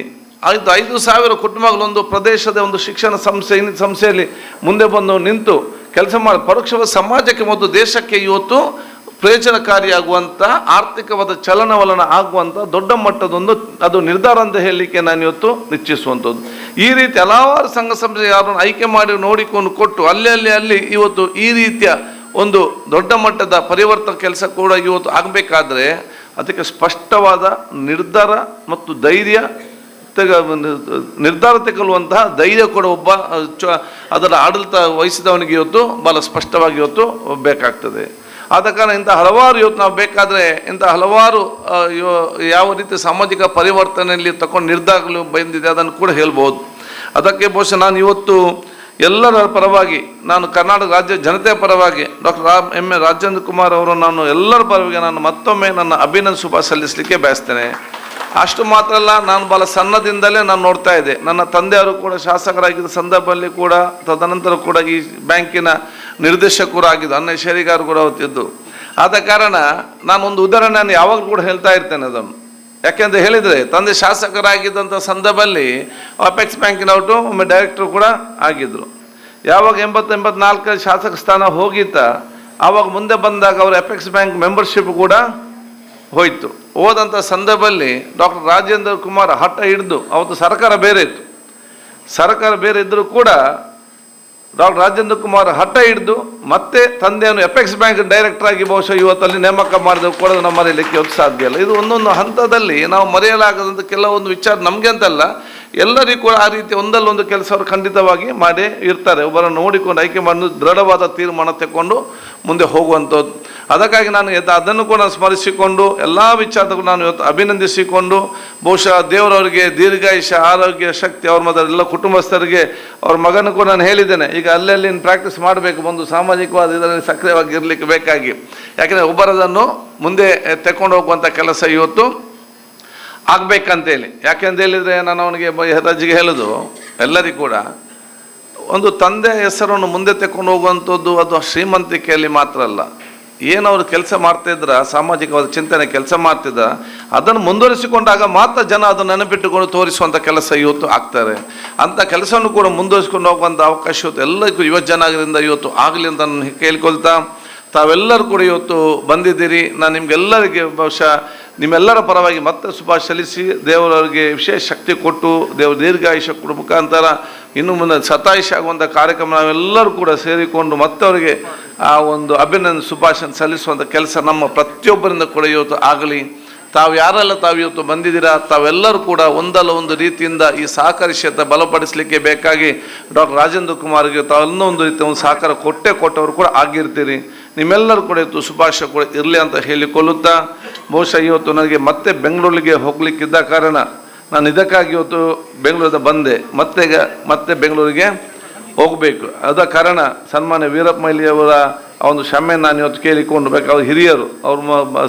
5,000 ಕುಟುಂಬಗಳೊಂದು ಪ್ರದೇಶದ ಒಂದು ಶಿಕ್ಷಣ ಸಂಸ್ಥೆಯಲ್ಲಿ ಮುಂದೆ ಬಂದು ನಿಂತು ಕೆಲಸ ಮಾಡಿ ಪರೋಕ್ಷವಾದ ಸಮಾಜಕ್ಕೆ ಮತ್ತು ದೇಶಕ್ಕೆ ಇವತ್ತು ಪ್ರಯೋಜನಕಾರಿಯಾಗುವಂಥ ಆರ್ಥಿಕವಾದ ಚಲನವಲನ ಆಗುವಂಥ ದೊಡ್ಡ ಮಟ್ಟದೊಂದು ಅದು ನಿರ್ಧಾರ ಅಂತ ಹೇಳಲಿಕ್ಕೆ ನಾನು ಇವತ್ತು ನಿಶ್ಚಯಿಸುವಂಥದ್ದು. ಈ ರೀತಿ ಹಲವಾರು ಸಂಘ ಸಂಸ್ಥೆ ಯಾರನ್ನು ಆಯ್ಕೆ ಮಾಡಿ ನೋಡಿಕೊಂಡು ಕೊಟ್ಟು ಅಲ್ಲಿ ಇವತ್ತು ಈ ರೀತಿಯ ಒಂದು ದೊಡ್ಡ ಮಟ್ಟದ ಪರಿವರ್ತನೆ ಕೆಲಸ ಕೂಡ ಇವತ್ತು ಆಗಬೇಕಾದ್ರೆ ಅದಕ್ಕೆ ಸ್ಪಷ್ಟವಾದ ನಿರ್ಧಾರ ಮತ್ತು ನಿರ್ಧಾರ ತೆಗೆದುಕೊಳ್ಳುವಂತಹ ಧೈರ್ಯ ಕೂಡ ಒಬ್ಬ ಅದರ ಆಡಳಿತ ವಹಿಸಿದವನಿಗೆ ಇವತ್ತು ಭಾಳ ಸ್ಪಷ್ಟವಾಗಿ ಇವತ್ತು ಬೇಕಾಗ್ತದೆ. ಆದ ಕಾರಣ ಇಂಥ ಹಲವಾರು ಇವತ್ತು ನಾವು ಬೇಕಾದರೆ ಇಂಥ ಹಲವಾರು ಯಾವ ರೀತಿ ಸಾಮಾಜಿಕ ಪರಿವರ್ತನೆಯಲ್ಲಿ ತಗೊಂಡು ನಿರ್ಧಾರಗಳು ಬಂದಿದೆ ಅದನ್ನು ಕೂಡ ಹೇಳ್ಬೋದು. ಅದಕ್ಕೆ ಬಹುಶಃ ನಾನು ಇವತ್ತು ಎಲ್ಲರ ಪರವಾಗಿ, ನಾನು ಕರ್ನಾಟಕ ರಾಜ್ಯ ಜನತೆಯ ಪರವಾಗಿ ಡಾಕ್ಟರ್ ರಾಜೇಂದ್ರ ಕುಮಾರ್ ಅವರು ನಾನು ಎಲ್ಲರ ಪರವಾಗಿ ನಾನು ಮತ್ತೊಮ್ಮೆ ನನ್ನ ಅಭಿನಂದನೆ ಶುಭ ಸಲ್ಲಿಸಲಿಕ್ಕೆ ಬಯಸ್ತೇನೆ. ಅಷ್ಟು ಮಾತ್ರ ಅಲ್ಲ, ನಾನು ಭಾಳ ಸಣ್ಣದಿಂದಲೇ ನಾನು ನೋಡ್ತಾ ಇದ್ದೆ. ನನ್ನ ತಂದೆಯವರು ಕೂಡ ಶಾಸಕರಾಗಿದ್ದ ಸಂದರ್ಭದಲ್ಲಿ ಕೂಡ ತದನಂತರ ಕೂಡ ಈ ಬ್ಯಾಂಕಿನ ನಿರ್ದೇಶಕರು ಆಗಿದ್ದು, ಅನ್ನ ಶೇರಿಗಾರು ಕೂಡ ಹೊತ್ತಿದ್ದು. ಆದ ಕಾರಣ ನಾನೊಂದು ಉದಾಹರಣೆಯನ್ನು ಯಾವಾಗಲೂ ಕೂಡ ಹೇಳ್ತಾ ಇರ್ತೇನೆ ಅದನ್ನು. ಯಾಕೆಂತ ಹೇಳಿದರೆ ತಂದೆ ಶಾಸಕರಾಗಿದ್ದಂಥ ಸಂದರ್ಭದಲ್ಲಿ ಅಪೆಕ್ಸ್ ಬ್ಯಾಂಕಿನವರು ಒಮ್ಮೆ ಡೈರೆಕ್ಟರ್ ಕೂಡ ಆಗಿದ್ದರು. ಯಾವಾಗ 84 ಶಾಸಕ ಸ್ಥಾನ ಹೋಗಿತ್ತ ಆವಾಗ ಮುಂದೆ ಬಂದಾಗ ಅವರು ಅಪೆಕ್ಸ್ ಬ್ಯಾಂಕ್ ಮೆಂಬರ್ಶಿಪ್ ಕೂಡ ಹೋಯಿತು. ಹೋದಂಥ ಸಂದರ್ಭದಲ್ಲಿ ಡಾಕ್ಟರ್ ರಾಜೇಂದ್ರ ಕುಮಾರ್ ಹಠ ಹಿಡಿದು, ಅವತ್ತು ಸರ್ಕಾರ ಬೇರೆ ಇತ್ತು, ಸರ್ಕಾರ ಬೇರೆ ಇದ್ದರೂ ಕೂಡ ಡಾಕ್ಟರ್ ರಾಜೇಂದ್ರ ಕುಮಾರ್ ಹಠ ಹಿಡಿದು ಮತ್ತೆ ತಂದೆಯನ್ನು ಅಪೆಕ್ಸ್ ಬ್ಯಾಂಕ್ ಡೈರೆಕ್ಟರ್ ಆಗಿ ಬಹುಶಃ ಇವತ್ತಲ್ಲಿ ನೇಮಕ ಮಾಡಿದ ಕೂಡ ನಾವು ಮರೆಯಲಿಕ್ಕೆ ಇವತ್ತು ಸಾಧ್ಯ ಇಲ್ಲ. ಇದು ಒಂದೊಂದು ಹಂತದಲ್ಲಿ ನಾವು ಮರೆಯಲಾಗದಂಥ ಕೆಲವೊಂದು ವಿಚಾರ ನಮಗೆ ಅಂತಲ್ಲ, ಎಲ್ಲರಿಗೂ ಕೂಡ ಆ ರೀತಿ ಒಂದಲ್ಲೊಂದು ಕೆಲಸ ಅವರು ಖಂಡಿತವಾಗಿ ಮಾಡೇ ಇರ್ತಾರೆ. ಒಬ್ಬರನ್ನು ನೋಡಿಕೊಂಡು ಆಯ್ಕೆ ಮಾಡಿ ದೃಢವಾದ ತೀರ್ಮಾನ ತಗೊಂಡು ಮುಂದೆ ಹೋಗುವಂಥದ್ದು. ಅದಕ್ಕಾಗಿ ನಾನು ಅದನ್ನು ಕೂಡ ಸ್ಮರಿಸಿಕೊಂಡು ಎಲ್ಲ ವಿಚಾರಗಳು ನಾನು ಇವತ್ತು ಅಭಿನಂದಿಸಿಕೊಂಡು ಬಹುಶಃ ದೇವರವರಿಗೆ ದೀರ್ಘಾಯುಷ್ಯ, ಆರೋಗ್ಯ, ಶಕ್ತಿ, ಅವ್ರ ಮೊದಲ ಎಲ್ಲ ಕುಟುಂಬಸ್ಥರಿಗೆ ಅವ್ರ ಮಗನೂ ಕೂಡ ನಾನು ಹೇಳಿದ್ದೇನೆ, ಈಗ ಅಲ್ಲಲ್ಲಿ ಪ್ರಾಕ್ಟೀಸ್ ಮಾಡಬೇಕು, ಒಂದು ಸಾಮಾಜಿಕವಾದ ಇದರಲ್ಲಿ ಸಕ್ರಿಯವಾಗಿ ಇರಲಿಕ್ಕೆ ಬೇಕಾಗಿ. ಯಾಕೆಂದರೆ ಒಬ್ಬರದನ್ನು ಮುಂದೆ ತಗೊಂಡು ಹೋಗುವಂಥ ಕೆಲಸ ಇವತ್ತು ಆಗಬೇಕಂತೇಳಿ. ಯಾಕೆಂತ ಹೇಳಿದರೆ ನಾನು ಅವನಿಗೆ ರಜಿಗೆ ಹೇಳೋದು ಎಲ್ಲರಿಗೂ ಕೂಡ ಒಂದು ತಂದೆ ಹೆಸರನ್ನು ಮುಂದೆ ತಗೊಂಡು ಹೋಗುವಂಥದ್ದು ಅದು ಶ್ರೀಮಂತಿಕೆಯಲ್ಲಿ ಮಾತ್ರ ಅಲ್ಲ. ಏನವರು ಕೆಲಸ ಮಾಡ್ತಿದ್ರ, ಸಾಮಾಜಿಕವಾದ ಚಿಂತನೆ ಕೆಲಸ ಮಾಡ್ತಿದ್ರ, ಅದನ್ನು ಮುಂದುವರಿಸಿಕೊಂಡಾಗ ಮಾತ್ರ ಜನ ಅದನ್ನು ನೆನಪಿಟ್ಟುಕೊಂಡು ತೋರಿಸುವಂಥ ಕೆಲಸ ಇವತ್ತು ಆಗ್ತಾರೆ. ಅಂಥ ಕೆಲಸವನ್ನು ಕೂಡ ಮುಂದುವರಿಸಿಕೊಂಡು ಹೋಗುವಂಥ ಅವಕಾಶ ಇವತ್ತು ಎಲ್ಲರಿಗೂ ಯುವ ಜನಾಂಗದಿಂದ ಇವತ್ತು ಆಗಲಿ ಅಂತ ನಾನು ಕೇಳ್ಕೊಳ್ತಾ, ತಾವೆಲ್ಲರೂ ಕೂಡ ಇವತ್ತು ಬಂದಿದ್ದೀರಿ. ನಾನು ನಿಮಗೆಲ್ಲರಿಗೆ ಬಹುಶಃ ನಿಮ್ಮೆಲ್ಲರ ಪರವಾಗಿ ಮತ್ತೆ ಶುಭಾಶಯ ಸಲ್ಲಿಸಿ ದೇವರವರಿಗೆ ವಿಶೇಷ ಶಕ್ತಿ ಕೊಟ್ಟು ದೇವರು ದೀರ್ಘಾಯುಷ್ಯ ಕೊಡೋ ಮುಖಾಂತರ ಇನ್ನು ಮುಂದೆ ಶತಾಯುಷ್ಯ ಆಗುವಂಥ ಕಾರ್ಯಕ್ರಮ ನಾವೆಲ್ಲರೂ ಕೂಡ ಸೇರಿಕೊಂಡು ಮತ್ತೆ ಅವರಿಗೆ ಆ ಒಂದು ಅಭಿನಂದನೆ ಶುಭಾಶಯ ಸಲ್ಲಿಸುವಂಥ ಕೆಲಸ ನಮ್ಮ ಪ್ರತಿಯೊಬ್ಬರಿಂದ ಕೂಡ ಇವತ್ತು ಆಗಲಿ. ತಾವು ಯಾರೆಲ್ಲ ತಾವು ಇವತ್ತು ಬಂದಿದ್ದೀರಾ ತಾವೆಲ್ಲರೂ ಕೂಡ ಒಂದಲ್ಲ ಒಂದು ರೀತಿಯಿಂದ ಈ ಸಹಕಾರಿ ಕ್ಷೇತ್ರ ಬಲಪಡಿಸಲಿಕ್ಕೆ ಬೇಕಾಗಿ ಡಾಕ್ಟರ್ ರಾಜೇಂದ್ರ ಕುಮಾರ್ಗೆ ತಾವೆಲ್ಲ ಒಂದು ರೀತಿಯ ಒಂದು ಸಹಕಾರ ಕೊಟ್ಟವರು ಕೂಡ ಆಗಿರ್ತೀರಿ. ನಿಮ್ಮೆಲ್ಲರೂ ಕೂಡ ಇವತ್ತು ಶುಭಾಶಯ ಕೂಡ ಇರಲಿ ಅಂತ ಹೇಳಿಕೊಳ್ಳುತ್ತಾ, ಬಹುಶಃ ಇವತ್ತು ನನಗೆ ಮತ್ತೆ ಬೆಂಗಳೂರಿಗೆ ಹೋಗ್ಲಿಕ್ಕಿದ್ದ ಕಾರಣ ನಾನು ಇದಕ್ಕಾಗಿ ಇವತ್ತು ಬೆಂಗಳೂರಿಂದ ಬಂದೆ. ಮತ್ತೆ ಬೆಂಗಳೂರಿಗೆ ಹೋಗಬೇಕು. ಅದ ಕಾರಣ ಸನ್ಮಾನ್ಯ ವೀರಪ್ಪ ಮೊಯ್ಲಿಯವರ ಆ ಒಂದು ಕ್ಷಮೆ ನಾನು ಇವತ್ತು ಕೇಳಿಕೊಂಡು ಬೇಕಾದ ಹಿರಿಯರು, ಅವರು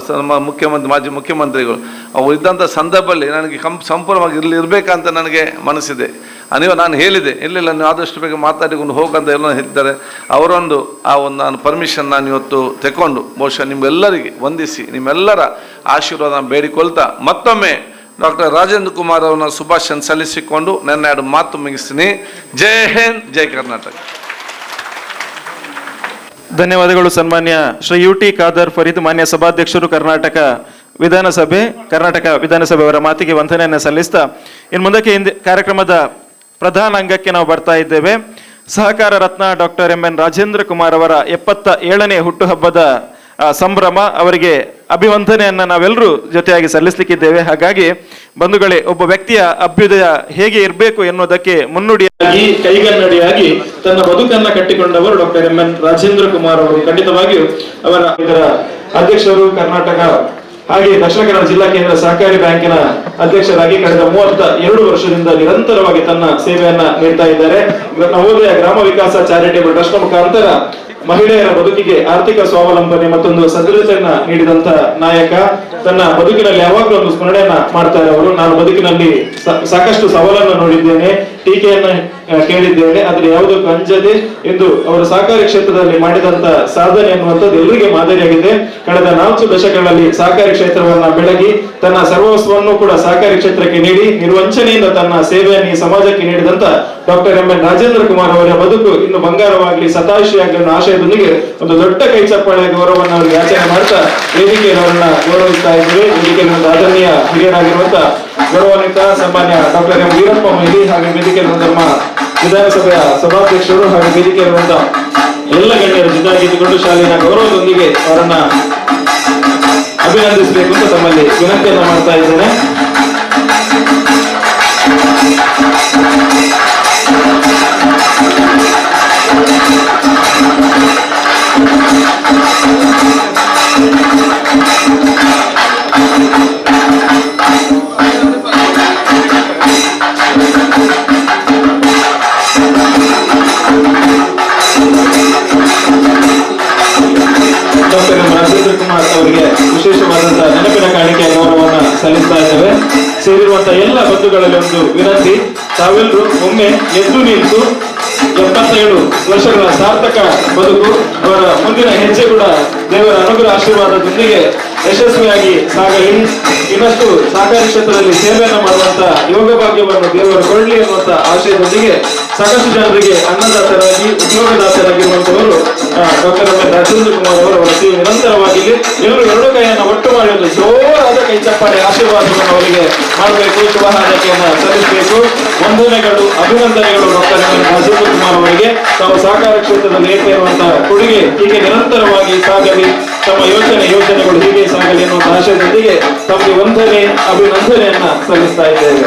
ಮುಖ್ಯಮಂತ್ರಿ, ಮಾಜಿ ಮುಖ್ಯಮಂತ್ರಿಗಳು ಅವರು ಇದ್ದಂಥ ಸಂದರ್ಭದಲ್ಲಿ ನನಗೆ ಸಂಪೂರ್ಣವಾಗಿ ಇರಬೇಕಂತ ನನಗೆ ಮನಸ್ಸಿದೆ. ನೀವು ನಾನು ಹೇಳಿದೆ, ಇರಲಿಲ್ಲ ನೀವು ಆದಷ್ಟು ಬೇಗ ಮಾತಾಡಿಕೊಂಡು ಹೋಗಂತ ಎಲ್ಲ ಹೇಳ್ತಾರೆ. ಅವರೊಂದು ಆ ಒಂದು ನಾನು ಪರ್ಮಿಷನ್ ನಾನು ಇವತ್ತು ತಗೊಂಡು ಬಹುಶಃ ನಿಮ್ಮೆಲ್ಲರಿಗೆ ವಂದಿಸಿ ನಿಮ್ಮೆಲ್ಲರ ಆಶೀರ್ವಾದ ಬೇಡಿಕೊಳ್ತಾ ಮತ್ತೊಮ್ಮೆ ಡಾಕ್ಟರ್ ರಾಜೇಂದ್ರ ಕುಮಾರ್ ಅವರನ್ನ ಶುಭಾಶಯ ಸಲ್ಲಿಸಿಕೊಂಡು ನನ್ನ ಎರಡು ಮಾತು ಮುಗಿಸ್ತೀನಿ. ಜೈ ಹಿಂದ್, ಜೈ ಕರ್ನಾಟಕ. ಧನ್ಯವಾದಗಳು ಸನ್ಮಾನ್ಯ ಶ್ರೀ UT ಖಾದರ್ ಫರೀದ್, ಮಾನ್ಯ ಸಭಾಧ್ಯಕ್ಷರು, ಕರ್ನಾಟಕ ವಿಧಾನಸಭೆ ಅವರ ಮಾತಿಗೆ ವಂದನೆಯನ್ನು ಸಲ್ಲಿಸ್ತಾ ಇನ್ನು ಮುಂದಕ್ಕೆ ಕಾರ್ಯಕ್ರಮದ ಪ್ರಧಾನ ಅಂಗಕ್ಕೆ ನಾವು ಬರ್ತಾ ಇದ್ದೇವೆ. ಸಹಕಾರ ರತ್ನ ಡಾಕ್ಟರ್ MN ರಾಜೇಂದ್ರ ಕುಮಾರ್ ಅವರ 77ನೇ ಹುಟ್ಟುಹಬ್ಬದ ಸಂಭ್ರಮ, ಅವರಿಗೆ ಅಭಿವಂದನೆಯನ್ನ ನಾವೆಲ್ಲರೂ ಜೊತೆಯಾಗಿ ಸಲ್ಲಿಸಲಿಕ್ಕಿದ್ದೇವೆ. ಹಾಗಾಗಿ ಬಂಧುಗಳೇ, ಒಬ್ಬ ವ್ಯಕ್ತಿಯ ಅಭ್ಯುದಯ ಹೇಗೆ ಇರಬೇಕು ಎನ್ನುವುದಕ್ಕೆ ಮುನ್ನುಡಿಯಾಗಿ, ಕೈಗನ್ನಡಿಯಾಗಿ ತನ್ನ ಬದುಕನ್ನ ಕಟ್ಟಿಕೊಂಡವರು ಡಾಕ್ಟರ್ MN ರಾಜೇಂದ್ರ ಕುಮಾರ್ ಅವರು. ಖಂಡಿತವಾಗಿಯೂ ಅವರ ಇದರ ಅಧ್ಯಕ್ಷರು, ಕರ್ನಾಟಕ ಹಾಗೆ ದಕ್ಷಿಣ ಕನ್ನಡ ಜಿಲ್ಲಾ ಕೇಂದ್ರ ಸಹಕಾರಿ ಬ್ಯಾಂಕಿನ ಅಧ್ಯಕ್ಷರಾಗಿ ಕಳೆದ 32 ವರ್ಷದಿಂದ ನಿರಂತರವಾಗಿ ತನ್ನ ಸೇವೆಯನ್ನ ನೀಡ್ತಾ ಇದ್ದಾರೆ. ನವೋದಯ ಗ್ರಾಮ ವಿಕಾಸ ಚಾರಿಟೇಬಲ್ ಟ್ರಸ್ಟ್ ಮುಖಾಂತರ ಮಹಿಳೆಯರ ಬದುಕಿಗೆ ಆರ್ಥಿಕ ಸ್ವಾವಲಂಬನೆ ಮತ್ತೊಂದು ಸದೃಢತೆಯನ್ನ ನೀಡಿದಂತ ನಾಯಕ. ತನ್ನ ಬದುಕಿನಲ್ಲಿ ಯಾವಾಗಲೂ ಒಂದು ಸ್ಮರಣೆಯನ್ನ ಮಾಡ್ತಾರೆ ಅವರು. ನಾನು ಬದುಕಿನಲ್ಲಿ ಸಾಕಷ್ಟು ಸವಾಲನ್ನು ನೋಡಿದ್ದೇನೆ, ಟೀಕೆಯನ್ನ ಕೇಳಿದ್ದೇನೆ, ಆದ್ರೆ ಯಾವುದಕ್ಕೂ ಅಂಜದೆ ಎಂದು ಅವರು ಸಹಕಾರಿ ಕ್ಷೇತ್ರದಲ್ಲಿ ಮಾಡಿದಂತ ಸಾಧನೆ ಎನ್ನುವಂಥದ್ದು ಎಲ್ಲರಿಗೆ ಮಾದರಿಯಾಗಿದೆ. ಕಳೆದ 4 ದಶಕಗಳಲ್ಲಿ ಸಹಕಾರಿ ಕ್ಷೇತ್ರವನ್ನ ಬೆಳಗಿ ತನ್ನ ಸರ್ವಸ್ವವನ್ನು ಕೂಡ ಸಹಕಾರಿ ಕ್ಷೇತ್ರಕ್ಕೆ ನೀಡಿ ನಿರ್ವಂಚನೆಯಿಂದ ತನ್ನ ಸೇವೆಯನ್ನು ಈ ಸಮಾಜಕ್ಕೆ ನೀಡಿದಂತ ಡಾಕ್ಟರ್ MN ರಾಜೇಂದ್ರ ಕುಮಾರ್ ಅವರ ಬದುಕು ಇನ್ನು ಬಂಗಾರವಾಗಲಿ, ಸತಾಶಿಯಾಗಲಿ ಅನ್ನೋ ಆಶಯದೊಂದಿಗೆ ಒಂದು ದೊಡ್ಡ ಕೈ ಚಪ್ಪಾಳೆ ಗೌರವವನ್ನು ಅವರಿಗೆ ಯಾಚನೆ ಮಾಡ್ತಾ ವೇದಿಕೆಯಲ್ಲಿ ಅವರನ್ನ ಗೌರವಿಸ್ತಾ ಇದ್ದೇವೆ. ವೇದಿಕೆಯಲ್ಲಿ ಒಂದು ಆದರಣೀಯ ಹಿರಿಯರಾಗಿರುವಂತ ಗೌರವಾನ್ವಿತ ಸನ್ಮಾನ್ಯ ಡಾಕ್ಟರ್ M ವೀರಪ್ಪ ಮೊಯ್ಲಿ ಹಾಗೂ ವೇದಿಕೆಯಲ್ಲಿ ನಮ್ಮ ವಿಧಾನಸಭೆಯ ಸಭಾಧ್ಯಕ್ಷರು ಹಾಗೂ ವೇದಿಕೆಯಲ್ಲಿರುವಂತ ಎಲ್ಲ ಗಣ್ಯರ ಜೊತೆಯಾಗಿದ್ದುಕೊಂಡು ಶಾಲೆಯ ಗೌರವದೊಂದಿಗೆ ಅವರನ್ನ ಅಭಿನಂದಿಸಬೇಕು ಅಂತ ತಮ್ಮಲ್ಲಿ ವಿನಂತಿಯನ್ನ ಮಾಡ್ತಾ ಇದ್ದೇನೆ. ಡಾಕ್ಟರ್ M ರಾಜೇಂದ್ರ ಕುಮಾರ್ ಅವರಿಗೆ ವಿಶೇಷವಾದಂತಹ ನೆನಪಿನ ಕಾಣಿಕೆಯ ಗೌರವವನ್ನು ಸಲ್ಲಿಸ್ತಾ ಇದ್ದೇವೆ. ಸೇರಿರುವಂತಹ ಎಲ್ಲ ಬಂಧುಗಳಲ್ಲಿ ಒಂದು ವಿನಂತಿ, ತಾವೆಲ್ಲರೂ ಒಮ್ಮೆ ಎದ್ದು ನಿಂತು 77 ವರ್ಷಗಳ ಸಾರ್ಥಕ ಬದುಕು, ಅವರ ಮುಂದಿನ ಹೆಜ್ಜೆ ಕೂಡ ದೇವರ ಅನುಗ್ರಹ ಆಶೀರ್ವಾದದೊಂದಿಗೆ ಯಶಸ್ವಿಯಾಗಿ ಸಾಗಲಿ. ಇನ್ನಷ್ಟು ಸಹಕಾರಿ ಕ್ಷೇತ್ರದಲ್ಲಿ ಸೇವೆಯನ್ನು ಮಾಡುವಂತ ಯೋಗ ಭಾಗ್ಯವನ್ನು ದೇವರು ಕೊಡಲಿ ಎನ್ನುವಂತ ಆಶಯದೊಂದಿಗೆ ಸಾಕಷ್ಟು ಜನರಿಗೆ ಅನ್ನದಾತರಾಗಿ ಉದ್ಯೋಗದಾತರಾಗಿರುವಂತವರು ಡಾಕ್ಟರ್ MN ರಾಜೇಂದ್ರ ಕುಮಾರ್ ಅವರು ಅವರ ಸೇವೆ ನಿರಂತರವಾಗಿರಲಿ. ಎಲ್ಲರೂ 2 ಕೈಯನ್ನು ಒಟ್ಟು ಮಾಡಿ ಒಂದು ಜೋರಾದ ಕೈ ಚಪ್ಪಾಳೆ ಆಶೀರ್ವಾದವನ್ನು ಅವರಿಗೆ ಮಾಡಬೇಕು, ಶುಭ ಹಾರೈಕೆಯನ್ನು ಸಲ್ಲಿಸಬೇಕು. ವಂದನೆಗಳು, ಅಭಿನಂದನೆಗಳು ಡಾಕ್ಟರ್ MN ರಾಜೇಂದ್ರ ಕುಮಾರ್ ಅವರಿಗೆ. ತಾವು ಸಹಕಾರ ಕ್ಷೇತ್ರದಲ್ಲಿ ನೀಡ್ತಾ ಇರುವಂತಹ ಕೊಡುಗೆ ಹೀಗೆ ನಿರಂತರವಾಗಿ ಸಾಗಲಿ, ತಮ್ಮ ಯೋಜನೆಗಳು ಹೀಗೆ ಸಾಗಲಿ ಎನ್ನುವಂತ ಆಶಯದೊಂದಿಗೆ ತಮಗೆ ವಂದನೆ, ಅಭಿನಂದನೆಯನ್ನ ಸಲ್ಲಿಸ್ತಾ ಇದ್ದೇವೆ.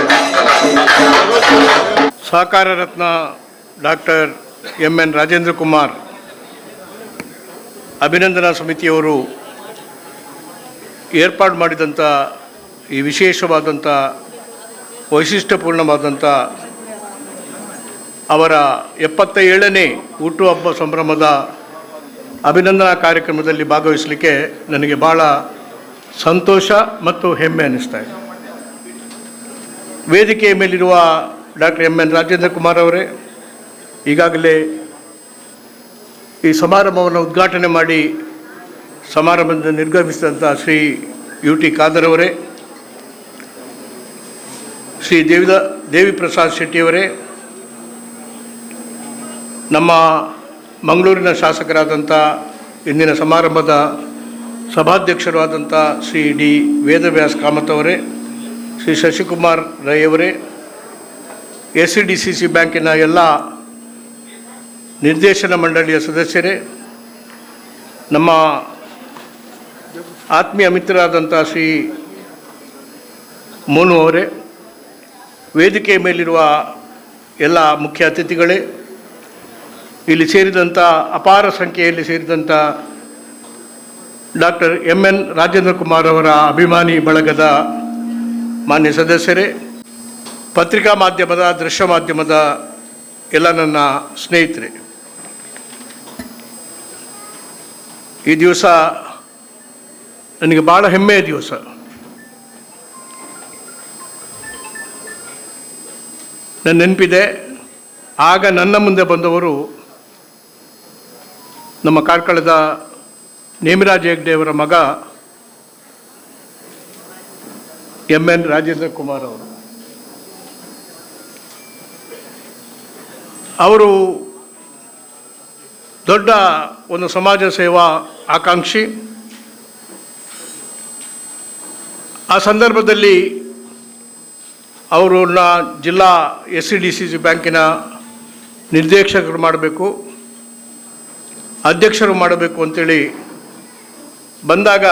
ಸಹಕಾರ ರತ್ನ ಡಾಕ್ಟರ್ MN ರಾಜೇಂದ್ರ ಕುಮಾರ್ ಅಭಿನಂದನಾ ಸಮಿತಿಯವರು ಏರ್ಪಾಡು ಮಾಡಿದಂಥ ಈ ವಿಶೇಷವಾದಂಥ ವೈಶಿಷ್ಟ್ಯಪೂರ್ಣವಾದಂಥ ಅವರ 77ನೇ ಹುಟ್ಟುಹಬ್ಬ ಸಂಭ್ರಮದ ಅಭಿನಂದನಾ ಕಾರ್ಯಕ್ರಮದಲ್ಲಿ ಭಾಗವಹಿಸಲಿಕ್ಕೆ ನನಗೆ ಭಾಳ ಸಂತೋಷ ಮತ್ತು ಹೆಮ್ಮೆ ಅನ್ನಿಸ್ತಾ ಇದೆ. ವೇದಿಕೆಯ ಮೇಲಿರುವ ಡಾಕ್ಟರ್ MN ರಾಜೇಂದ್ರ ಕುಮಾರ್ ಅವರೇ, ಈಗಾಗಲೇ ಈ ಸಮಾರಂಭವನ್ನು ಉದ್ಘಾಟನೆ ಮಾಡಿ ಸಮಾರಂಭದಿಂದ ನಿರ್ಗಮಿಸಿದಂಥ ಶ್ರೀ UT ಖಾದರ್ ಅವರೇ, ಶ್ರೀ ದೇವಿ ಪ್ರಸಾದ್ ಶೆಟ್ಟಿಯವರೇ, ನಮ್ಮ ಮಂಗಳೂರಿನ ಶಾಸಕರಾದಂಥ ಇಂದಿನ ಸಮಾರಂಭದ ಸಭಾಧ್ಯಕ್ಷರಾದಂಥ ಶ್ರೀ D ವೇದವ್ಯಾಸ್ ಕಾಮತ್ ಅವರೇ, ಶ್ರೀ ಶಶಿಕುಮಾರ್ ರೈ ಅವರೇ, SCDCC ಬ್ಯಾಂಕಿನ ಎಲ್ಲ ನಿರ್ದೇಶನ ಮಂಡಳಿಯ ಸದಸ್ಯರೇ, ನಮ್ಮ ಆತ್ಮೀಯ ಮಿತ್ರರಾದಂಥ ಶ್ರೀ ಮೋನು ಅವರೇ, ವೇದಿಕೆಯ ಮೇಲಿರುವ ಎಲ್ಲ ಮುಖ್ಯ ಅತಿಥಿಗಳೇ, ಇಲ್ಲಿ ಸೇರಿದಂಥ ಅಪಾರ ಸಂಖ್ಯೆಯಲ್ಲಿ ಸೇರಿದಂಥ ಡಾಕ್ಟರ್ MN ರಾಜೇಂದ್ರ ಕುಮಾರ್ ಅವರ ಅಭಿಮಾನಿ ಬಳಗದ ಮಾನ್ಯ ಸದಸ್ಯರೇ, ಪತ್ರಿಕಾ ಮಾಧ್ಯಮದ, ದೃಶ್ಯ ಮಾಧ್ಯಮದ ಎಲ್ಲ ನನ್ನ ಸ್ನೇಹಿತರೆ, ಈ ದಿವಸ ನನಗೆ ಭಾಳ ಹೆಮ್ಮೆಯ ದಿವಸ. ನನ್ನ ನೆನಪಿದೆ, ಆಗ ನನ್ನ ಮುಂದೆ ಬಂದವರು ನಮ್ಮ ಕಾರ್ಕಳದ ನೇಮಿರಾಜ ಹೆಗ್ಡೆಯವರ ಮಗ MN ರಾಜೇಂದ್ರ ಕುಮಾರ್ ಅವರು ದೊಡ್ಡ ಒಂದು ಸಮಾಜ ಸೇವಾ ಆಕಾಂಕ್ಷಿ. ಆ ಸಂದರ್ಭದಲ್ಲಿ ಅವರನ್ನ ಜಿಲ್ಲಾ SCDCC ಬ್ಯಾಂಕಿನ ನಿರ್ದೇಶಕರು ಮಾಡಬೇಕು, ಅಧ್ಯಕ್ಷರು ಮಾಡಬೇಕು ಅಂತೇಳಿ ಬಂದಾಗ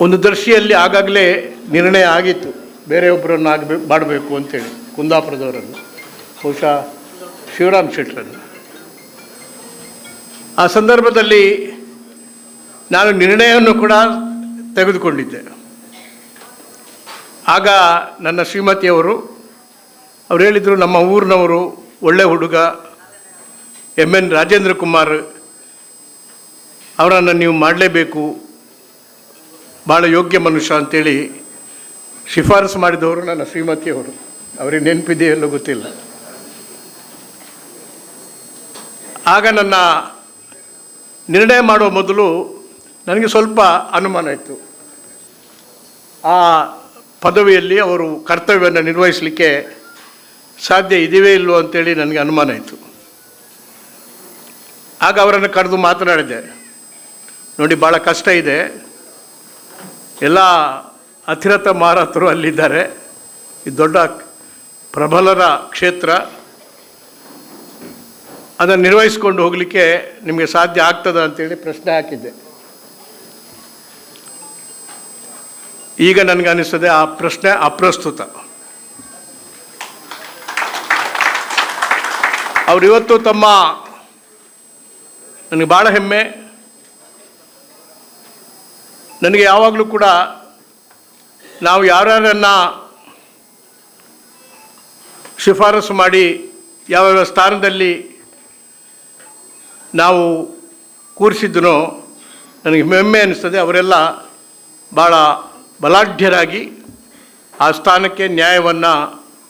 ಒಂದು ದರ್ಶಿಯಲ್ಲಿ ಆಗಾಗಲೇ ನಿರ್ಣಯ ಆಗಿತ್ತು ಬೇರೆಯೊಬ್ಬರನ್ನು ಮಾಡಬೇಕು ಅಂತೇಳಿ, ಕುಂದಾಪುರದವರನ್ನು, ಬಹುಶಃ ಶಿವರಾಮ್ ಶೆಟ್ಟರನ್ನು. ಆ ಸಂದರ್ಭದಲ್ಲಿ ನಾನು ನಿರ್ಣಯವನ್ನು ಕೂಡ ತೆಗೆದುಕೊಂಡಿದ್ದೆ. ಆಗ ನನ್ನ ಶ್ರೀಮತಿಯವರು ಅವ್ರು ಹೇಳಿದರು, ನಮ್ಮ ಊರಿನವರು ಒಳ್ಳೆ ಹುಡುಗ MN ರಾಜೇಂದ್ರ ಕುಮಾರ್ ಅವರನ್ನು ನೀವು ಮಾಡಲೇಬೇಕು, ಭಾಳ ಯೋಗ್ಯ ಮನುಷ್ಯ ಅಂತೇಳಿ ಶಿಫಾರಸು ಮಾಡಿದವರು ನನ್ನ ಶ್ರೀಮತಿಯವರು. ಅವರಿಗೆ ನೆನಪಿದೆಯಲ್ಲೋ ಗೊತ್ತಿಲ್ಲ. ಆಗ ನನ್ನ ನಿರ್ಣಯ ಮಾಡುವ ಮೊದಲು ನನಗೆ ಸ್ವಲ್ಪ ಅನುಮಾನ ಇತ್ತು. ಆ ಪದವಿಯಲ್ಲಿ ಅವರು ಕರ್ತವ್ಯವನ್ನು ನಿರ್ವಹಿಸಲಿಕ್ಕೆ ಸಾಧ್ಯ ಇದೆಯೇ ಇಲ್ಲವೋ ಅಂತೇಳಿ ನನಗೆ ಅನುಮಾನ ಇತ್ತು. ಆಗ ಅವರನ್ನು ಕರೆದು ಮಾತನಾಡಿದೆ, ನೋಡಿ ಭಾಳ ಕಷ್ಟ ಇದೆ, ಎಲ್ಲ ಅತಿರಥ ಮಾರಾತರು ಅಲ್ಲಿದ್ದಾರೆ, ಇದು ದೊಡ್ಡ ಪ್ರಬಲರ ಕ್ಷೇತ್ರ, ಅದನ್ನು ನಿರ್ವಹಿಸ್ಕೊಂಡು ಹೋಗಲಿಕ್ಕೆ ನಿಮಗೆ ಸಾಧ್ಯ ಆಗ್ತದ ಅಂತೇಳಿ ಪ್ರಶ್ನೆ ಹಾಕಿದ್ದೆ. ಈಗ ನನಗೆ ಅನಿಸ್ತದೆ ಆ ಪ್ರಶ್ನೆ ಅಪ್ರಸ್ತುತ. ಅವರು ಇವತ್ತು ತಮ್ಮ, ನನಗೆ ಭಾಳ ಹೆಮ್ಮೆ, ನನಗೆ ಯಾವಾಗಲೂ ಕೂಡ ನಾವು ಯಾರ್ಯಾರನ್ನು ಶಿಫಾರಸು ಮಾಡಿ ಯಾವ್ಯಾವ ಸ್ಥಾನದಲ್ಲಿ ನಾವು ಕೂರಿಸಿದ್ದನೋ ನನಗೆ ಹೆಮ್ಮೆ ಅನ್ನಿಸ್ತದೆ. ಅವರೆಲ್ಲ ಭಾಳ ಬಲಾಢ್ಯರಾಗಿ ಆ ಸ್ಥಾನಕ್ಕೆ ನ್ಯಾಯವನ್ನು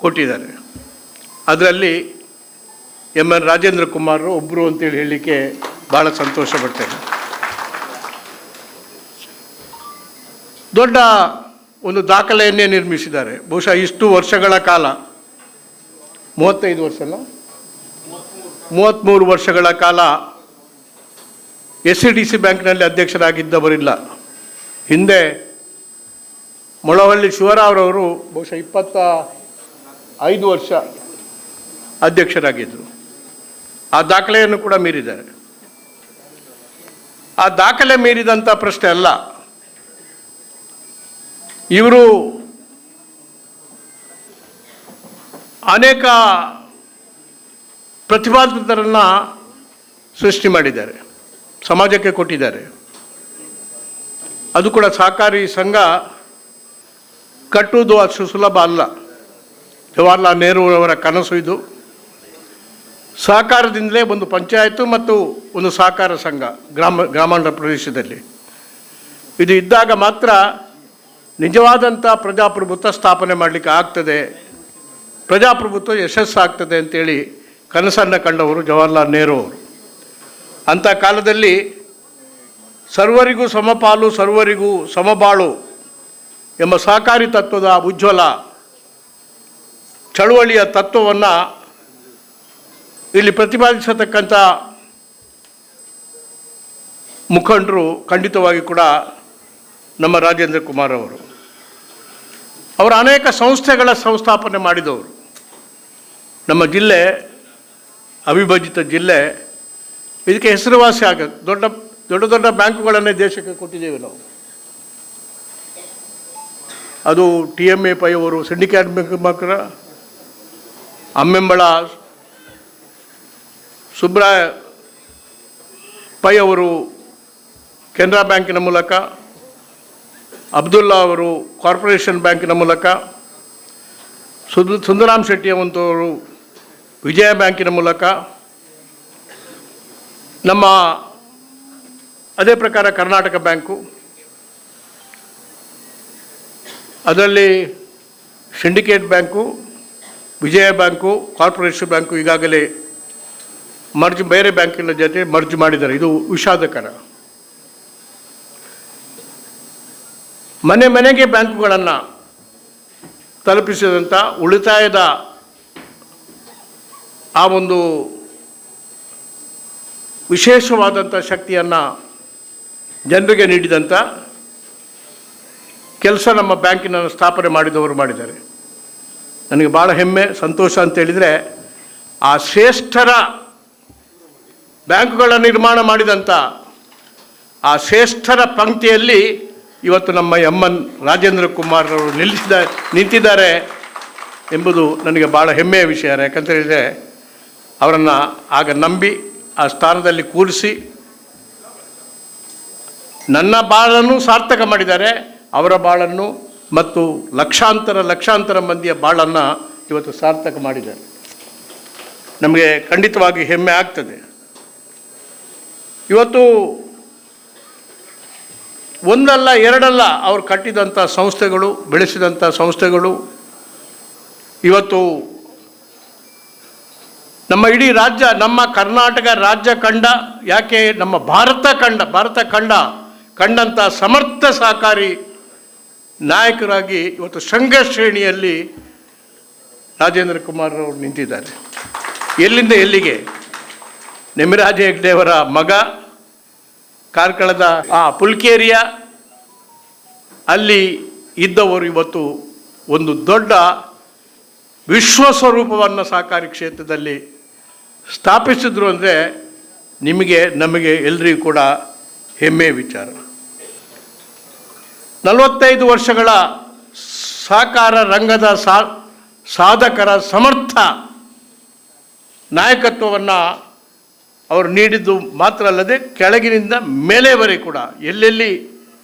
ಕೊಟ್ಟಿದ್ದಾರೆ. ಅದರಲ್ಲಿ MN ರಾಜೇಂದ್ರ ಕುಮಾರ್ ಒಬ್ಬರು ಅಂತೇಳಿ ಹೇಳಲಿಕ್ಕೆ ಭಾಳ ಸಂತೋಷ ಪಡ್ತೇನೆ. ದೊಡ್ಡ ಒಂದು ದಾಖಲೆಯನ್ನೇ ನಿರ್ಮಿಸಿದ್ದಾರೆ. ಬಹುಶಃ ಇಷ್ಟು ವರ್ಷಗಳ ಕಾಲ, 35 ವರ್ಷನ 33 ವರ್ಷಗಳ ಕಾಲ SCDC ಬ್ಯಾಂಕ್ನಲ್ಲಿ ಅಧ್ಯಕ್ಷರಾಗಿದ್ದವರಿಲ್ಲ. ಹಿಂದೆ ಮೊಳವಳ್ಳಿ ಶಿವರಾವ್ರವರು ಬಹುಶಃ 25 ವರ್ಷ ಅಧ್ಯಕ್ಷರಾಗಿದ್ದರು. ಆ ದಾಖಲೆಯನ್ನು ಕೂಡ ಮೀರಿದ್ದಾರೆ. ಆ ದಾಖಲೆ ಮೀರಿದಂಥ ಪ್ರಶ್ನೆ ಅಲ್ಲ, ಇವರು ಅನೇಕ ಪ್ರತಿಭಾನ್ವಿತರನ್ನು ಸೃಷ್ಟಿ ಮಾಡಿದ್ದಾರೆ, ಸಮಾಜಕ್ಕೆ ಕೊಟ್ಟಿದ್ದಾರೆ. ಅದು ಕೂಡ ಸಹಕಾರಿ ಸಂಘ ಕಟ್ಟುವುದು ಅಷ್ಟು ಸುಲಭ ಅಲ್ಲ. ಜವಾಹರ್ಲಾಲ್ ನೆಹರು ಅವರ ಕನಸು ಇದು. ಸಹಕಾರದಿಂದಲೇ ಒಂದು ಪಂಚಾಯತು ಮತ್ತು ಒಂದು ಸಹಕಾರ ಸಂಘ ಗ್ರಾಮಾಂತರ ಪ್ರದೇಶದಲ್ಲಿ ಇದು ಇದ್ದಾಗ ಮಾತ್ರ ನಿಜವಾದಂಥ ಪ್ರಜಾಪ್ರಭುತ್ವ ಸ್ಥಾಪನೆ ಮಾಡಲಿಕ್ಕೆ ಆಗ್ತದೆ, ಪ್ರಜಾಪ್ರಭುತ್ವ ಯಶಸ್ಸಾಗ್ತದೆ ಅಂತೇಳಿ ಕನಸನ್ನು ಕಂಡವರು ಜವಾಹರ್ಲಾಲ್ ನೆಹರು ಅವರು. ಅಂಥ ಕಾಲದಲ್ಲಿ ಸರ್ವರಿಗೂ ಸಮಪಾಲು, ಸರ್ವರಿಗೂ ಸಮಬಾಳು ಎಂಬ ಸಹಕಾರಿ ತತ್ವದ ಉಜ್ವಲ ಚಳುವಳಿಯ ತತ್ವವನ್ನು ಇಲ್ಲಿ ಪ್ರತಿಪಾದಿಸತಕ್ಕಂಥ ಮುಖಂಡರು ಖಂಡಿತವಾಗಿ ಕೂಡ ನಮ್ಮ ರಾಜೇಂದ್ರ ಕುಮಾರ್ ಅವರು. ಅವರು ಅನೇಕ ಸಂಸ್ಥೆಗಳ ಸಂಸ್ಥಾಪನೆ ಮಾಡಿದವರು. ನಮ್ಮ ಜಿಲ್ಲೆ ಅವಿಭಜಿತ ಜಿಲ್ಲೆ, ಇದಕ್ಕೆ ಹೆಸರುವಾಸಿ ಆಗುತ್ತೆ. ದೊಡ್ಡ ದೊಡ್ಡ ದೊಡ್ಡ ಬ್ಯಾಂಕುಗಳನ್ನೇ ದೇಶಕ್ಕೆ ಕೊಟ್ಟಿದ್ದೇವೆ ನಾವು. ಅದು TMA ಪೈ ಅವರು ಸಿಂಡಿಕೇಟ್ ಬ್ಯಾಂಕ್ ಮುಖಾಂತರ, ಅಮ್ಮೆಂಬಳ ಸುಬ್ರಾಯ ಪೈ ಅವರು ಕೆನರಾ ಬ್ಯಾಂಕಿನ ಮೂಲಕ, ಅಬ್ದುಲ್ಲಾ ಅವರು ಕಾರ್ಪೊರೇಷನ್ ಬ್ಯಾಂಕಿನ ಮೂಲಕ, ಸುಂದರಾಮ್ ಶೆಟ್ಟಿ ಅವಂತವರು ವಿಜಯ ಬ್ಯಾಂಕಿನ ಮೂಲಕ, ನಮ್ಮ ಅದೇ ಪ್ರಕಾರ ಕರ್ನಾಟಕ ಬ್ಯಾಂಕು, ಅದರಲ್ಲಿ ಸಿಂಡಿಕೇಟ್ ಬ್ಯಾಂಕು, ವಿಜಯ ಬ್ಯಾಂಕು, ಕಾರ್ಪೊರೇಷನ್ ಬ್ಯಾಂಕು ಈಗಾಗಲೇ ಬೇರೆ ಬ್ಯಾಂಕಿನ ಜೊತೆ ಮರ್ಜ್ ಮಾಡಿದ್ದಾರೆ. ಇದು ವಿಷಾದಕರ. ಮನೆ ಮನೆಗೆ ಬ್ಯಾಂಕುಗಳನ್ನು ತಲುಪಿಸಿದಂಥ ಉಳಿತಾಯದ ಆ ಒಂದು ವಿಶೇಷವಾದಂಥ ಶಕ್ತಿಯನ್ನು ಜನರಿಗೆ ನೀಡಿದಂಥ ಕೆಲಸ ನಮ್ಮ ಬ್ಯಾಂಕಿನ ಸ್ಥಾಪನೆ ಮಾಡಿದವರು ಮಾಡಿದ್ದಾರೆ. ನನಗೆ ಭಾಳ ಹೆಮ್ಮೆ ಸಂತೋಷ ಅಂತೇಳಿದರೆ ಆ ಶ್ರೇಷ್ಠರ ಬ್ಯಾಂಕುಗಳ ನಿರ್ಮಾಣ ಮಾಡಿದಂಥ ಆ ಶ್ರೇಷ್ಠರ ಪಂಕ್ತಿಯಲ್ಲಿ ಇವತ್ತು ನಮ್ಮ ಎನ್ ರಾಜೇಂದ್ರ ಕುಮಾರ್ ಅವರು ನಿಂತಿದ್ದಾರೆ ಎಂಬುದು ನನಗೆ ಭಾಳ ಹೆಮ್ಮೆಯ ವಿಷಯ. ಯಾಕಂತ ಹೇಳಿದರೆ ಅವರನ್ನು ಆಗ ನಂಬಿ ಆ ಸ್ಥಾನದಲ್ಲಿ ಕೂರಿಸಿ ನನ್ನ ಬಾಳನ್ನು ಸಾರ್ಥಕ ಮಾಡಿದ್ದಾರೆ. ಅವರ ಬಾಳನ್ನು ಮತ್ತು ಲಕ್ಷಾಂತರ ಮಂದಿಯ ಬಾಳನ್ನು ಇವತ್ತು ಸಾರ್ಥಕ ಮಾಡಿದ್ದಾರೆ. ನಮಗೆ ಖಂಡಿತವಾಗಿ ಹೆಮ್ಮೆ ಆಗ್ತದೆ. ಇವತ್ತು ಒಂದಲ್ಲ ಎರಡಲ್ಲ ಅವರು ಕಟ್ಟಿದಂಥ ಸಂಸ್ಥೆಗಳು, ಬೆಳೆಸಿದಂಥ ಸಂಸ್ಥೆಗಳು ಇವತ್ತು ನಮ್ಮ ಇಡೀ ರಾಜ್ಯ, ನಮ್ಮ ಕರ್ನಾಟಕ ರಾಜ್ಯ ಕಂಡ, ಯಾಕೆ ನಮ್ಮ ಭಾರತ ಕಂಡಂಥ ಸಮರ್ಥ ಸಹಕಾರಿ ನಾಯಕರಾಗಿ ಇವತ್ತು ಶೃಂಗ ಶ್ರೇಣಿಯಲ್ಲಿ ರಾಜೇಂದ್ರ ಕುಮಾರ್ ಅವರು ನಿಂತಿದ್ದಾರೆ. ಎಲ್ಲಿಂದ ಎಲ್ಲಿಗೆ? ನೆಮಿರಾಜ ಹೆಗ್ಡೆಯವರ ಮಗ ಕಾರ್ಕಳದ ಪುಲ್ಕೇರಿಯ ಅಲ್ಲಿ ಇದ್ದವರು ಇವತ್ತು ಒಂದು ದೊಡ್ಡ ವಿಶ್ವಸ್ವರೂಪವನ್ನು ಸಹಕಾರಿ ಕ್ಷೇತ್ರದಲ್ಲಿ ಸ್ಥಾಪಿಸಿದ್ರು ಅಂದರೆ ನಮಗೆ ಎಲ್ರಿಗೂ ಕೂಡ ಹೆಮ್ಮೆಯ ವಿಚಾರ. 45 ವರ್ಷಗಳ ಸಹಕಾರ ರಂಗದ ಸಾಧಕರ ಸಮರ್ಥ ನಾಯಕತ್ವವನ್ನು ಅವರು ನೀಡಿದ್ದು ಮಾತ್ರ ಅಲ್ಲದೆ ಕೆಳಗಿನಿಂದ ಮೇಲೆವರೆಗೆ ಕೂಡ ಎಲ್ಲೆಲ್ಲಿ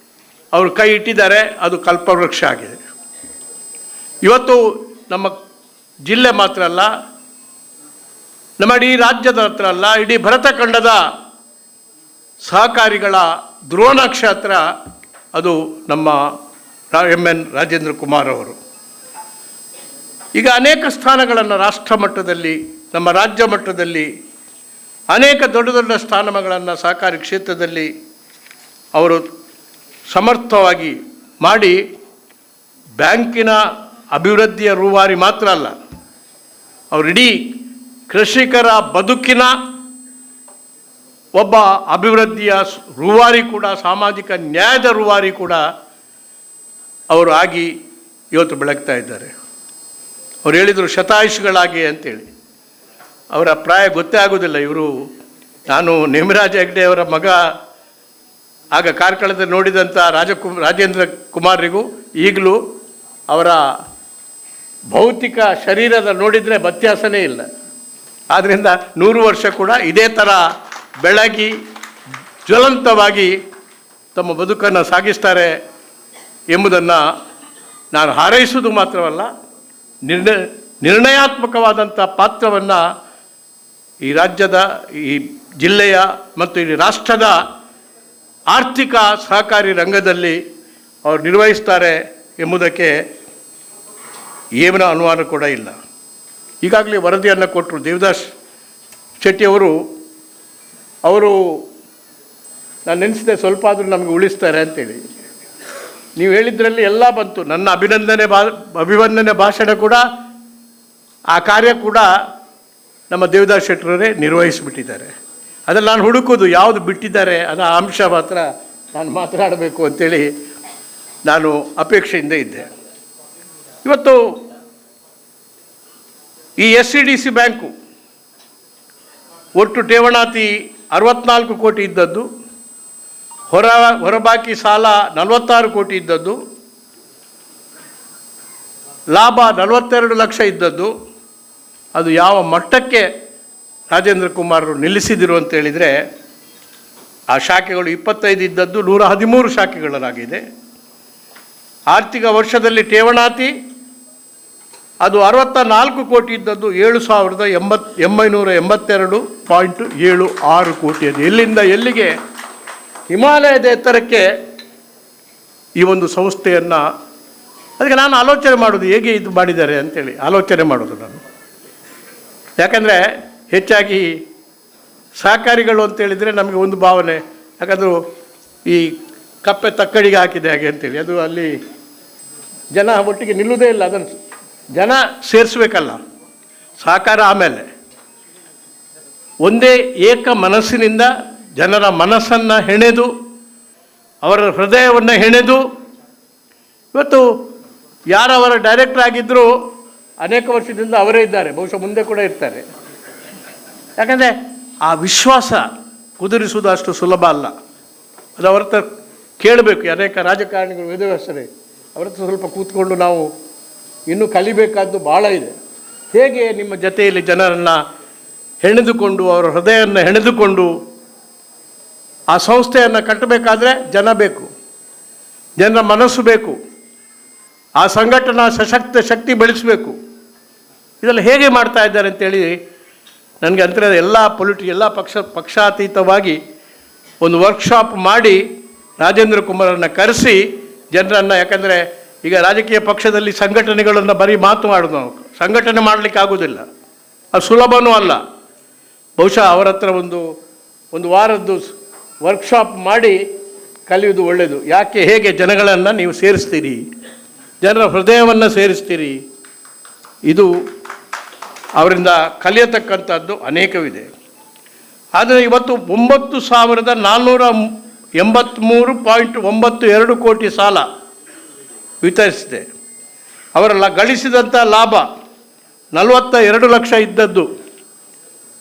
ಅವರು ಕೈ ಇಟ್ಟಿದ್ದಾರೆ ಅದು ಕಲ್ಪವೃಕ್ಷ ಆಗಿದೆ. ಇವತ್ತು ನಮ್ಮ ಜಿಲ್ಲೆ ಮಾತ್ರ ಅಲ್ಲ, ನಮ್ಮ ಇಡೀ ರಾಜ್ಯದ ಹತ್ರ ಅಲ್ಲ, ಇಡೀ ಭರತ ಖಂಡದ ಸಹಕಾರಿಗಳ ಧ್ರುವ ನಕ್ಷತ್ರ ಅದು ನಮ್ಮ ಎನ್ ರಾಜೇಂದ್ರ ಕುಮಾರ್ ಅವರು. ಈಗ ಅನೇಕ ಸ್ಥಾನಗಳನ್ನು ರಾಷ್ಟ್ರ ಮಟ್ಟದಲ್ಲಿ, ನಮ್ಮ ರಾಜ್ಯ ಮಟ್ಟದಲ್ಲಿ ಅನೇಕ ದೊಡ್ಡ ಸ್ಥಾನಗಳನ್ನು ಸಹಕಾರಿ ಕ್ಷೇತ್ರದಲ್ಲಿ ಅವರು ಸಮರ್ಥವಾಗಿ ಮಾಡಿ ಬ್ಯಾಂಕಿನ ಅಭಿವೃದ್ಧಿಯ ರೂವಾರಿ ಮಾತ್ರ ಅಲ್ಲ, ಅವರಿಡೀ ಕೃಷಿಕರ ಬದುಕಿನ ಒಬ್ಬ ಅಭಿವೃದ್ಧಿಯ ರೂವಾರಿ ಕೂಡ, ಸಾಮಾಜಿಕ ನ್ಯಾಯದ ರೂವಾರಿ ಕೂಡ ಅವರು ಆಗಿ ಇವತ್ತು ಬೆಳಗ್ತಾ ಇದ್ದಾರೆ. ಅವ್ರು ಹೇಳಿದರು ಶತಾಯುಷಿಗಳಾಗಿ ಅಂತೇಳಿ. ಅವರ ಪ್ರಾಯ ಗೊತ್ತೇ ಆಗೋದಿಲ್ಲ. ನಾನು ನೇಮಿರಾಜ ಹೆಗ್ಡೆ ಅವರ ಮಗ ಆಗ ಕಾರ್ಕಳದಲ್ಲಿ ನೋಡಿದಂಥ ರಾಜೇಂದ್ರ ಕುಮಾರ್ರಿಗೂ ಈಗಲೂ ಅವರ ಭೌತಿಕ ಶರೀರದ ನೋಡಿದರೆ ವ್ಯತ್ಯಾಸನೇ ಇಲ್ಲ. ಆದ್ದರಿಂದ 100 ವರ್ಷ ಕೂಡ ಇದೇ ಥರ ಬೆಳಗಿ ಜ್ವಲಂತವಾಗಿ ತಮ್ಮ ಬದುಕನ್ನು ಸಾಗಿಸ್ತಾರೆ ಎಂಬುದನ್ನು ನಾನು ಹಾರೈಸುವುದು ಮಾತ್ರವಲ್ಲ, ನಿರ್ಣಯಾತ್ಮಕವಾದಂಥ ಪಾತ್ರವನ್ನು ಈ ರಾಜ್ಯದ, ಈ ಜಿಲ್ಲೆಯ ಮತ್ತು ಈ ರಾಷ್ಟ್ರದ ಆರ್ಥಿಕ ಸಹಕಾರಿ ರಂಗದಲ್ಲಿ ಅವರು ನಿರ್ವಹಿಸ್ತಾರೆ ಎಂಬುದಕ್ಕೆ ಏನು ಅನುಮಾನ ಕೂಡ ಇಲ್ಲ. ಈಗಾಗಲೇ ವರದಿಯನ್ನು ಕೊಟ್ಟರು ದೇವದಾಸ್ ಶೆಟ್ಟಿಯವರು. ನಾನು ನೆನೆಸಿದೆ ಸ್ವಲ್ಪ ಆದರೂ ನಮಗೆ ಉಳಿಸ್ತಾರೆ ಅಂತೇಳಿ. ನೀವು ಹೇಳಿದ್ರಲ್ಲಿ ಎಲ್ಲ ಬಂತು. ನನ್ನ ಅಭಿವಂದನೆ ಭಾಷಣ ಕೂಡ, ಆ ಕಾರ್ಯ ಕೂಡ ನಮ್ಮ ದೇವದಾಸ್ ಶೆಟ್ಟರವರೇ ನಿರ್ವಹಿಸಿಬಿಟ್ಟಿದ್ದಾರೆ. ಅದರಲ್ಲಿ ನಾನು ಹುಡುಕೋದು ಯಾವುದು ಬಿಟ್ಟಿದ್ದಾರೆ ಅದರ ಅಂಶ ಮಾತ್ರ ನಾನು ಮಾತನಾಡಬೇಕು ಅಂತೇಳಿ ನಾನು ಅಪೇಕ್ಷೆಯಿಂದ ಇದ್ದೆ. ಇವತ್ತು ಈ SCDC ಬ್ಯಾಂಕು ಒಟ್ಟು ಠೇವಣಾತಿ 64 ಕೋಟಿ ಇದ್ದದ್ದು, ಹೊರಬಾಕಿ ಸಾಲ 46 ಕೋಟಿ ಇದ್ದದ್ದು, ಲಾಭ 42 ಲಕ್ಷ ಇದ್ದದ್ದು. ಅದು ಯಾವ ಮಟ್ಟಕ್ಕೆ ರಾಜೇಂದ್ರ ಕುಮಾರ್ ನಿಲ್ಲಿಸಿದಿರು ಅಂತೇಳಿದರೆ, ಆ ಶಾಖೆಗಳು 25 ಇದ್ದದ್ದು 113 ಶಾಖೆಗಳಾಗಿದೆ. ಆರ್ಥಿಕ ವರ್ಷದಲ್ಲಿ ಠೇವಣಾತಿ ಅದು 64 ಕೋಟಿ ಇದ್ದದ್ದು 7,982.76 ಕೋಟಿ. ಅದು ಎಲ್ಲಿಂದ ಎಲ್ಲಿಗೆ? ಹಿಮಾಲಯದ ಎತ್ತರಕ್ಕೆ ಈ ಒಂದು ಸಂಸ್ಥೆಯನ್ನು. ಅದಕ್ಕೆ ನಾನು ಆಲೋಚನೆ ಮಾಡೋದು ಹೇಗೆ ಇದು ಮಾಡಿದ್ದಾರೆ ಅಂತೇಳಿ ಆಲೋಚನೆ ಮಾಡೋದು ನಾನು. ಯಾಕಂದರೆ ಹೆಚ್ಚಾಗಿ ಸಹಕಾರಿಗಳು ಅಂತೇಳಿದರೆ ನಮಗೆ ಒಂದು ಭಾವನೆ, ಯಾಕಂದ್ರೆ ಈ ಕಪ್ಪೆ ತಕ್ಕಡಿಗೆ ಹಾಕಿದೆ ಹಾಗೆ ಅಂತೇಳಿ. ಅದು ಅಲ್ಲಿ ಜನ ಒಟ್ಟಿಗೆ ನಿಲ್ಲುವುದೇ ಇಲ್ಲ. ಅದನ್ನು ಜನ ಸೇರಿಸ್ಬೇಕಲ್ಲ, ಸಹಕಾರ ಆಮೇಲೆ. ಒಂದೇ ಏಕ ಮನಸ್ಸಿನಿಂದ ಜನರ ಮನಸ್ಸನ್ನು ಹೆಣೆದು ಅವರ ಹೃದಯವನ್ನು ಹೆಣೆದು ಇವತ್ತು ಯಾರವರ ಡೈರೆಕ್ಟರ್ ಆಗಿದ್ದರೂ ಅನೇಕ ವರ್ಷದಿಂದ ಅವರೇ ಇದ್ದಾರೆ, ಬಹುಶಃ ಮುಂದೆ ಕೂಡ ಇರ್ತಾರೆ. ಯಾಕಂದರೆ ಆ ವಿಶ್ವಾಸ ಕುದುರಿಸುವುದು ಅಷ್ಟು ಸುಲಭ ಅಲ್ಲ. ಅದು ಅವ್ರ ಹತ್ರ ಕೇಳಬೇಕು. ಅನೇಕ ರಾಜಕಾರಣಿಗಳು ವೇದವ್ಯಾಸರೇ ಅವ್ರ ಹತ್ರ ಸ್ವಲ್ಪ ಕೂತ್ಕೊಂಡು ನಾವು ಇನ್ನೂ ಕಲಿಬೇಕಾದ್ದು ಭಾಳ ಇದೆ. ಹೇಗೆ ನಿಮ್ಮ ಜೊತೆಯಲ್ಲಿ ಜನರನ್ನು ಹೆಣೆದುಕೊಂಡು ಅವರ ಹೃದಯವನ್ನು ಹೆಣೆದುಕೊಂಡು ಆ ಸಂಸ್ಥೆಯನ್ನು ಕಟ್ಟಬೇಕಾದ್ರೆ ಜನ ಬೇಕು, ಜನರ ಮನಸ್ಸು ಬೇಕು, ಆ ಸಂಘಟನಾ ಸಶಕ್ತ ಶಕ್ತಿ ಬೆಳೆಸಬೇಕು. ಇದೆಲ್ಲ ಹೇಗೆ ಮಾಡ್ತಾ ಇದ್ದಾರೆ ಅಂತೇಳಿ ನನಗೆ ಅಂತರ ಎಲ್ಲ ಎಲ್ಲ ಪಕ್ಷಾತೀತವಾಗಿ ಒಂದು ವರ್ಕ್ಶಾಪ್ ಮಾಡಿ ರಾಜೇಂದ್ರ ಕುಮಾರನ್ನು ಕರೆಸಿ ಜನರನ್ನು, ಯಾಕಂದರೆ ಈಗ ರಾಜಕೀಯ ಪಕ್ಷದಲ್ಲಿ ಸಂಘಟನೆಗಳನ್ನು ಬರೀ ಮಾತು ಮಾಡೋದು, ನಾವು ಸಂಘಟನೆ ಮಾಡಲಿಕ್ಕೆ ಆಗೋದಿಲ್ಲ, ಅದು ಸುಲಭವೂ ಅಲ್ಲ. ಬಹುಶಃ ಅವರ ಹತ್ರ ಒಂದು ವಾರದ್ದು ವರ್ಕ್ಶಾಪ್ ಮಾಡಿ ಕಲಿಯುವುದು ಒಳ್ಳೆಯದು. ಯಾಕೆ, ಹೇಗೆ ಜನಗಳನ್ನು ನೀವು ಸೇರಿಸ್ತೀರಿ, ಜನರ ಹೃದಯವನ್ನು ಸೇರಿಸ್ತೀರಿ, ಇದು ಅವರಿಂದ ಕಲಿಯತಕ್ಕಂಥದ್ದು ಅನೇಕವಿದೆ. ಆದರೆ ಇವತ್ತು 9,483.92 ಕೋಟಿ ಸಾಲ ವಿತರಿಸಿದೆ. ಅವರೆಲ್ಲ ಗಳಿಸಿದಂಥ ಲಾಭ 42 ಲಕ್ಷ ಇದ್ದದ್ದು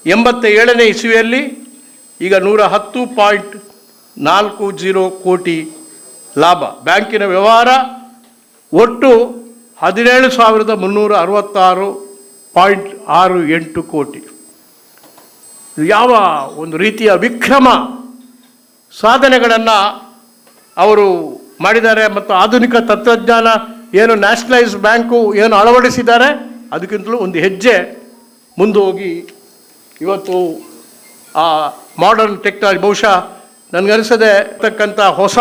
87ನೇ ಇಸವಿಯಲ್ಲಿ ಈಗ 110.40 ಕೋಟಿ ಲಾಭ. ಬ್ಯಾಂಕಿನ ವ್ಯವಹಾರ ಒಟ್ಟು 17,366.68 ಕೋಟಿ. ಯಾವ ಒಂದು ರೀತಿಯ ವಿಕ್ರಮ ಸಾಧನೆಗಳನ್ನು ಅವರು ಮಾಡಿದ್ದಾರೆ. ಮತ್ತು ಆಧುನಿಕ ತಂತ್ರಜ್ಞಾನ ಏನು ನ್ಯಾಷನಲೈಸ್ ಬ್ಯಾಂಕು ಏನು ಅಳವಡಿಸಿದ್ದಾರೆ ಅದಕ್ಕಿಂತಲೂ ಒಂದು ಹೆಜ್ಜೆ ಮುಂದೆ ಹೋಗಿ ಇವತ್ತು ಆ ಮಾಡರ್ನ್ ಟೆಕ್ನಾಲಜಿ, ಬಹುಶಃ ನನಗನ್ನಿಸದೆ ಇರ್ತಕ್ಕಂಥ ಹೊಸ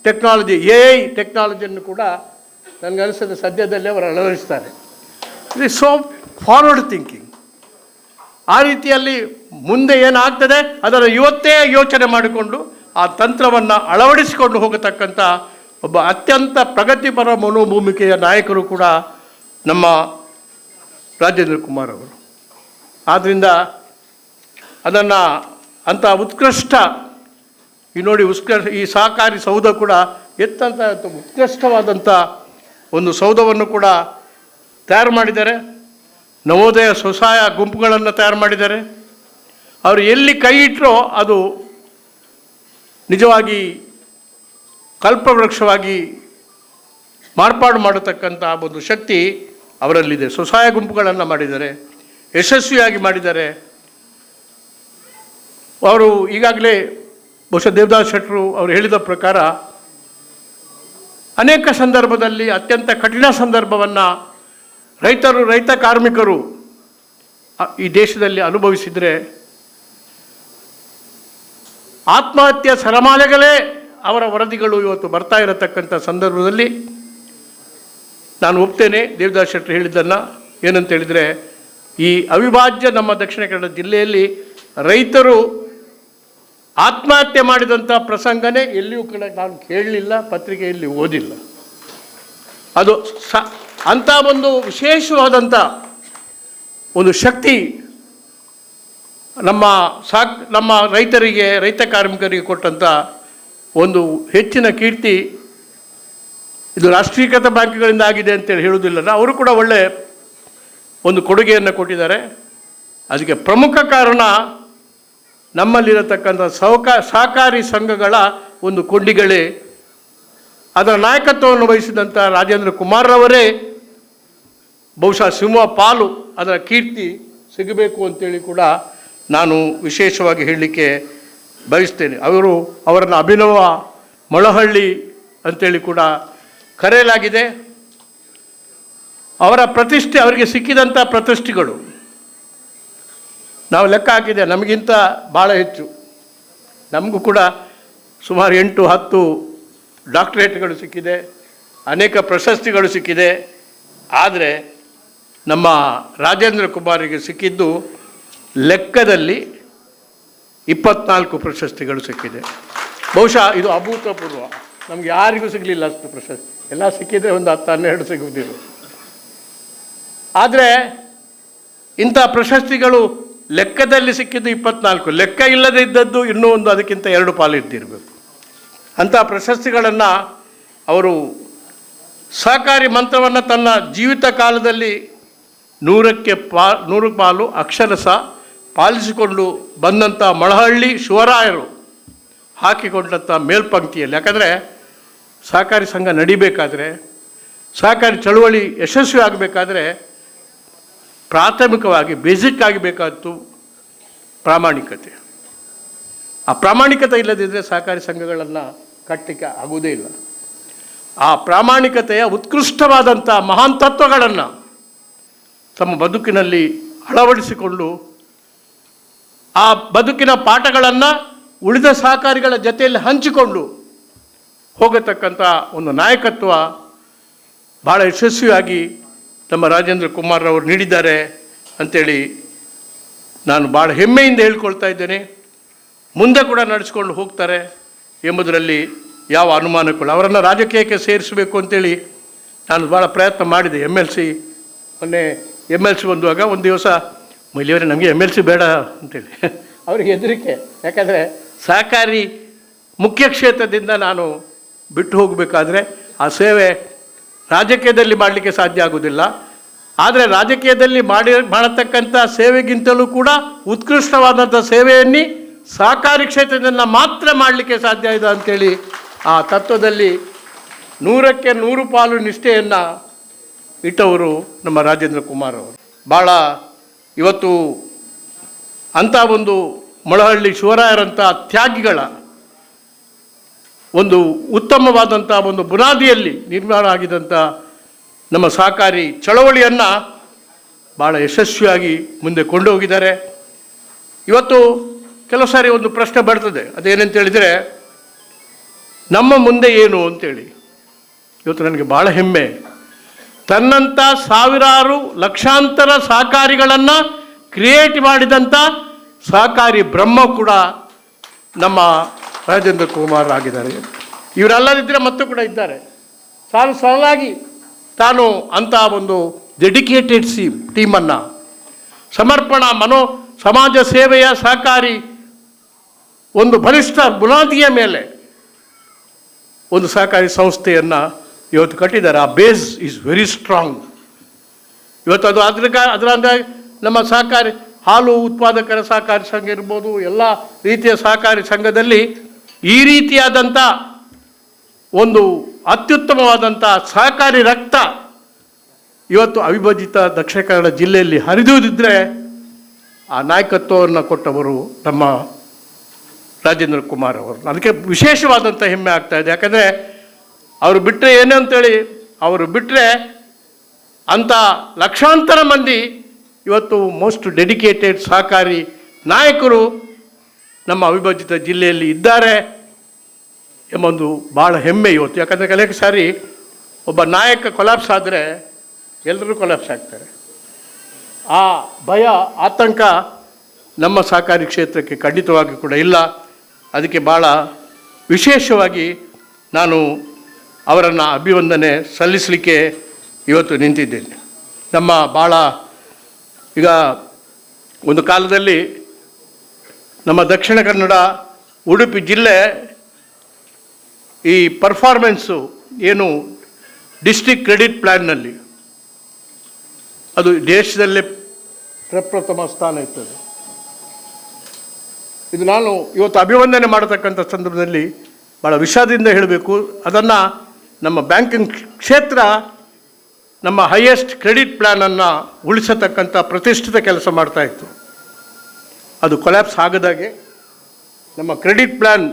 ಟೆಕ್ನಾಲಜಿ AI ಟೆಕ್ನಾಲಜಿಯನ್ನು ಕೂಡ ನನಗನ್ನಿಸದೆ ಸದ್ಯದಲ್ಲೇ ಅವರು ಅಳವಡಿಸ್ತಾರೆ. It is so forward thinking. ಆ ರೀತಿಯಲ್ಲಿ ಮುಂದೆ ಏನಾಗ್ತದೆ ಅದರ ಇವತ್ತೇ ಯೋಚನೆ ಮಾಡಿಕೊಂಡು ಆ ತಂತ್ರವನ್ನು ಅಳವಡಿಸಿಕೊಂಡು ಹೋಗತಕ್ಕಂಥ ಒಬ್ಬ ಅತ್ಯಂತ ಪ್ರಗತಿಪರ ಮನೋಭೂಮಿಕೆಯ ನಾಯಕರು ಕೂಡ ನಮ್ಮ ರಾಜೇಂದ್ರ ಕುಮಾರ್ ಅವರು. ಆದ್ದರಿಂದ ಅದನ್ನು ಅಂಥ ಉತ್ಕೃಷ್ಟ ನೋಡಿ ಈ ಸಹಕಾರಿ ಸೌಧ ಕೂಡ ಎತ್ತಂಥ ಉತ್ಕೃಷ್ಟವಾದಂಥ ಒಂದು ಸೌಧವನ್ನು ಕೂಡ ತಯಾರು ಮಾಡಿದ್ದಾರೆ. ನವೋದಯ ಸ್ವಸಹಾಯ ಗುಂಪುಗಳನ್ನು ತಯಾರು ಮಾಡಿದ್ದಾರೆ. ಅವರು ಎಲ್ಲಿ ಕೈ ಇಟ್ಟರೋ ಅದು ನಿಜವಾಗಿ ಕಲ್ಪವೃಕ್ಷವಾಗಿ ಮಾರ್ಪಾಡು ಮಾಡತಕ್ಕಂಥ ಒಂದು ಶಕ್ತಿ ಅವರಲ್ಲಿದೆ. ಸ್ವಸಹಾಯ ಗುಂಪುಗಳನ್ನು ಮಾಡಿದ್ದಾರೆ, ಯಶಸ್ವಿಯಾಗಿ ಮಾಡಿದ್ದಾರೆ. ಅವರು ಈಗಾಗಲೇ ಬಹುಶಃ ದೇವದಾಸ್ ಶೆಟ್ಟರು ಅವರು ಹೇಳಿದ ಪ್ರಕಾರ ಅನೇಕ ಸಂದರ್ಭದಲ್ಲಿ ಅತ್ಯಂತ ಕಠಿಣ ಸಂದರ್ಭವನ್ನು ರೈತ ಕಾರ್ಮಿಕರು ಈ ದೇಶದಲ್ಲಿ ಅನುಭವಿಸಿದರೆ ಆತ್ಮಹತ್ಯೆ ಸರಮಾಲೆಗಳೇ ಅವರ ವರದಿಗಳು ಇವತ್ತು ಬರ್ತಾ ಇರತಕ್ಕಂಥ ಸಂದರ್ಭದಲ್ಲಿ ನಾನು ಒಪ್ತೇನೆ ದೇವದಾಸ್ ಶೆಟ್ಟರು ಹೇಳಿದ್ದನ್ನು. ಏನಂತ ಹೇಳಿದರೆ, ಈ ಅವಿಭಾಜ್ಯ ನಮ್ಮ ದಕ್ಷಿಣ ಕನ್ನಡ ಜಿಲ್ಲೆಯಲ್ಲಿ ರೈತರು ಆತ್ಮಹತ್ಯೆ ಮಾಡಿದಂಥ ಪ್ರಸಂಗನೇ ಎಲ್ಲಿಯೂ ಕೂಡ ನಾನು ಕೇಳಲಿಲ್ಲ, ಪತ್ರಿಕೆಯಲ್ಲಿ ಓದಿಲ್ಲ. ಅದು ಅಂಥ ಒಂದು ವಿಶೇಷವಾದಂಥ ಒಂದು ಶಕ್ತಿ ನಮ್ಮ ರೈತರಿಗೆ, ರೈತ ಕಾರ್ಮಿಕರಿಗೆ ಕೊಟ್ಟಂಥ ಒಂದು ಹೆಚ್ಚಿನ ಕೀರ್ತಿ ಇದು ರಾಷ್ಟ್ರೀಕೃತ ಬ್ಯಾಂಕ್ಗಳಿಂದ ಆಗಿದೆ ಅಂತೇಳಿ ಹೇಳುವುದಿಲ್ಲ. ಅವರು ಕೂಡ ಒಳ್ಳೆಯ ಒಂದು ಕೊಡುಗೆಯನ್ನು ಕೊಟ್ಟಿದ್ದಾರೆ. ಅದಕ್ಕೆ ಪ್ರಮುಖ ಕಾರಣ ನಮ್ಮಲ್ಲಿರತಕ್ಕಂಥ ಸಹಕಾರಿ ಸಂಘಗಳ ಒಂದು ಕೊಂಡಿಗಳೇ. ಅದರ ನಾಯಕತ್ವವನ್ನು ವಹಿಸಿದಂಥ ರಾಜೇಂದ್ರ ಕುಮಾರ್ರವರೇ ಬಹುಶಃ ಸಿಂಹ ಪಾಲು ಅದರ ಕೀರ್ತಿ ಸಿಗಬೇಕು ಅಂತೇಳಿ ಕೂಡ ನಾನು ವಿಶೇಷವಾಗಿ ಹೇಳಲಿಕ್ಕೆ ಬಯಸ್ತೇನೆ. ಅವರನ್ನು ಅಭಿನವ ಮೊಳಹಳ್ಳಿ ಅಂತೇಳಿ ಕೂಡ ಕರೆಯಲಾಗಿದೆ. ಅವರ ಪ್ರತಿಷ್ಠೆ, ಅವರಿಗೆ ಸಿಕ್ಕಿದಂಥ ಪ್ರತಿಷ್ಠೆಗಳು ನಾವು ಲೆಕ್ಕ ಹಾಕಿದೆ, ನಮಗಿಂತ ಭಾಳ ಹೆಚ್ಚು. ನಮಗೂ ಕೂಡ ಸುಮಾರು 8-10 ಡಾಕ್ಟರೇಟ್ಗಳು ಸಿಕ್ಕಿದೆ, ಅನೇಕ ಪ್ರಶಸ್ತಿಗಳು ಸಿಕ್ಕಿದೆ. ಆದರೆ ನಮ್ಮ ರಾಜೇಂದ್ರ ಕುಮಾರಿಗೆ ಸಿಕ್ಕಿದ್ದು ಲೆಕ್ಕದಲ್ಲಿ 24 ಪ್ರಶಸ್ತಿಗಳು ಸಿಕ್ಕಿದೆ. ಬಹುಶಃ ಇದು ಅಭೂತಪೂರ್ವ. ನಮ್ಗೆ ಯಾರಿಗೂ ಸಿಗಲಿಲ್ಲ ಅಷ್ಟು ಪ್ರಶಸ್ತಿ. ಎಲ್ಲ ಸಿಕ್ಕಿದ್ರೆ ಒಂದು 10-12 ಸಿಗುವುದಿಲ್ಲ. ಆದರೆ ಇಂಥ ಪ್ರಶಸ್ತಿಗಳು ಲೆಕ್ಕದಲ್ಲಿ ಸಿಕ್ಕಿದ್ದು 24, ಲೆಕ್ಕ ಇಲ್ಲದೆ ಇದ್ದದ್ದು ಇನ್ನೂ ಒಂದು ಅದಕ್ಕಿಂತ 2 ಪಾಲು ಇದ್ದಿರಬೇಕು. ಅಂಥ ಪ್ರಶಸ್ತಿಗಳನ್ನು ಅವರು ಸಹಕಾರಿ ಮಂತ್ರವನ್ನು ತನ್ನ ಜೀವಿತ ಕಾಲದಲ್ಲಿ 100 ಪಾಲು ಅಕ್ಷರಶಃ ಪಾಲಿಸಿಕೊಂಡು ಬಂದಂಥ ಮೊಳಹಳ್ಳಿ ಶಿವರಾಯರು ಹಾಕಿಕೊಂಡಂಥ ಮೇಲ್ಪಂಕ್ತಿಯಲ್ಲಿ. ಯಾಕಂದರೆ ಸಹಕಾರಿ ಸಂಘ ನಡಿಬೇಕಾದ್ರೆ, ಸಹಕಾರಿ ಚಳುವಳಿ ಯಶಸ್ವಿ ಆಗಬೇಕಾದ್ರೆ ಪ್ರಾಥಮಿಕವಾಗಿ ಬೇಸಿಕ್ ಆಗಬೇಕಾದ್ದು ಪ್ರಾಮಾಣಿಕತೆ. ಆ ಪ್ರಾಮಾಣಿಕತೆ ಇಲ್ಲದಿದ್ದರೆ ಸಹಕಾರಿ ಸಂಘಗಳನ್ನು ಕಟ್ಟಲಿಕ್ಕೆ ಆಗುವುದೇ ಇಲ್ಲ. ಆ ಪ್ರಾಮಾಣಿಕತೆಯ ಉತ್ಕೃಷ್ಟವಾದಂಥ ಮಹಾನ್ ತತ್ವಗಳನ್ನು ತಮ್ಮ ಬದುಕಿನಲ್ಲಿ ಅಳವಡಿಸಿಕೊಂಡು ಆ ಬದುಕಿನ ಪಾಠಗಳನ್ನು ಉಳಿದ ಸಹಕಾರಿಗಳ ಜೊತೆಯಲ್ಲಿ ಹಂಚಿಕೊಂಡು ಹೋಗತಕ್ಕಂಥ ಒಂದು ನಾಯಕತ್ವ ಭಾಳ ಯಶಸ್ವಿಯಾಗಿ ನಮ್ಮ ರಾಜೇಂದ್ರ ಕುಮಾರ್ ಅವರು ನೀಡಿದ್ದಾರೆ ಅಂಥೇಳಿ ನಾನು ಭಾಳ ಹೆಮ್ಮೆಯಿಂದ ಹೇಳ್ಕೊಳ್ತಾ ಇದ್ದೇನೆ. ಮುಂದೆ ಕೂಡ ನಡೆಸ್ಕೊಂಡು ಹೋಗ್ತಾರೆ ಎಂಬುದರಲ್ಲಿ ಯಾವ ಅನುಮಾನಕ್ಕೂ ಅವರನ್ನು ರಾಜಕೀಯಕ್ಕೆ ಸೇರಿಸಬೇಕು ಅಂತೇಳಿ ನಾನು ಭಾಳ ಪ್ರಯತ್ನ ಮಾಡಿದೆ. MLC ಮೊನ್ನೆ MLC ಬಂದುವಾಗ ಒಂದು ದಿವಸ ಮೈಲಿಯವರೇ ನಮಗೆ MLC ಬೇಡ ಅಂತೇಳಿ ಅವರಿಗೆ ಹೆದರಿಕೆ. ಯಾಕಂದರೆ ಸಹಕಾರಿ ಮುಖ್ಯ ಕ್ಷೇತ್ರದಿಂದ ನಾನು ಬಿಟ್ಟು ಹೋಗಬೇಕಾದ್ರೆ ಆ ಸೇವೆ ರಾಜಕೀಯದಲ್ಲಿ ಮಾಡಲಿಕ್ಕೆ ಸಾಧ್ಯ ಆಗೋದಿಲ್ಲ. ಆದರೆ ರಾಜಕೀಯದಲ್ಲಿ ಮಾಡತಕ್ಕಂಥ ಸೇವೆಗಿಂತಲೂ ಕೂಡ ಉತ್ಕೃಷ್ಟವಾದಂಥ ಸೇವೆಯನ್ನೇ ಸಹಕಾರಿ ಕ್ಷೇತ್ರದಿಂದ ಮಾತ್ರ ಮಾಡಲಿಕ್ಕೆ ಸಾಧ್ಯ ಇದೆ ಅಂಥೇಳಿ ಆ ತತ್ವದಲ್ಲಿ 100ಕ್ಕೆ 100 ಪಾಲು ನಿಷ್ಠೆಯನ್ನು ಇಟ್ಟವರು ನಮ್ಮ ರಾಜೇಂದ್ರ ಕುಮಾರ್ ಅವರು. ಭಾಳ ಇವತ್ತು ಅಂಥ ಒಂದು ಮೊಳಹಳ್ಳಿ ಶಿವರಾಯರಂಥ ತ್ಯಾಗಿಗಳ ಒಂದು ಉತ್ತಮವಾದಂಥ ಒಂದು ಬುನಾದಿಯಲ್ಲಿ ನಿರ್ಮಾಣ ಆಗಿದ್ದಂಥ ನಮ್ಮ ಸಹಕಾರಿ ಚಳವಳಿಯನ್ನು ಭಾಳ ಯಶಸ್ವಿಯಾಗಿ ಮುಂದೆ ಕೊಂಡೋಗಿದ್ದಾರೆ. ಇವತ್ತು ಕೆಲವು ಸಾರಿ ಒಂದು ಪ್ರಶ್ನೆ ಬರ್ತದೆ, ಅದೇನಂತ ಹೇಳಿದರೆ ನಮ್ಮ ಮುಂದೆ ಏನು ಅಂತೇಳಿ. ಇವತ್ತು ನನಗೆ ಭಾಳ ಹೆಮ್ಮೆ, ತನ್ನಂಥ ಸಾವಿರಾರು ಲಕ್ಷಾಂತರ ಸಹಕಾರಿಗಳನ್ನು ಕ್ರಿಯೇಟ್ ಮಾಡಿದಂಥ ಸಹಕಾರಿ ಬ್ರಹ್ಮ ಕೂಡ ನಮ್ಮ ರಾಜೇಂದ್ರ ಕುಮಾರ್ ಆಗಿದ್ದಾರೆ. ಇವರೆಲ್ಲದಿದ್ದರೆ ಮತ್ತು ಕೂಡ ಇದ್ದಾರೆ. ಸಾಲಾಗಿ ತಾನು ಅಂಥ ಒಂದು ಡೆಡಿಕೇಟೆಡ್ ಟೀಮನ್ನು ಸಮರ್ಪಣಾ ಸಮಾಜ ಸೇವೆಯ ಸಹಕಾರಿ ಒಂದು ಬಲಿಷ್ಠ ಬುನಾದಿಯ ಮೇಲೆ ಒಂದು ಸಹಕಾರಿ ಸಂಸ್ಥೆಯನ್ನು ಇವತ್ತು ಕಟ್ಟಿದ್ದಾರೆ. ಆ ಬೇಸ್ ಈಸ್ ವೆರಿ ಸ್ಟ್ರಾಂಗ್. ಇವತ್ತು ಅದು ಅದರ ನಮ್ಮ ಸಹಕಾರಿ ಹಾಲು ಉತ್ಪಾದಕರ ಸಹಕಾರಿ ಸಂಘ ಇರ್ಬೋದು, ಎಲ್ಲ ರೀತಿಯ ಸಹಕಾರಿ ಸಂಘದಲ್ಲಿ ಈ ರೀತಿಯಾದಂಥ ಒಂದು ಅತ್ಯುತ್ತಮವಾದಂಥ ಸಹಕಾರಿ ರಕ್ತ ಇವತ್ತು ಅವಿಭಜಿತ ದಕ್ಷಿಣ ಕನ್ನಡ ಜಿಲ್ಲೆಯಲ್ಲಿ ಹರಿದುವುದಿದ್ದರೆ ಆ ನಾಯಕತ್ವವನ್ನು ಕೊಟ್ಟವರು ನಮ್ಮ ರಾಜೇಂದ್ರ ಕುಮಾರ್ ಅವರು. ಅದಕ್ಕೆ ವಿಶೇಷವಾದಂಥ ಹೆಮ್ಮೆ ಆಗ್ತಾಯಿದೆ. ಯಾಕಂದರೆ ಅವರು ಬಿಟ್ಟರೆ ಏನು ಅಂತೇಳಿ, ಅವರು ಬಿಟ್ಟರೆ ಅಂಥ ಲಕ್ಷಾಂತರ ಮಂದಿ ಇವತ್ತು ಮೋಸ್ಟ್ ಡೆಡಿಕೇಟೆಡ್ ಸಹಕಾರಿ ನಾಯಕರು ನಮ್ಮ ಅವಿಭಜಿತ ಜಿಲ್ಲೆಯಲ್ಲಿ ಇದ್ದಾರೆ ಎಂಬೊಂದು ಭಾಳ ಹೆಮ್ಮೆ ಇವತ್ತು. ಯಾಕಂದರೆ ಕೆಲವು ಸಾರಿ ಒಬ್ಬ ನಾಯಕ ಕೊಲಾಪ್ಸ್ ಆದರೆ ಎಲ್ಲರೂ ಕೊಲಾಪ್ಸ್ ಆಗ್ತಾರೆ. ಆ ಭಯ ಆತಂಕ ನಮ್ಮ ಸಹಕಾರಿ ಕ್ಷೇತ್ರಕ್ಕೆ ಖಂಡಿತವಾಗಿ ಕೂಡ ಇಲ್ಲ. ಅದಕ್ಕೆ ಭಾಳ ವಿಶೇಷವಾಗಿ ನಾನು ಅವರನ್ನು ಅಭಿವಂದನೆ ಸಲ್ಲಿಸಲಿಕ್ಕೆ ಇವತ್ತು ನಿಂತಿದ್ದೇನೆ. ನಮ್ಮ ಭಾಳ ಈಗ ಒಂದು ಕಾಲದಲ್ಲಿ ನಮ್ಮ ದಕ್ಷಿಣ ಕನ್ನಡ ಉಡುಪಿ ಜಿಲ್ಲೆ ಈ ಪರ್ಫಾರ್ಮೆನ್ಸು ಏನು ಡಿಸ್ಟ್ರಿಕ್ಟ್ ಕ್ರೆಡಿಟ್ ಪ್ಲ್ಯಾನ್ನಲ್ಲಿ ಅದು ದೇಶದಲ್ಲೇ ಪ್ರಪ್ರಥಮ ಸ್ಥಾನ ಇರ್ತದೆ. ಇದು ನಾನು ಇವತ್ತು ಅಭಿವಂದನೆ ಮಾಡತಕ್ಕಂಥ ಸಂದರ್ಭದಲ್ಲಿ ಭಾಳ ವಿಷಾದದಿಂದ ಹೇಳಬೇಕು. ಅದನ್ನು ನಮ್ಮ ಬ್ಯಾಂಕಿಂಗ್ ಕ್ಷೇತ್ರ ನಮ್ಮ ಹೈಯೆಸ್ಟ್ ಕ್ರೆಡಿಟ್ ಪ್ಲ್ಯಾನನ್ನು ಉಳಿಸತಕ್ಕಂಥ ಪ್ರತಿಷ್ಠಿತ ಕೆಲಸ ಮಾಡ್ತಾಯಿತ್ತು. ಅದು ಕೊಲ್ಯಾಪ್ಸ್ ಆಗದಾಗೆ ನಮ್ಮ ಕ್ರೆಡಿಟ್ ಪ್ಲ್ಯಾನ್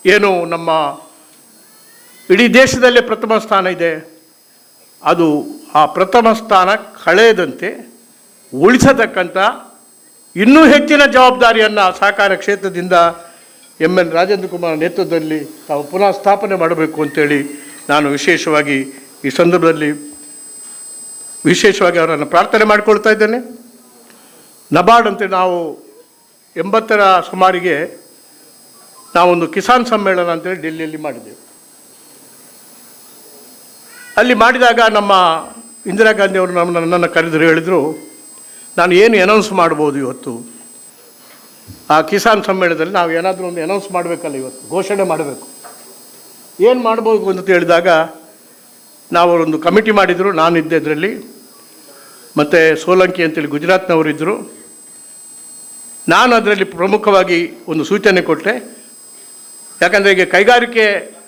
ಏನು ನಮ್ಮ ಇಡೀ ದೇಶದಲ್ಲೇ ಪ್ರಥಮ ಸ್ಥಾನ ಇದೆ, ಅದು ಆ ಪ್ರಥಮ ಸ್ಥಾನ ಕಳೆಯದಂತೆ ಉಳಿಸತಕ್ಕಂಥ ಇನ್ನೂ ಹೆಚ್ಚಿನ ಜವಾಬ್ದಾರಿಯನ್ನು ಸಹಕಾರ ಕ್ಷೇತ್ರದಿಂದ MN ರಾಜೇಂದ್ರ ಕುಮಾರ್ ನೇತೃತ್ವದಲ್ಲಿ ತಾವು ಪುನಃ ಸ್ಥಾಪನೆ ಮಾಡಬೇಕು ಅಂತೇಳಿ ನಾನು ವಿಶೇಷವಾಗಿ ಈ ಸಂದರ್ಭದಲ್ಲಿ ವಿಶೇಷವಾಗಿ ಪ್ರಾರ್ಥನೆ ಮಾಡಿಕೊಳ್ತಾ ಇದ್ದೇನೆ. ನಬಾರ್ಡ್ ಅಂತ ನಾವು 80ರ ಸುಮಾರಿಗೆ ನಾವೊಂದು ಕಿಸಾನ್ ಸಮ್ಮೇಳನ ಅಂತೇಳಿ ಡೆಲ್ಲಿಯಲ್ಲಿ ಮಾಡಿದ್ದೆವು. ಅಲ್ಲಿ ಮಾಡಿದಾಗ ನಮ್ಮ ಇಂದಿರಾ ಗಾಂಧಿ ಅವರು ನನ್ನನ್ನು ಕರೆದರು, ಹೇಳಿದರು, ನಾನು ಏನು ಅನೌನ್ಸ್ ಮಾಡ್ಬೋದು ಇವತ್ತು ಆ ಕಿಸಾನ್ ಸಮ್ಮೇಳನದಲ್ಲಿ ನಾವು ಏನಾದರೂ ಒಂದು ಅನೌನ್ಸ್ ಮಾಡಬೇಕಲ್ಲ, ಇವತ್ತು ಘೋಷಣೆ ಮಾಡಬೇಕು. ಏನು ಮಾಡ್ಬೋದು ಅಂತ ಹೇಳಿದಾಗ ನಾವು ಒಂದು ಕಮಿಟಿ ಮಾಡಿದರು, ನಾನಿದ್ದೆ ಇದರಲ್ಲಿ, ಮತ್ತು ಸೋಲಂಕಿ ಅಂತೇಳಿ ಗುಜರಾತ್ನವರಿದ್ದರು. ನಾನು ಅದರಲ್ಲಿ ಪ್ರಮುಖವಾಗಿ ಒಂದು ಸೂಚನೆ ಕೊಟ್ಟೆ. ಯಾಕಂದರೆ ಈಗ ಕೈಗಾರಿಕೆ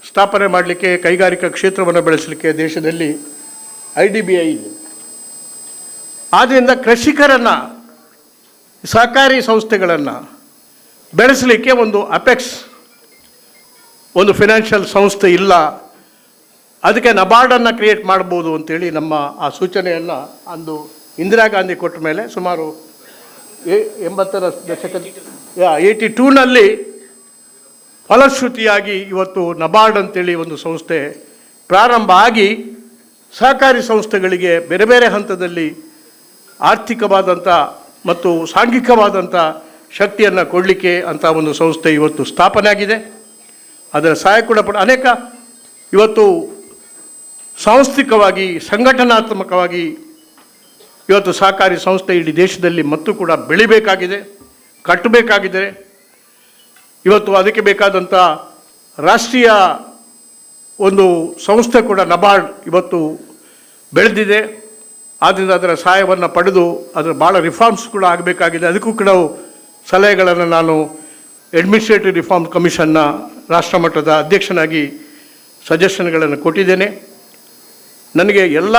ಸ್ಥಾಪನೆ ಮಾಡಲಿಕ್ಕೆ, ಕೈಗಾರಿಕಾ ಕ್ಷೇತ್ರವನ್ನು ಬೆಳೆಸಲಿಕ್ಕೆ ದೇಶದಲ್ಲಿ IDBI ಇದೆ. ಆದ್ದರಿಂದ ಕೃಷಿಕರನ್ನು, ಸಹಕಾರಿ ಸಂಸ್ಥೆಗಳನ್ನು ಬೆಳೆಸಲಿಕ್ಕೆ ಒಂದು ಅಪೆಕ್ಸ್, ಒಂದು ಫಿನಾನ್ಷಿಯಲ್ ಸಂಸ್ಥೆ ಇಲ್ಲ, ಅದಕ್ಕೆ ನಬಾರ್ಡನ್ನು ಕ್ರಿಯೇಟ್ ಮಾಡ್ಬೋದು ಅಂತೇಳಿ ನಮ್ಮ ಆ ಸೂಚನೆಯನ್ನು ಅಂದು ಇಂದಿರಾ ಗಾಂಧಿ ಕೊಟ್ಟ ಮೇಲೆ ಸುಮಾರು 80ರ ದಶಕದ 82ನಲ್ಲಿ ಫಲಶ್ರುತಿಯಾಗಿ ಇವತ್ತು ನಬಾರ್ಡ್ ಅಂತೇಳಿ ಒಂದು ಸಂಸ್ಥೆ ಪ್ರಾರಂಭ ಆಗಿ ಸಹಕಾರಿ ಸಂಸ್ಥೆಗಳಿಗೆ ಬೇರೆ ಬೇರೆ ಹಂತದಲ್ಲಿ ಆರ್ಥಿಕವಾದಂಥ ಮತ್ತು ಸಾಂಘಿಕವಾದಂಥ ಶಕ್ತಿಯನ್ನು ಕೊಡಲಿಕ್ಕೆ ಅಂತ ಒಂದು ಸಂಸ್ಥೆ ಇವತ್ತು ಸ್ಥಾಪನೆ ಆಗಿದೆ. ಅದರ ಸಹಾಯ ಕೂಡ ಅನೇಕ ಇವತ್ತು ಸಾಂಸ್ಥಿಕವಾಗಿ, ಸಂಘಟನಾತ್ಮಕವಾಗಿ ಇವತ್ತು ಸಹಕಾರಿ ಸಂಸ್ಥೆ ಇಡೀ ದೇಶದಲ್ಲಿ ಮತ್ತು ಕೂಡ ಬೆಳಿಬೇಕಾಗಿದೆ, ಕಟ್ಟಬೇಕಾಗಿದೆ. ಇವತ್ತು ಅದಕ್ಕೆ ಬೇಕಾದಂಥ ರಾಷ್ಟ್ರೀಯ ಒಂದು ಸಂಸ್ಥೆ ಕೂಡ ನಬಾರ್ಡ್ ಇವತ್ತು ಬೆಳೆದಿದೆ. ಆದ್ದರಿಂದ ಅದರ ಸಹಾಯವನ್ನು ಪಡೆದು ಅದರ ಭಾಳ ರಿಫಾರ್ಮ್ಸ್ ಕೂಡ ಆಗಬೇಕಾಗಿದೆ. ಅದಕ್ಕೂ ಕೂಡ ಸಲಹೆಗಳನ್ನು ನಾನು ಅಡ್ಮಿನಿಸ್ಟ್ರೇಟಿವ್ ರಿಫಾರ್ಮ್ ಕಮಿಷನ್ನ ರಾಷ್ಟ್ರಮಟ್ಟದ ಅಧ್ಯಕ್ಷನಾಗಿ ಸಜೆಷನ್ಗಳನ್ನು ಕೊಟ್ಟಿದ್ದೇನೆ. ನನಗೆ ಎಲ್ಲ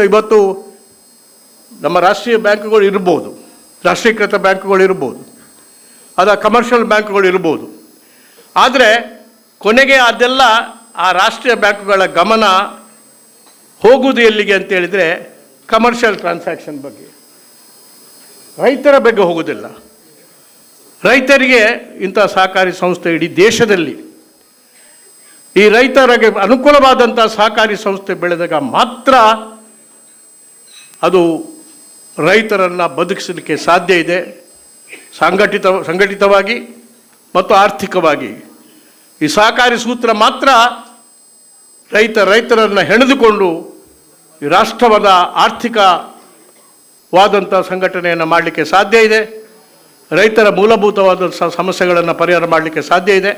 ಇವತ್ತು ನಮ್ಮ ರಾಷ್ಟ್ರೀಯ ಬ್ಯಾಂಕ್ಗಳು ಇರ್ಬೋದು, ರಾಷ್ಟ್ರೀಕೃತ ಬ್ಯಾಂಕ್ಗಳು ಇರ್ಬೋದು, ಕಮರ್ಷಿಯಲ್ ಬ್ಯಾಂಕ್ಗಳು ಇರ್ಬೋದು. ಆದರೆ ಕೊನೆಗೆ ಅದೆಲ್ಲ ಆ ರಾಷ್ಟ್ರೀಯ ಬ್ಯಾಂಕ್ಗಳ ಗಮನ ಹೋಗುವುದು ಎಲ್ಲಿಗೆ ಅಂತೇಳಿದರೆ ಕಮರ್ಷಿಯಲ್ ಟ್ರಾನ್ಸಾಕ್ಷನ್ ಬಗ್ಗೆ, ರೈತರ ಬಗ್ಗೆ ಹೋಗೋದಿಲ್ಲ. ರೈತರಿಗೆ ಇಂಥ ಸಹಕಾರಿ ಸಂಸ್ಥೆ ಇಡೀ ದೇಶದಲ್ಲಿ ಈ ರೈತರಿಗೆ ಅನುಕೂಲವಾದಂಥ ಸಹಕಾರಿ ಸಂಸ್ಥೆ ಬೆಳೆದಾಗ ಮಾತ್ರ ಅದು ರೈತರನ್ನು ಬದುಕಿಸಲಿಕ್ಕೆ ಸಾಧ್ಯ ಇದೆ, ಸಂಘಟಿತವಾಗಿ ಮತ್ತು ಆರ್ಥಿಕವಾಗಿ. ಈ ಸಹಕಾರಿ ಸೂತ್ರ ಮಾತ್ರ ರೈತರನ್ನು ಹೆಣೆದುಕೊಂಡು ಈ ರಾಷ್ಟ್ರವಾದ ಆರ್ಥಿಕವಾದಂಥ ಸಂಘಟನೆಯನ್ನು ಮಾಡಲಿಕ್ಕೆ ಸಾಧ್ಯ ಇದೆ. ರೈತರ ಮೂಲಭೂತವಾದ ಸಮಸ್ಯೆಗಳನ್ನು ಪರಿಹಾರ ಮಾಡಲಿಕ್ಕೆ ಸಾಧ್ಯ ಇದೆ.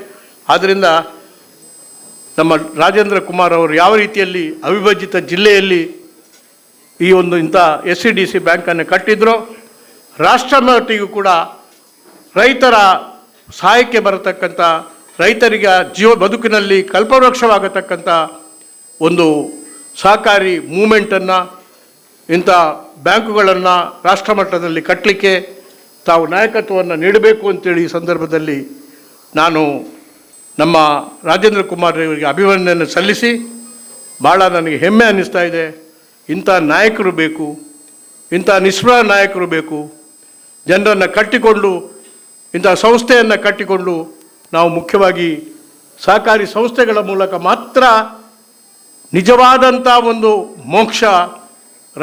ಆದ್ದರಿಂದ ನಮ್ಮ ರಾಜೇಂದ್ರ ಕುಮಾರ್ ಅವರು ಯಾವ ರೀತಿಯಲ್ಲಿ ಅವಿಭಜಿತ ಜಿಲ್ಲೆಯಲ್ಲಿ ಈ ಒಂದು ಇಂಥ SCDC ಬ್ಯಾಂಕನ್ನು ಕಟ್ಟಿದ್ರು, ರಾಷ್ಟ್ರ ಮಟ್ಟಿಗೂ ಕೂಡ ರೈತರ ಸಹಾಯಕ್ಕೆ ಬರತಕ್ಕಂಥ, ರೈತರಿಗೆ ಬದುಕಿನಲ್ಲಿ ಕಲ್ಪವೃಕ್ಷವಾಗತಕ್ಕಂಥ ಒಂದು ಸಹಕಾರಿ ಮೂಮೆಂಟನ್ನು, ಇಂಥ ಬ್ಯಾಂಕುಗಳನ್ನು ರಾಷ್ಟ್ರಮಟ್ಟದಲ್ಲಿ ಕಟ್ಟಲಿಕ್ಕೆ ತಾವು ನಾಯಕತ್ವವನ್ನು ನೀಡಬೇಕು ಅಂತೇಳಿ ಈ ಸಂದರ್ಭದಲ್ಲಿ ನಾನು ನಮ್ಮ ರಾಜೇಂದ್ರ ಕುಮಾರ್ ಅವರಿಗೆ ಅಭಿನಂದನೆಯನ್ನು ಸಲ್ಲಿಸಿ, ಭಾಳ ನನಗೆ ಹೆಮ್ಮೆ ಅನ್ನಿಸ್ತಾ ಇದೆ. ಇಂಥ ನಾಯಕರು ಬೇಕು, ಇಂಥ ನಿಸ್ಪೃಹ ನಾಯಕರು ಬೇಕು. ಜನರನ್ನು ಕಟ್ಟಿಕೊಂಡು, ಇಂಥ ಸಂಸ್ಥೆಯನ್ನು ಕಟ್ಟಿಕೊಂಡು, ನಾವು ಮುಖ್ಯವಾಗಿ ಸಹಕಾರಿ ಸಂಸ್ಥೆಗಳ ಮೂಲಕ ಮಾತ್ರ ನಿಜವಾದಂಥ ಒಂದು ಮೋಕ್ಷ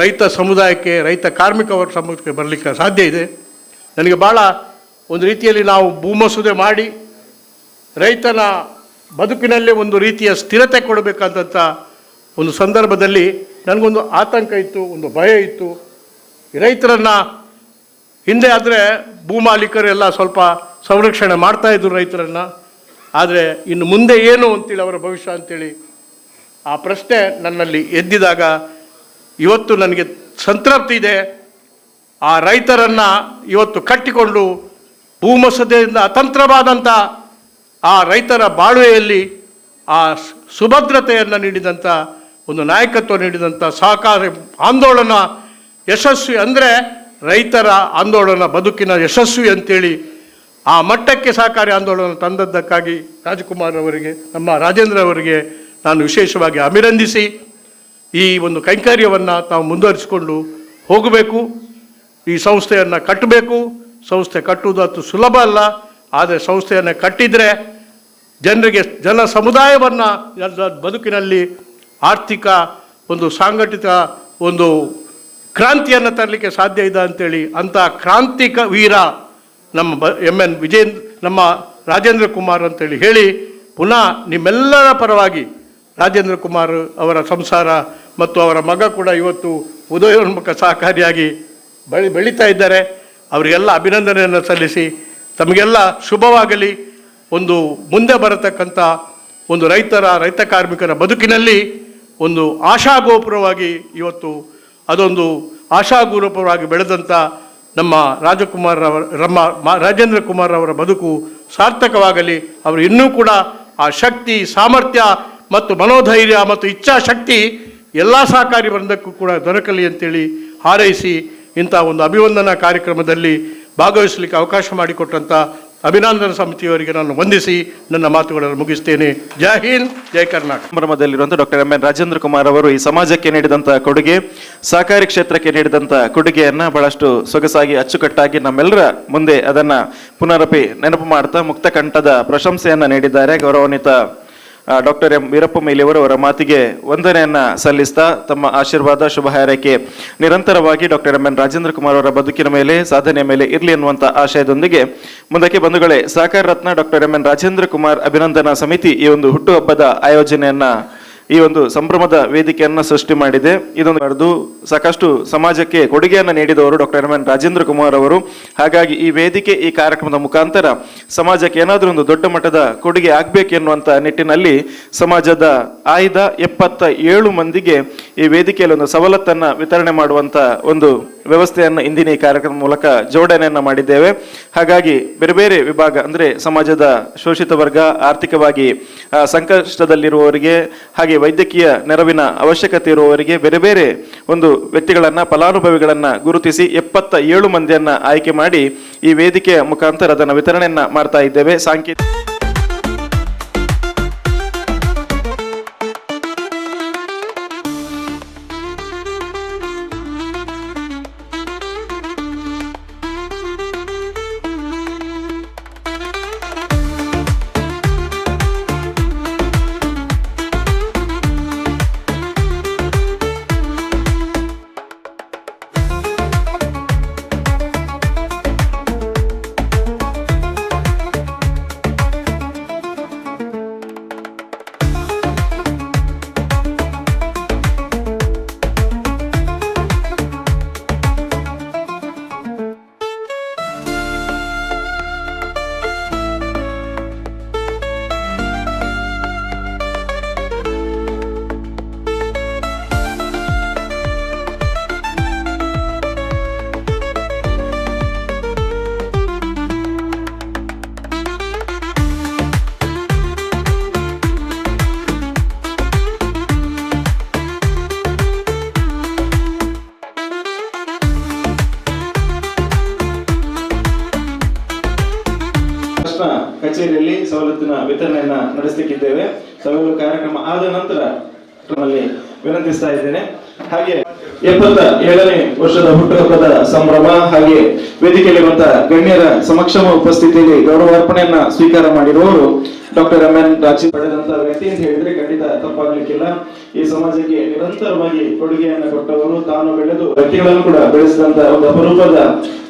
ರೈತ ಸಮುದಾಯಕ್ಕೆ, ರೈತ ಕಾರ್ಮಿಕ ಸಮುದಾಯಕ್ಕೆ ಬರಲಿಕ್ಕೆ ಸಾಧ್ಯ ಇದೆ. ನನಗೆ ಭಾಳ ಒಂದು ರೀತಿಯಲ್ಲಿ ನಾವು ಭೂಮಸೂದೆ ಮಾಡಿ ರೈತನ ಬದುಕಿನಲ್ಲಿ ಒಂದು ರೀತಿಯ ಸ್ಥಿರತೆ ಕೊಡಬೇಕಂತ ಒಂದು ಸಂದರ್ಭದಲ್ಲಿ ನನಗೊಂದು ಆತಂಕ ಇತ್ತು, ಒಂದು ಭಯ ಇತ್ತು. ರೈತರನ್ನು ಹಿಂದೆ ಆದರೆ ಭೂಮಾಲೀಕರೆಲ್ಲ ಸ್ವಲ್ಪ ಸಂರಕ್ಷಣೆ ಮಾಡ್ತಾಯಿದ್ರು ರೈತರನ್ನು. ಆದರೆ ಇನ್ನು ಮುಂದೆ ಏನು ಅಂತೇಳಿ ಅವರ ಭವಿಷ್ಯ ಅಂತೇಳಿ ಆ ಪ್ರಶ್ನೆ ನನ್ನಲ್ಲಿ ಎದ್ದಿದಾಗ ಇವತ್ತು ನನಗೆ ಸಂತೃಪ್ತಿ ಇದೆ. ಆ ರೈತರನ್ನು ಇವತ್ತು ಕಟ್ಟಿಕೊಂಡು ಭೂಮಸೂದೆಯಿಂದ ಅತಂತ್ರವಾದಂಥ ಆ ರೈತರ ಬಾಳುವೆಯಲ್ಲಿ ಆ ಸುಭದ್ರತೆಯನ್ನು ನೀಡಿದಂಥ, ಒಂದು ನಾಯಕತ್ವ ನೀಡಿದಂಥ ಸಹಕಾರಿ ಆಂದೋಲನ ಯಶಸ್ವಿ, ಅಂದರೆ ರೈತರ ಆಂದೋಲನ ಬದುಕಿನ ಯಶಸ್ವಿ ಅಂತೇಳಿ ಆ ಮಟ್ಟಕ್ಕೆ ಸಹಕಾರಿ ಆಂದೋಲನ ತಂದದ್ದಕ್ಕಾಗಿ ರಾಜಕುಮಾರ್ ಅವರಿಗೆ, ನಮ್ಮ ರಾಜೇಂದ್ರ ಅವರಿಗೆ ನಾನು ವಿಶೇಷವಾಗಿ ಅಭಿನಂದಿಸಿ, ಈ ಒಂದು ಕೈಂಕರ್ಯವನ್ನು ತಾವು ಮುಂದುವರಿಸಿಕೊಂಡು ಹೋಗಬೇಕು. ಈ ಸಂಸ್ಥೆಯನ್ನು ಕಟ್ಟಬೇಕು. ಸಂಸ್ಥೆ ಕಟ್ಟುವುದು ಅಷ್ಟು ಸುಲಭ ಅಲ್ಲ. ಆದರೆ ಸಂಸ್ಥೆಯನ್ನು ಕಟ್ಟಿದರೆ ಜನರಿಗೆ, ಜನ ಸಮುದಾಯವನ್ನು ಬದುಕಿನಲ್ಲಿ ಆರ್ಥಿಕ ಒಂದು ಸಂಘಟಿತ ಒಂದು ಕ್ರಾಂತಿಯನ್ನು ತರಲಿಕ್ಕೆ ಸಾಧ್ಯ ಇದೆ ಅಂತೇಳಿ ಅಂಥ ಕ್ರಾಂತಿಕ ವೀರ ನಮ್ಮ MN ವಿಜೇಂದ್ರ, ನಮ್ಮ ರಾಜೇಂದ್ರ ಕುಮಾರ್ ಅಂತೇಳಿ ಹೇಳಿ, ಪುನಃ ನಿಮ್ಮೆಲ್ಲರ ಪರವಾಗಿ ರಾಜೇಂದ್ರ ಕುಮಾರ್ ಅವರ ಸಂಸಾರ ಮತ್ತು ಅವರ ಮಗ ಕೂಡ ಇವತ್ತು ಉದಯೋನ್ಮುಖ ಸಹಕಾರಿಯಾಗಿ ಬೆಳೀತಾ ಇದ್ದಾರೆ. ಅವರಿಗೆಲ್ಲ ಅಭಿನಂದನೆಯನ್ನು ಸಲ್ಲಿಸಿ ತಮಗೆಲ್ಲ ಶುಭವಾಗಲಿ. ಒಂದು ಮುಂದೆ ಬರತಕ್ಕಂಥ ಒಂದು ರೈತ ಕಾರ್ಮಿಕರ ಬದುಕಿನಲ್ಲಿ ಒಂದು ಆಶಾಗೋಪುರವಾಗಿ ಇವತ್ತು ಅದೊಂದು ಆಶಾಗೋಪುರವಾಗಿ ಬೆಳೆದಂಥ ನಮ್ಮ ರಾಜೇಂದ್ರ ಕುಮಾರ್ ಅವರ ಬದುಕು ಸಾರ್ಥಕವಾಗಲಿ. ಅವರು ಇನ್ನೂ ಕೂಡ ಆ ಶಕ್ತಿ, ಸಾಮರ್ಥ್ಯ ಮತ್ತು ಮನೋಧೈರ್ಯ ಮತ್ತು ಇಚ್ಛಾಶಕ್ತಿ ಎಲ್ಲ ಸಹಕಾರಿ ವೃಂದಕ್ಕೂ ಕೂಡ ದೊರಕಲಿ ಅಂತೇಳಿ ಹಾರೈಸಿ ಇಂಥ ಒಂದು ಅಭಿವಂದನಾ ಕಾರ್ಯಕ್ರಮದಲ್ಲಿ ಭಾಗವಹಿಸಲಿಕ್ಕೆ ಅವಕಾಶ ಮಾಡಿಕೊಟ್ಟಂಥ ಅಭಿನಂದನಾ ಸಮಿತಿಯವರಿಗೆ ನಾನು ವಂದಿಸಿ ನನ್ನ ಮಾತುಗಳನ್ನು ಮುಗಿಸ್ತೇನೆ. ಜೈ ಹಿಂದ್, ಜೈ ಕರ್ನಾಟಕ. ಸಂಭ್ರಮದಲ್ಲಿರುವಂಥ doctor M N Rajendra Kumar ಅವರು ಈ ಸಮಾಜಕ್ಕೆ ನೀಡಿದಂಥ ಕೊಡುಗೆ, ಸಹಕಾರಿ ಕ್ಷೇತ್ರಕ್ಕೆ ನೀಡಿದಂಥ ಕೊಡುಗೆಯನ್ನು ಬಹಳಷ್ಟು ಸೊಗಸಾಗಿ ಅಚ್ಚುಕಟ್ಟಾಗಿ ನಮ್ಮೆಲ್ಲರ ಮುಂದೆ ಅದನ್ನು ಪುನರಪಿ ನೆನಪು ಮಾಡ್ತಾ ಮುಕ್ತ ಕಂಠದ ಪ್ರಶಂಸೆಯನ್ನು ನೀಡಿದ್ದಾರೆ. ಗೌರವಾನ್ವಿತ ಡಾಕ್ಟರ್ ಎಂ ವೀರಪ್ಪ ಮೊಯ್ಲಿಯವರು ಅವರ ಮಾತಿಗೆ ವಂದನೆಯನ್ನ ಸಲ್ಲಿಸ್ತಾ ತಮ್ಮ ಆಶೀರ್ವಾದ, ಶುಭ ಹಾರೈಕೆ ನಿರಂತರವಾಗಿ doctor M N Rajendra Kumar ಅವರ ಬದುಕಿನ ಮೇಲೆ, ಸಾಧನೆಯ ಮೇಲೆ ಇರಲಿ ಎನ್ನುವಂಥ ಆಶಯದೊಂದಿಗೆ ಮುಂದಕ್ಕೆ ಬಂಧುಗಳೇ, Sahakara Ratna doctor M N Rajendra Kumar ಅಭಿನಂದನಾ ಸಮಿತಿ ಈ ಒಂದು ಹುಟ್ಟುಹಬ್ಬದ ಆಯೋಜನೆಯನ್ನ, ಈ ಒಂದು ಸಂಭ್ರಮದ ವೇದಿಕೆಯನ್ನು ಸೃಷ್ಟಿ ಮಾಡಿದೆ. ಇದೊಂದು ಸಾಕಷ್ಟು ಸಮಾಜಕ್ಕೆ ಕೊಡುಗೆಯನ್ನು ನೀಡಿದವರು doctor M N Rajendra Kumar ಅವರು. ಹಾಗಾಗಿ ಈ ವೇದಿಕೆ, ಈ ಕಾರ್ಯಕ್ರಮದ ಮುಖಾಂತರ ಸಮಾಜಕ್ಕೆ ಏನಾದರೂ ಒಂದು ದೊಡ್ಡ ಮಟ್ಟದ ಕೊಡುಗೆ ಆಗಬೇಕೆನ್ನುವಂಥ ನಿಟ್ಟಿನಲ್ಲಿ ಸಮಾಜದ ಆಯ್ದ 77 ಮಂದಿಗೆ ಈ ವೇದಿಕೆಯಲ್ಲಿ ಒಂದು ಸವಲತ್ತನ್ನು ವಿತರಣೆ ಮಾಡುವಂಥ ಒಂದು ವ್ಯವಸ್ಥೆಯನ್ನು ಇಂದಿನ ಈ ಕಾರ್ಯಕ್ರಮದ ಮೂಲಕ ಜೋಡಣೆಯನ್ನು ಮಾಡಿದ್ದೇವೆ. ಹಾಗಾಗಿ ಬೇರೆ ಬೇರೆ ವಿಭಾಗ ಅಂದರೆ ಸಮಾಜದ ಶೋಷಿತ ವರ್ಗ, ಆರ್ಥಿಕವಾಗಿ ಸಂಕಷ್ಟದಲ್ಲಿರುವವರಿಗೆ, ಹಾಗೆ ವೈದ್ಯಕೀಯ ನೆರವಿನ ಅವಶ್ಯಕತೆ ಇರುವವರಿಗೆ ಬೇರೆ ಬೇರೆ ಒಂದು ವ್ಯಕ್ತಿಗಳನ್ನು, ಫಲಾನುಭವಿಗಳನ್ನು ಗುರುತಿಸಿ 77 ಮಂದಿಯನ್ನು ಆಯ್ಕೆ ಮಾಡಿ ಈ ವೇದಿಕೆಯ ಮುಖಾಂತರ ಅದನ್ನು ವಿತರಣೆಯನ್ನು ಮಾಡ್ತಾ ಇದ್ದೇವೆ. ಕಚೇರಿಯಲ್ಲಿ ಸವಲತ್ತಿನ ವಿತರಣೆಯನ್ನ ನಡೆಸಲಿಕ್ಕಿದ್ದೇವೆ. ಸಭೆಗಳು ಕಾರ್ಯಕ್ರಮ ಆದ ನಂತರ ವಿನಂತಿಸ್ತಾ ಇದ್ದೇನೆ. ಹಾಗೆ 77ನೇ ವರ್ಷದ ಹುಟ್ಟುಹಬ್ಬದ ಸಂಭ್ರಮ, ಹಾಗೆ ವೇದಿಕೆಯಲ್ಲಿರುವಂತಹ ಗಣ್ಯರ ಸಮಕ್ಷಮ ಉಪಸ್ಥಿತಿಯಲ್ಲಿ ಗೌರವಾರ್ಪಣೆಯನ್ನ ಸ್ವೀಕಾರ ಮಾಡಿರುವವರು ಡಾಕ್ಟರ್ ಎಂ ಎನ್ ರಾಜೇಂದ್ರ ಪಡೆದಂತ ವ್ಯಕ್ತಿ ಅಂತ ಹೇಳಿದ್ರೆ ಖಂಡಿತ ತಪ್ಪಾಗ್ಲಿಕ್ಕಿಲ್ಲ. ಈ ಸಮಾಜಕ್ಕೆ ನಿರಂತರವಾಗಿ ಕೊಡುಗೆಯನ್ನು ಕೊಟ್ಟವರು, ತಾನು ಬೆಳೆದು ವ್ಯಕ್ತಿಗಳನ್ನು ಕೂಡ ಬೆಳೆಸಿದಂತ ಒಂದು ಅಪರೂಪದ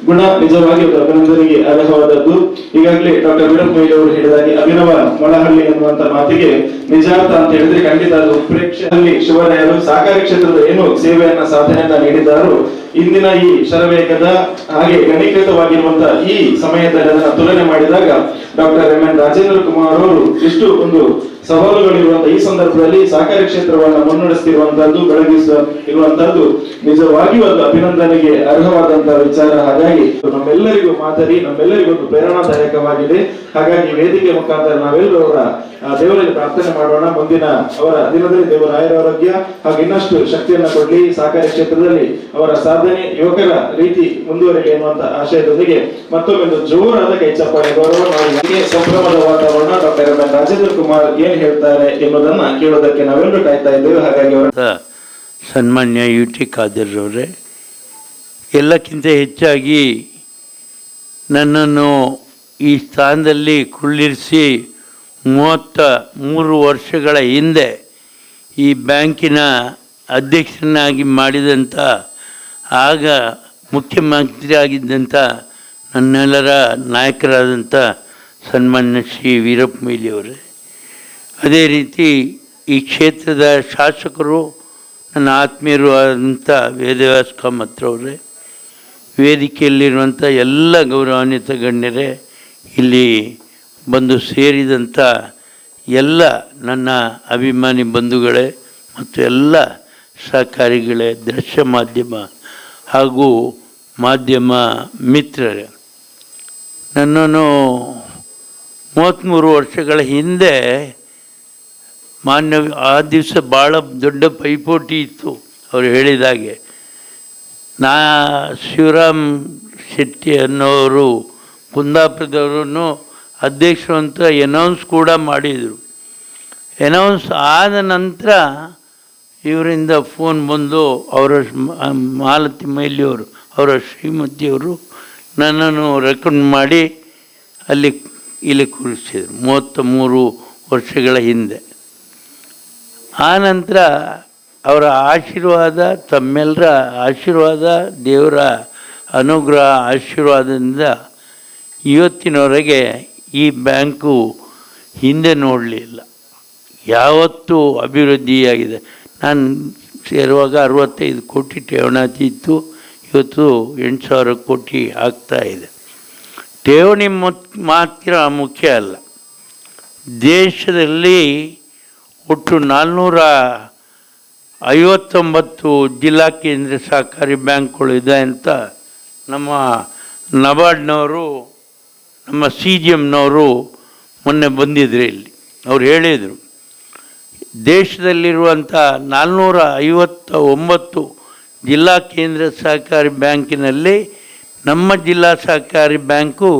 ಗುಣ ನಿಜವಾಗಿ ಒಂದು ಅಭಿನಂದನೆಗೆ ಅರ್ಹವಾದದ್ದು. ಈಗಾಗಲೇ ಡಾಕ್ಟರ್ ವೀರಪ್ಪ ಮೊಯ್ಲಿ ಅವರು ಹೇಳಿದಾಗೆ ಅಭಿನವ ಮೊಳಹಳ್ಳಿ ಎನ್ನುವಂತ ಮಾತಿಗೆ ನಿಜಾರ್ಥ ಅಂತ ಹೇಳಿದ್ರೆ ಖಂಡಿತ ಅದು ಪ್ರೇಕ್ಷೆಯಲ್ಲಿ ಶಿವರಾಯರು ಸಹಕಾರಿ ಕ್ಷೇತ್ರದ ಏನು ಸೇವೆಯನ್ನ ಸಾಧನೆಯನ್ನ ನೀಡಿದ್ದಾರೋ, ಇಂದಿನ ಈ ಶರವೇಗದ ಹಾಗೆ ಗಣೀಕೃತವಾಗಿರುವಂತಹ ಈ ಸಮಯದಲ್ಲಿ ಅದನ್ನ ತುಲನೆ ಮಾಡಿದಾಗ doctor M N Rajendra Kumar ಅವರು ಇಷ್ಟು ಒಂದು ಸವಾಲುಗಳಿರುವಂತಹ ಈ ಸಂದರ್ಭದಲ್ಲಿ ಸಹಕಾರಿ ಕ್ಷೇತ್ರವನ್ನು ಮುನ್ನಡೆಸ್ತಿರುವಂತಹದ್ದು, ಬೆಳಗಿಸುತ್ತಿರುವಂತಹದ್ದು ನಿಜವಾಗಿಯೂ ಒಂದು ಅಭಿನಂದನೆಗೆ ಅರ್ಹವಾದಂತಹ ವಿಚಾರ. ಹಾಗಾಗಿ ನಮ್ಮೆಲ್ಲರಿಗೂ ಮಾದರಿ, ನಮ್ಮೆಲ್ಲರಿಗೂ ಒಂದು ಪ್ರೇರಣಾದಾಯಕವಾಗಿದೆ. ಹಾಗಾಗಿ ವೇದಿಕೆ ಮುಖಾಂತರ ನಾವೆಲ್ಲರೂ ಅವರ ದೇವರಲ್ಲಿ ಪ್ರಾರ್ಥನೆ ಮಾಡೋಣ. ಮುಂದಿನ ಅವರ ದಿನದಲ್ಲಿ ದೇವರ ಆಯುರಾರೋಗ್ಯ ಹಾಗೂ ಇನ್ನಷ್ಟು ಶಕ್ತಿಯನ್ನ ಕೊಡ್ಲಿ, ಸಹಕಾರಿ ಕ್ಷೇತ್ರದಲ್ಲಿ ಅವರ ಸಾಧನೆ ಯುವಕರ ರೀತಿ ಮುಂದುವರಿಲಿ ಎನ್ನುವಂತ ಆಶಯದೊಂದಿಗೆ ಮತ್ತೊಮ್ಮೆ ಒಂದು ಜೋರಾದ ಕೈಚಪ್ಪಾಳೆ ಗೌರವ. ಸಂಭ್ರಮದ ವಾತಾವರಣ. Doctor M N Rajendra Kumar ಏನ್ ಹೇಳ್ತಾರೆ ಎನ್ನುವುದನ್ನ ಕೇಳೋದಕ್ಕೆ ನಾವೆಲ್ಲರೂ ಕಾಯ್ತಾ ಇದ್ದೇವೆ. ಹಾಗಾಗಿ ಅವರ ಸನ್ಮಾನ್ಯ UT ಖಾದರ್ ಅವರೇ, ಎಲ್ಲಕ್ಕಿಂತ ಹೆಚ್ಚಾಗಿ ನನ್ನನ್ನು ಈ ಸ್ಥಾನದಲ್ಲಿ ಕುಳ್ಳಿರಿಸಿ 33 ವರ್ಷಗಳ ಹಿಂದೆ ಈ ಬ್ಯಾಂಕಿನ ಅಧ್ಯಕ್ಷನಾಗಿ ಮಾಡಿದಂಥ, ಆಗ ಮುಖ್ಯಮಂತ್ರಿ ಆಗಿದ್ದಂಥ ನನ್ನೆಲ್ಲರ ನಾಯಕರಾದಂಥ ಸನ್ಮಾನ್ಯ ಶ್ರೀ ವೀರಪ್ಪ ಮೊಯ್ಲಿ ಅವರೇ, ಅದೇ ರೀತಿ ಈ ಕ್ಷೇತ್ರದ ಶಾಸಕರು ನನ್ನ ಆತ್ಮೀಯರು ಆದಂಥ ವೇದವ್ಯಾಸ ಕಾಮತ್ ಅವರೇ, ವೇದಿಕೆಯಲ್ಲಿರುವಂಥ ಎಲ್ಲ ಗೌರವಾನ್ವಿತ ಗಣ್ಯರೇ, ಇಲ್ಲಿ ಬಂದು ಸೇರಿದಂಥ ಎಲ್ಲ ನನ್ನ ಅಭಿಮಾನಿ ಬಂಧುಗಳೇ ಮತ್ತು ಎಲ್ಲ ಸಹಕಾರಿಗಳೇ, ದೃಶ್ಯ ಮಾಧ್ಯಮ ಹಾಗೂ ಮಾಧ್ಯಮ ಮಿತ್ರರೇ, ನನ್ನನ್ನು 33 ವರ್ಷಗಳ ಹಿಂದೆ ಮಾನ್ಯ ಆ ದಿವಸ ಭಾಳ ದೊಡ್ಡ ಪೈಪೋಟಿ ಇತ್ತು. ಅವರು ಹೇಳಿದಾಗೆ ಶಿವರಾಮ್ ಶೆಟ್ಟಿ ಅನ್ನೋರು ಕುಂದಾಪುರದವರನ್ನು ಅಧ್ಯಕ್ಷರು ಅಂತ ಎನೌನ್ಸ್ ಕೂಡ ಮಾಡಿದರು. ಎನೌನ್ಸ್ ಆದ ನಂತರ ಇವರಿಂದ ಫೋನ್ ಬಂದು ಅವರ ಮಾಲತಿ ಮೈಲಿಯವರು, ಅವರ ಶ್ರೀಮತಿಯವರು ನನ್ನನ್ನು ರೆಕಮೆಂಡ್ ಮಾಡಿ ಇಲ್ಲಿ ಕೂರಿಸಿದರು 33 ವರ್ಷಗಳ ಹಿಂದೆ. ಆ ನಂತರ ಅವರ ಆಶೀರ್ವಾದ, ತಮ್ಮೆಲ್ಲರ ಆಶೀರ್ವಾದ, ದೇವರ ಅನುಗ್ರಹ ಆಶೀರ್ವಾದದಿಂದ ಇವತ್ತಿನವರೆಗೆ ಈ ಬ್ಯಾಂಕು ಹಿಂದೆ ನೋಡಲಿಲ್ಲ, ಯಾವತ್ತೂ ಅಭಿವೃದ್ಧಿಯಾಗಿದೆ. ನಾನು ಸೇರುವಾಗ 65 ಕೋಟಿ ಠೇವಣಿ ಇತ್ತು, ಇವತ್ತು 8,000 ಕೋಟಿ ಆಗ್ತಾಯಿದೆ. ಠೇವಣಿ ಮಾತ್ರ ಮುಖ್ಯ ಅಲ್ಲ, ದೇಶದಲ್ಲಿ ಒಟ್ಟು 459 ಜಿಲ್ಲಾ ಕೇಂದ್ರ ಸಹಕಾರಿ ಬ್ಯಾಂಕ್ಗಳು ಇದೆ ಅಂತ ನಮ್ಮ ನಬಾರ್ಡ್ನವರು, ನಮ್ಮ CGMನವರು ಮೊನ್ನೆ ಬಂದಿದ್ರು ಇಲ್ಲಿ. ಅವ್ರು ಹೇಳಿದರು, ದೇಶದಲ್ಲಿರುವಂಥ 459 ಜಿಲ್ಲಾ ಕೇಂದ್ರ ಸಹಕಾರಿ ಬ್ಯಾಂಕಿನಲ್ಲಿ ನಮ್ಮ ಜಿಲ್ಲಾ ಸಹಕಾರಿ ಬ್ಯಾಂಕು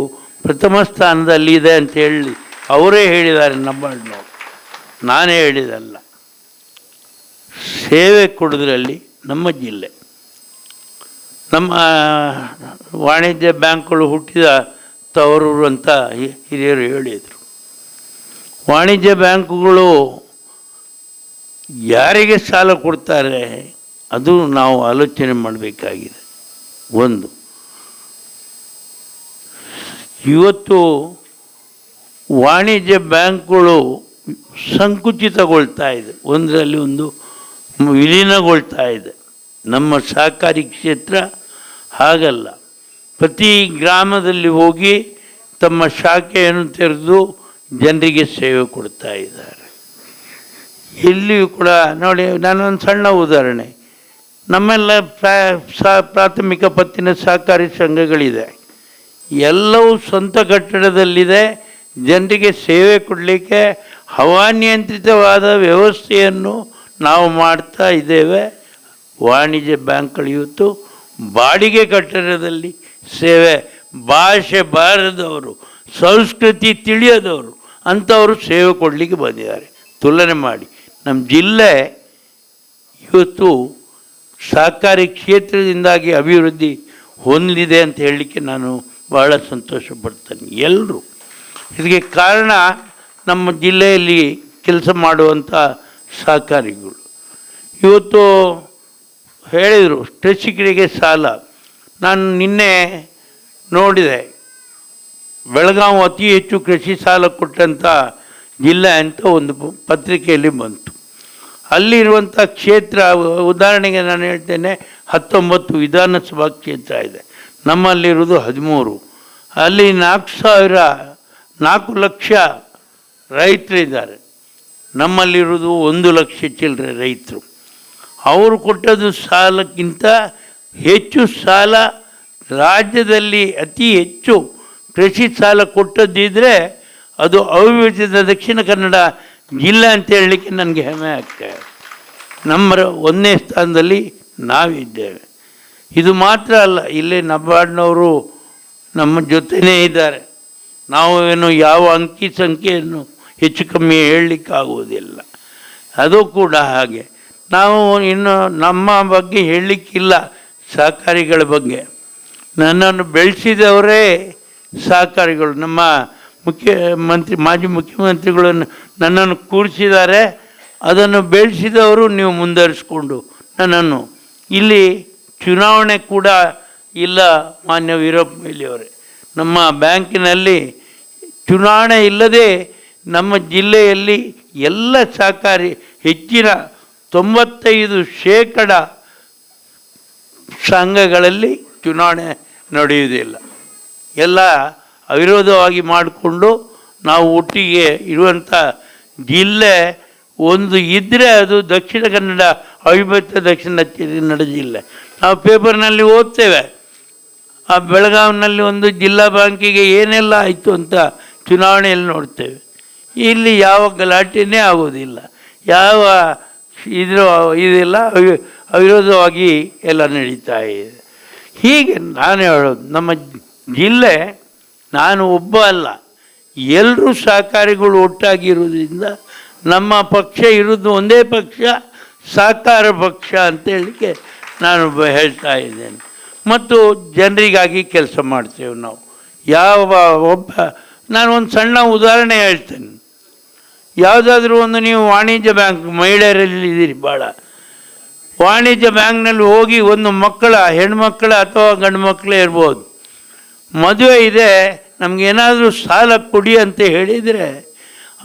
ಪ್ರಥಮ ಸ್ಥಾನದಲ್ಲಿದೆ ಅಂತ ಹೇಳಿ ಅವರೇ ಹೇಳಿದ್ದಾರೆ. ನಬಾರ್ಡ್ನವರು, ನಾನೇ ಹೇಳಿದಲ್ಲ. ಸೇವೆ ಕೊಡೋದ್ರಲ್ಲಿ ನಮ್ಮ ಜಿಲ್ಲೆ, ನಮ್ಮ ವಾಣಿಜ್ಯ ಬ್ಯಾಂಕ್ಗಳು ಹುಟ್ಟಿದ ತವರೂರು ಅಂತ ಹಿರಿಯರು ಹೇಳಿದರು. ವಾಣಿಜ್ಯ ಬ್ಯಾಂಕುಗಳು ಯಾರಿಗೆ ಸಾಲ ಕೊಡ್ತಾರೆ ಅದು ನಾವು ಆಲೋಚನೆ ಮಾಡಬೇಕಾಗಿದೆ. ಒಂದು, ಇವತ್ತು ವಾಣಿಜ್ಯ ಬ್ಯಾಂಕ್ಗಳು ಸಂಕುಚಿತಗೊಳ್ತಾ ಇದೆ, ಒಂದರಲ್ಲಿ ಒಂದು ವಿಲೀನಗೊಳ್ತಾ ಇದೆ. ನಮ್ಮ ಸಹಕಾರಿ ಕ್ಷೇತ್ರ ಹಾಗಲ್ಲ. ಪ್ರತಿ ಗ್ರಾಮದಲ್ಲಿ ಹೋಗಿ ತಮ್ಮ ಶಾಖೆಯನ್ನು ತೆರೆದು ಜನರಿಗೆ ಸೇವೆ ಕೊಡ್ತಾ ಇದ್ದಾರೆ. ಇಲ್ಲಿಯೂ ಕೂಡ ನೋಡಿ, ನಾನೊಂದು ಸಣ್ಣ ಉದಾಹರಣೆ, ನಮ್ಮೆಲ್ಲ ಪ್ರಾಥಮಿಕ ಪತ್ತಿನ ಸಹಕಾರಿ ಸಂಘಗಳಿದೆ, ಎಲ್ಲವೂ ಸ್ವಂತ ಕಟ್ಟಡದಲ್ಲಿದೆ. ಜನರಿಗೆ ಸೇವೆ ಕೊಡಲಿಕ್ಕೆ ಹವಾನಿಯಂತ್ರಿತವಾದ ವ್ಯವಸ್ಥೆಯನ್ನು ನಾವು ಮಾಡ್ತಾ ಇದ್ದೇವೆ. ವಾಣಿಜ್ಯ ಬ್ಯಾಂಕ್ಗಳು ಇವತ್ತು ಬಾಡಿಗೆ ಕಟ್ಟಡದಲ್ಲಿ ಸೇವೆ, ಭಾಷೆ ಬಾರದವರು, ಸಂಸ್ಕೃತಿ ತಿಳಿಯದವರು ಅಂಥವರು ಸೇವೆ ಕೊಡಲಿಕ್ಕೆ ಬಂದಿದ್ದಾರೆ. ತುಲನೆ ಮಾಡಿ, ನಮ್ಮ ಜಿಲ್ಲೆ ಇವತ್ತು ಸಹಕಾರಿ ಕ್ಷೇತ್ರದಿಂದಾಗಿ ಅಭಿವೃದ್ಧಿ ಹೊಂದಿದೆ ಅಂತ ಹೇಳಲಿಕ್ಕೆ ನಾನು ಭಾಳ ಸಂತೋಷ ಪಡ್ತೇನೆ. ಎಲ್ಲರೂ ಇದಕ್ಕೆ ಕಾರಣ ನಮ್ಮ ಜಿಲ್ಲೆಯಲ್ಲಿ ಕೆಲಸ ಮಾಡುವಂಥ ಸಹಕಾರಿಗಳು. ಇವತ್ತು ಹೇಳಿದರು ಕೃಷಿಕರಿಗೆ ಸಾಲ. ನಾನು ನಿನ್ನೆ ನೋಡಿದೆ, ಬೆಳಗಾವಿ ಅತಿ ಹೆಚ್ಚು ಕೃಷಿ ಸಾಲ ಕೊಟ್ಟಂಥ ಜಿಲ್ಲೆ ಅಂತ ಒಂದು ಪತ್ರಿಕೆಯಲ್ಲಿ ಬಂತು. ಅಲ್ಲಿರುವಂಥ ಕ್ಷೇತ್ರ, ಉದಾಹರಣೆಗೆ ನಾನು ಹೇಳ್ತೇನೆ, 19 ವಿಧಾನಸಭಾ ಕ್ಷೇತ್ರ ಇದೆ, ನಮ್ಮಲ್ಲಿರೋದು 13. ಅಲ್ಲಿ 4 ಲಕ್ಷ ರೈತರಿದ್ದಾರೆ, ನಮ್ಮಲ್ಲಿರೋದು 1 ಲಕ್ಷ ಚಿಲ್ಲರೆ ರೈತರು. ಅವರು ಕೊಟ್ಟದ್ದು ಸಾಲಕ್ಕಿಂತ ಹೆಚ್ಚು ಸಾಲ ರಾಜ್ಯದಲ್ಲಿ ಅತಿ ಹೆಚ್ಚು ಕೃಷಿ ಸಾಲ ಕೊಟ್ಟದ್ದಿದ್ದರೆ ಅದು ಅವಿಭಜಿತ ದಕ್ಷಿಣ ಕನ್ನಡ ಜಿಲ್ಲೆ ಅಂತ ಹೇಳಲಿಕ್ಕೆ ನನಗೆ ಹೆಮ್ಮೆ ಆಗ್ತದೆ. ನಮ್ಮ 1ನೇ ಸ್ಥಾನದಲ್ಲಿ ನಾವಿದ್ದೇವೆ. ಇದು ಮಾತ್ರ ಅಲ್ಲ, ಇಲ್ಲೇ ನಬಾರ್ಡ್ನವರು ನಮ್ಮ ಜೊತೆಯೇ ಇದ್ದಾರೆ. ನಾವು ಏನು ಯಾವ ಅಂಕಿ ಸಂಖ್ಯೆಯನ್ನು ಹೆಚ್ಚು ಕಮ್ಮಿ ಹೇಳಲಿಕ್ಕಾಗುವುದಿಲ್ಲ. ಅದು ಕೂಡ ಹಾಗೆ. ನಾವು ಇನ್ನು ನಮ್ಮ ಬಗ್ಗೆ ಹೇಳಲಿಕ್ಕಿಲ್ಲ, ಸಹಕಾರಿಗಳ ಬಗ್ಗೆ. ನನ್ನನ್ನು ಬೆಳೆಸಿದವರೇ ಸಹಕಾರಿಗಳು. ನಮ್ಮ ಮಾಜಿ ಮುಖ್ಯಮಂತ್ರಿಗಳನ್ನು ನನ್ನನ್ನು ಕೂರಿಸಿದ್ದಾರೆ, ಅದನ್ನು ಬೆಳೆಸಿದವರು ನೀವು ಮುಂದುವರಿಸ್ಕೊಂಡು ನನ್ನನ್ನು. ಇಲ್ಲಿ ಚುನಾವಣೆ ಕೂಡ ಇಲ್ಲ ಮಾನ್ಯ ವೀರಪ್ಪ ಮೊಯ್ಲಿಯವರೇ. ನಮ್ಮ ಬ್ಯಾಂಕಿನಲ್ಲಿ ಚುನಾವಣೆ ಇಲ್ಲದೆ ನಮ್ಮ ಜಿಲ್ಲೆಯಲ್ಲಿ ಎಲ್ಲ ಸಹಕಾರಿ ಹೆಚ್ಚಿನ 95% ಸಂಘಗಳಲ್ಲಿ ಚುನಾವಣೆ ನಡೆಯುವುದಿಲ್ಲ. ಎಲ್ಲ ಅವಿರೋಧವಾಗಿ ಮಾಡಿಕೊಂಡು ನಾವು ಒಟ್ಟಿಗೆ ಇರುವಂಥ ಜಿಲ್ಲೆ ಒಂದು ಇದ್ದರೆ ಅದು ದಕ್ಷಿಣ ಕನ್ನಡ ಅವಿಭಕ್ತ ದಕ್ಷಿಣ ಕನ್ನಡ ಜಿಲ್ಲೆ. ನಾವು ಪೇಪರ್ನಲ್ಲಿ ಓದ್ತೇವೆ, ಆ ಬೆಳಗಾವಿನಲ್ಲಿ ಒಂದು ಜಿಲ್ಲಾ ಬ್ಯಾಂಕಿಗೆ ಏನೆಲ್ಲ ಆಯಿತು ಅಂತ ಚುನಾವಣೆಯಲ್ಲಿ ನೋಡ್ತೇವೆ. ಇಲ್ಲಿ ಯಾವ ಗಲಾಟೆನೇ ಆಗೋದಿಲ್ಲ, ಯಾವ ಇದೆಲ್ಲ ಅವಿರೋಧವಾಗಿ ಎಲ್ಲ ನಡೀತಾ ಇದೆ. ಹೀಗೆ ನಾನು ಹೇಳೋದು, ನಮ್ಮ ಜಿಲ್ಲೆ ನಾನು ಒಬ್ಬ ಅಲ್ಲ, ಎಲ್ಲರೂ ಸಹಕಾರಿಗಳು ಒಟ್ಟಾಗಿರುವುದರಿಂದ ನಮ್ಮ ಪಕ್ಷ ಇರೋದು ಒಂದೇ ಪಕ್ಷ, ಸಹಕಾರ ಪಕ್ಷ ಅಂತೇಳಿಕೆ ನಾನು ಹೇಳ್ತಾ ಇದ್ದೇನೆ. ಮತ್ತು ಜನರಿಗಾಗಿ ಕೆಲಸ ಮಾಡ್ತೇವೆ ನಾವು. ನಾನು ಒಂದು ಸಣ್ಣ ಉದಾಹರಣೆ ಹೇಳ್ತೇನೆ. ಯಾವುದಾದ್ರೂ ಒಂದು ನೀವು ವಾಣಿಜ್ಯ ಬ್ಯಾಂಕ್, ಮಹಿಳೆಯರಲ್ಲಿ ಇದ್ದೀರಿ ಭಾಳ, ವಾಣಿಜ್ಯ ಬ್ಯಾಂಕ್ನಲ್ಲಿ ಹೋಗಿ ಒಂದು ಹೆಣ್ಮಕ್ಕಳ ಅಥವಾ ಗಂಡು ಮಕ್ಕಳೇ ಇರ್ಬೋದು, ಮದುವೆ ಇದೆ, ನಮಗೇನಾದರೂ ಸಾಲ ಕೊಡಿ ಅಂತ ಹೇಳಿದರೆ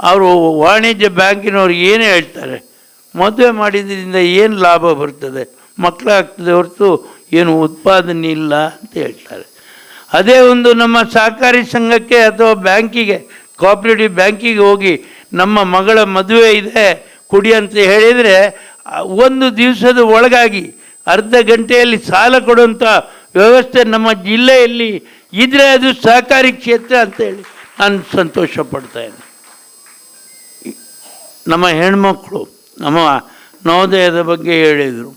ಅವರು ವಾಣಿಜ್ಯ ಬ್ಯಾಂಕಿನವ್ರು ಏನು ಹೇಳ್ತಾರೆ, ಮದುವೆ ಮಾಡಿದ್ರಿಂದ ಏನು ಲಾಭ ಬರ್ತದೆ, ಮಕ್ಕಳಾಗ್ತದೆ ಹೊರತು ಏನು ಉತ್ಪಾದನೆ ಇಲ್ಲ ಅಂತ ಹೇಳ್ತಾರೆ. ಅದೇ ಒಂದು ನಮ್ಮ ಸಹಕಾರಿ ಸಂಘಕ್ಕೆ ಅಥವಾ ಬ್ಯಾಂಕಿಗೆ, ಕೋಆಪರೇಟಿವ್ ಬ್ಯಾಂಕಿಗೆ ಹೋಗಿ ನಮ್ಮ ಮಗಳ ಮದುವೆ ಇದೆ ಕೊಡಿ ಅಂತ ಹೇಳಿದರೆ ಒಂದು ದಿವಸದ ಒಳಗಾಗಿ ಅರ್ಧ ಗಂಟೆಯಲ್ಲಿ ಸಾಲ ಕೊಡುವಂಥ ವ್ಯವಸ್ಥೆ ನಮ್ಮ ಜಿಲ್ಲೆಯಲ್ಲಿ ಇದ್ದರೆ ಅದು ಸಹಕಾರಿ ಕ್ಷೇತ್ರ ಅಂತೇಳಿ ನಾನು ಸಂತೋಷ ಪಡ್ತಾಯಿದ್ದೆ. ನಮ್ಮ ಹೆಣ್ಮಕ್ಕಳು ನಮ್ಮ ನವೋದಯದ ಬಗ್ಗೆ ಹೇಳಿದರು.